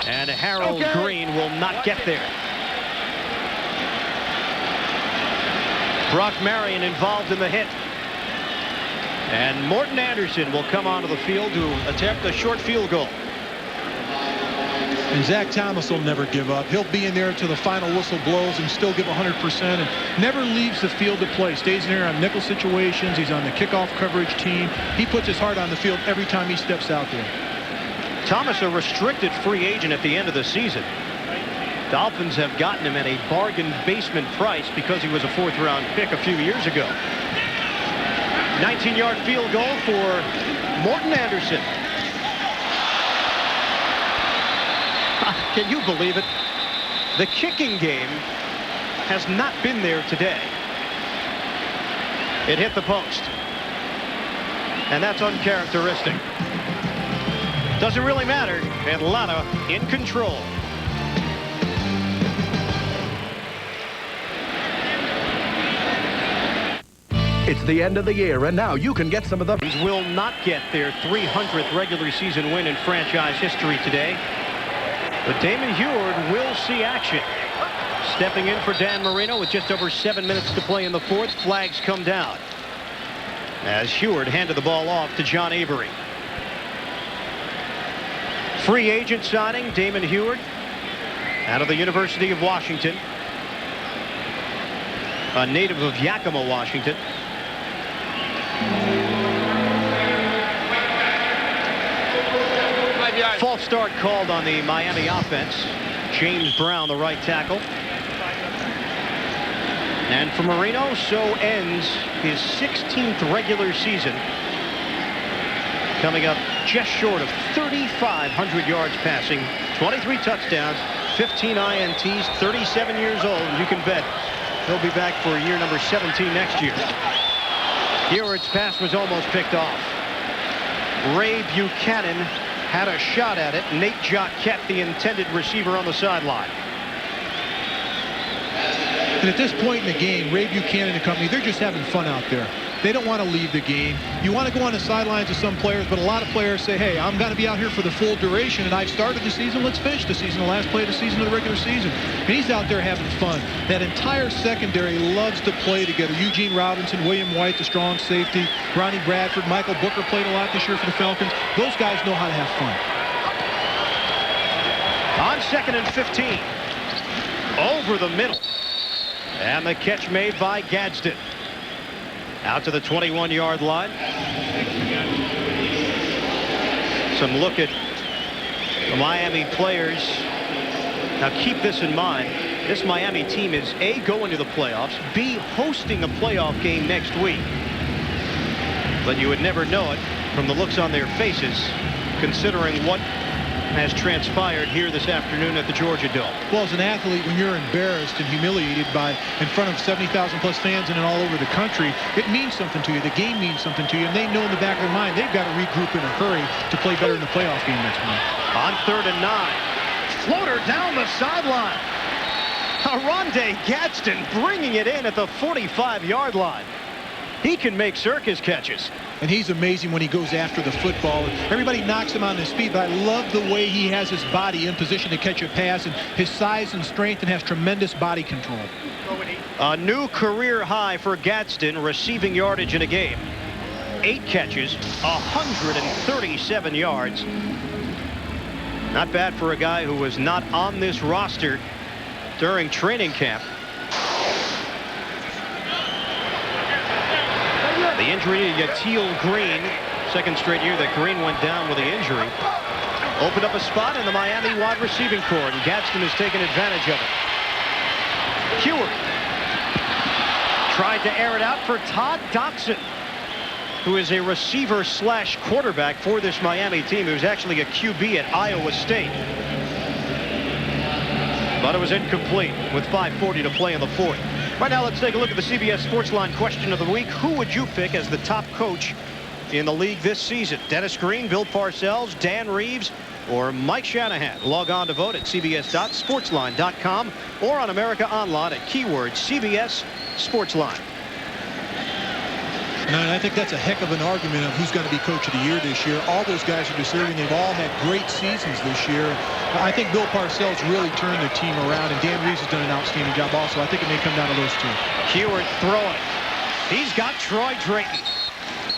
And Harold Green will not get there. Brock Marion involved in the hit. And Morton Anderson will come onto the field to attempt a short field goal. And Zach Thomas will never give up. He'll be in there until the final whistle blows and still give 100% and never leaves the field to play. Stays in there on nickel situations. He's on the kickoff coverage team. He puts his heart on the field every time he steps out there. Thomas, a restricted free agent at the end of the season. Dolphins have gotten him at a bargain basement price because he was a 4th-round pick a few years ago. 19-yard field goal for Morton Anderson. Can you believe it? The kicking game has not been there today. It hit the post. And that's uncharacteristic. Doesn't really matter. Atlanta in control. It's the end of the year, and now you can get some of the... Will not get their 300th regular season win in franchise history today. But Damon Heward will see action. Stepping in for Dan Marino with just over 7 minutes to play in the fourth. Flags come down as Heward handed the ball off to John Avery. Free agent signing, Damon Heward, out of the University of Washington. A native of Yakima, Washington. False start called on the Miami offense. James Brown, the right tackle. And for Marino, so ends his 16th regular season. Coming up just short of 3,500 yards passing, 23 touchdowns, 15 INTs, 37 years old. And you can bet he'll be back for year number 17 next year. Heward's pass was almost picked off. Ray Buchanan had a shot at it. Nate Jacquet, the intended receiver, on the sideline. And at this point in the game, Ray Buchanan and company, they're just having fun out there. They don't want to leave the game. You want to go on the sidelines with some players, but a lot of players say, hey, I'm going to be out here for the full duration, and I've started the season. Let's finish the season, the last play of the season of the regular season. And he's out there having fun. That entire secondary loves to play together. Eugene Robinson, William White, the strong safety, Ronnie Bradford, Michael Booker played a lot this year for the Falcons. Those guys know how to have fun. On 2nd and 15. Over the middle. And the catch made by Gadsden. Out to the 21-yard line. Some look at the Miami players. Now keep this in mind. This Miami team is A, going to the playoffs, B, hosting a playoff game next week. But you would never know it from the looks on their faces, considering what has transpired here this afternoon at the Georgia Dome. Well, as an athlete, when you're embarrassed and humiliated in front of 70,000 plus fans and all over the country, it means something to you. The game means something to you, and they know in the back of their mind they've got to regroup in a hurry to play better in the playoff game next month. On 3rd and 9, floater down the sideline. Rondé Gadsden bringing it in at the 45-yard line. He can make circus catches. And he's amazing when he goes after the football. Everybody knocks him on his feet, but I love the way he has his body in position to catch a pass, and his size and strength, and has tremendous body control. A new career high for Gadsden receiving yardage in a game. 8 catches, 137 yards. Not bad for a guy who was not on this roster during training camp. The injury to Yatil Green, second straight year that Green went down with the injury, opened up a spot in the Miami wide receiving corps, and Gadsden has taken advantage of it. Heward tried to air it out for Todd Dotson, who is a receiver / quarterback for this Miami team, who's actually a QB at Iowa State. But it was incomplete with 5:40 to play in the fourth. Right now, let's take a look at the CBS Sportsline question of the week. Who would you pick as the top coach in the league this season? Dennis Green, Bill Parcells, Dan Reeves, or Mike Shanahan? Log on to vote at cbs.sportsline.com or on America Online at keyword CBS Sportsline. No, and I think that's a heck of an argument of who's going to be coach of the year this year. All those guys are deserving. They've all had great seasons this year. I think Bill Parcells really turned the team around, and Dan Reeves has done an outstanding job also. I think it may come down to those two. Heward throwing. He's got Troy Drayton.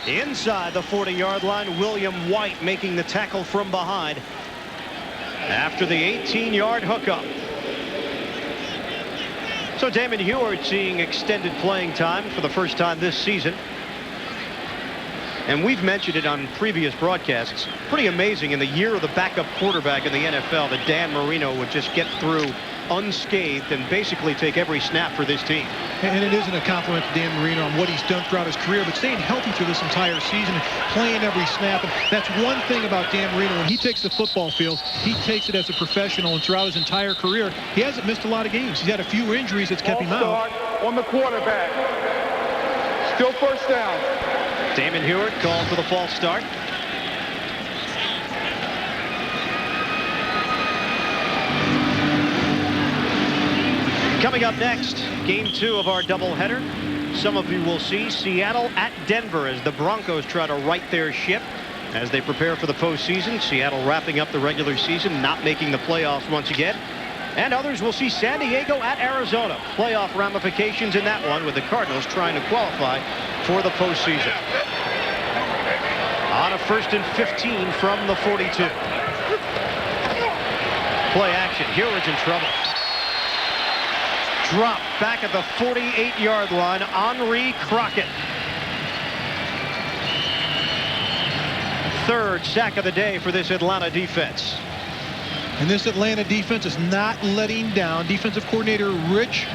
Inside the 40-yard line, William White making the tackle from behind after the 18-yard hookup. So Damon Heward seeing extended playing time for the first time this season. And we've mentioned it on previous broadcasts. Pretty amazing in the year of the backup quarterback in the NFL that Dan Marino would just get through unscathed and basically take every snap for this team. And it isn't a compliment to Dan Marino on what he's done throughout his career, but staying healthy through this entire season and playing every snap. And that's one thing about Dan Marino. When he takes the football field, he takes it as a professional, and throughout his entire career, he hasn't missed a lot of games. He's had a few injuries that's kept him out. On the quarterback. Still first down. Damon Heward called for the false start. Coming up next, game 2 of our doubleheader. Some of you will see Seattle at Denver as the Broncos try to right their ship as they prepare for the postseason. Seattle wrapping up the regular season, not making the playoffs once again. And others will see San Diego at Arizona. Playoff ramifications in that one with the Cardinals trying to qualify for the postseason. On a 1st and 15 from the 42. Play action. Heward's in trouble. Drop back at the 48-yard line. Henri Crockett. 3rd sack of the day for this Atlanta defense. And this Atlanta defense is not letting down. Defensive coordinator Rich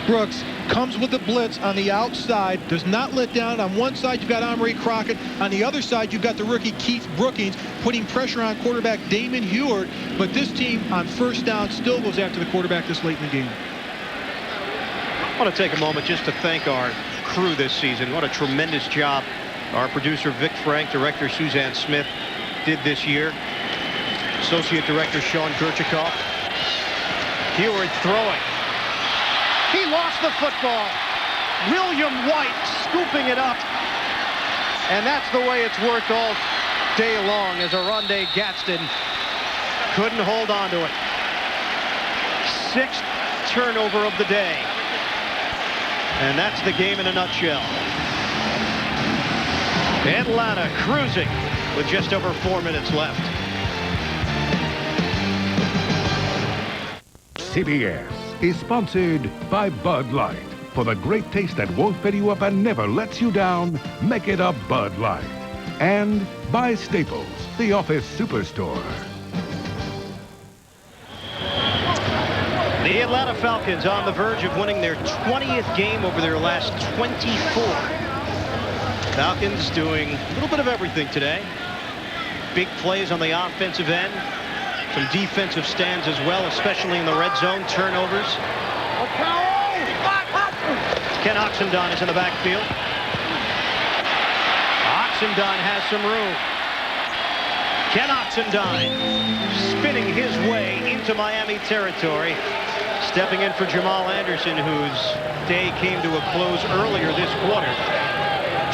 Brooks comes with the blitz on the outside, does not let down. On one side, you've got Henri Crockett. On the other side, you've got the rookie Keith Brookings putting pressure on quarterback Damon Heward. But this team on first down still goes after the quarterback this late in the game. I want to take a moment just to thank our crew this season. What a tremendous job our producer Vic Frank, director Suzanne Smith did this year. Associate Director Sean Kirchikoff. Heward throwing. He lost the football. William White scooping it up. And that's the way it's worked all day long as Rondé Gadsden couldn't hold on to it. 6th turnover of the day. And that's the game in a nutshell. Atlanta cruising with just over 4 minutes left. CBS is sponsored by Bud Light. For the great taste that won't fill you up and never lets you down, make it a Bud Light. And by Staples, the office superstore. The Atlanta Falcons on the verge of winning their 20th game over their last 24. Falcons doing a little bit of everything today. Big plays on the offensive end. Some defensive stands as well, especially in the red zone. Turnovers. Ken Oxendon is in the backfield. Oxendon has some room. Ken Oxendon spinning his way into Miami territory. Stepping in for Jamal Anderson, whose day came to a close earlier this quarter.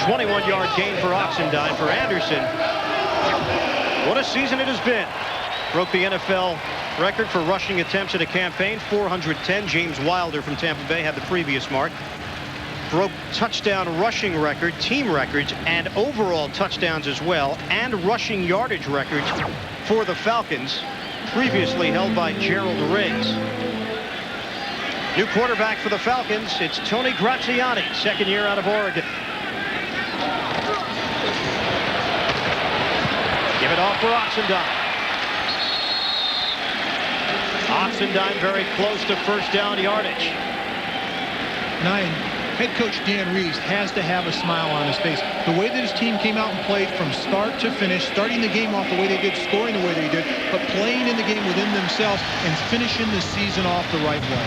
21-yard gain for Oxendine. For Anderson, what a season it has been. Broke the NFL record for rushing attempts in a campaign, 410. James Wilder from Tampa Bay had the previous mark. Broke touchdown rushing record, team records, and overall touchdowns as well, and rushing yardage records for the Falcons, previously held by Gerald Riggs. New quarterback for the Falcons, it's Tony Graziani, second year out of Oregon. Give it off for Oxendine. Oxendine very close to first down yardage. 9. Head coach Dan Reeves has to have a smile on his face. The way that his team came out and played from start to finish, starting the game off the way they did, scoring the way they did, but playing in the game within themselves and finishing the season off the right way.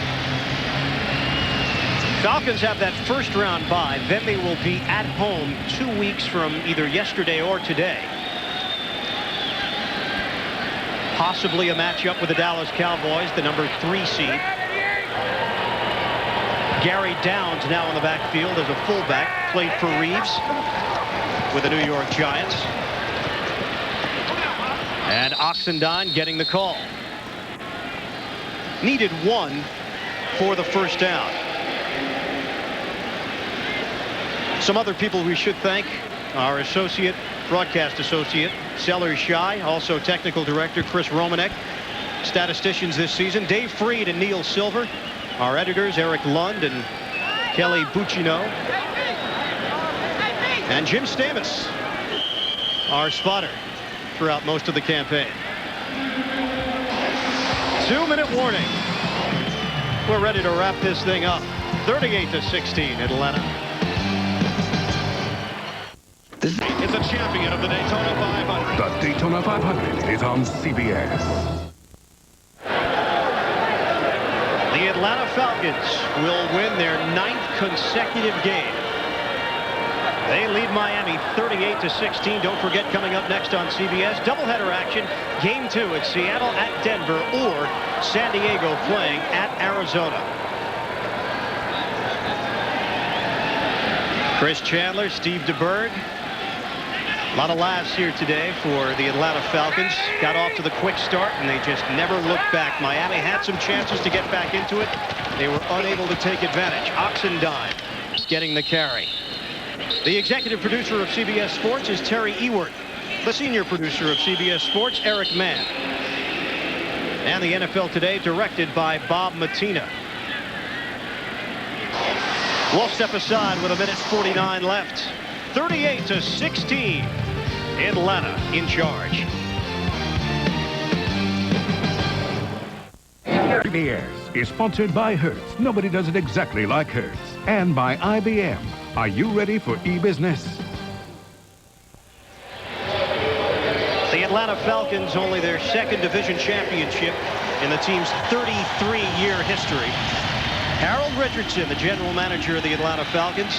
Falcons have that first round bye. Then they will be at home 2 weeks from either yesterday or today. Possibly a matchup with the Dallas Cowboys, the number 3 seed. Gary Downs now in the backfield as a fullback. Played for Reeves with the New York Giants. And Oxendine getting the call. Needed 1 for the first down. Some other people we should thank. Our associate, broadcast associate, Sellers Shy. Also technical director, Chris Romanek. Statisticians this season, Dave Freed and Neil Silver. Our editors, Eric Lund and Kelly Buccino. And Jim Stamus, our spotter throughout most of the campaign. 2-minute warning. We're ready to wrap this thing up. 38-16, Atlanta. It's a champion of the Daytona 500. The Daytona 500 is on CBS. The Atlanta Falcons will win their 9th consecutive game. They lead Miami 38-16. Don't forget, coming up next on CBS, doubleheader action. Game 2 at Seattle at Denver, or San Diego playing at Arizona. Chris Chandler, Steve DeBerg. A lot of laughs here today for the Atlanta Falcons. Got off to the quick start, and they just never looked back. Miami had some chances to get back into it. They were unable to take advantage. Oxendine getting the carry. The executive producer of CBS Sports is Terry Ewert. The senior producer of CBS Sports, Eric Mann. And the NFL Today, directed by Bob Matina. We'll step aside with 1:49 left. 38-16. Atlanta in charge. CBS is sponsored by Hertz. Nobody does it exactly like Hertz. And by IBM. Are you ready for e-business? The Atlanta Falcons, only their 2nd division championship in the team's 33-year history. Harold Richardson, the general manager of the Atlanta Falcons,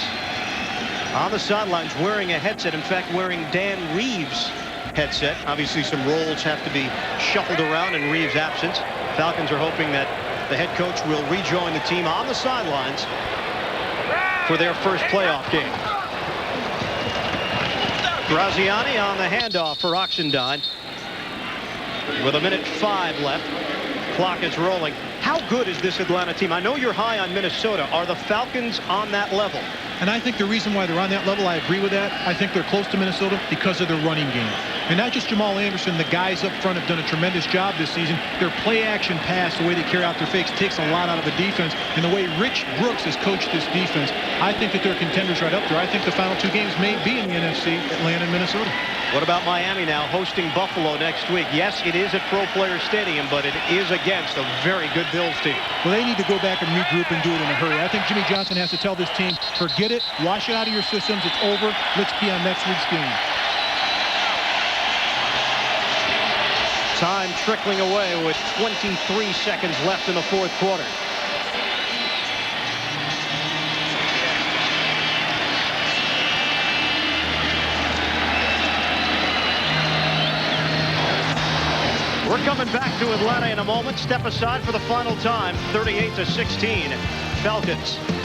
on the sidelines wearing a headset. In fact, wearing Dan Reeves' headset. Obviously, some roles have to be shuffled around in Reeves' absence. Falcons are hoping that the head coach will rejoin the team on the sidelines for their first playoff game. Graziani on the handoff for Oxendine. With 1:05 left. Clock is rolling. How good is this Atlanta team? I know you're high on Minnesota. Are the Falcons on that level? And I think the reason why they're on that level, I agree with that. I think they're close to Minnesota because of their running game. And not just Jamal Anderson, the guys up front have done a tremendous job this season. Their play-action pass, the way they carry out their fakes, takes a lot out of the defense. And the way Rich Brooks has coached this defense, I think that they're contenders right up there. I think the final 2 games may be in the NFC, Atlanta and Minnesota. What about Miami now hosting Buffalo next week? Yes, it is at Pro Player Stadium, but it is against a very good Bills team. Well, they need to go back and regroup and do it in a hurry. I think Jimmy Johnson has to tell this team, forget it, wash it out of your systems, it's over, let's be on next week's game. Time trickling away with 23 seconds left in the 4th quarter. We're coming back to Atlanta in a moment. Step aside for the final time. 38-16. Falcons.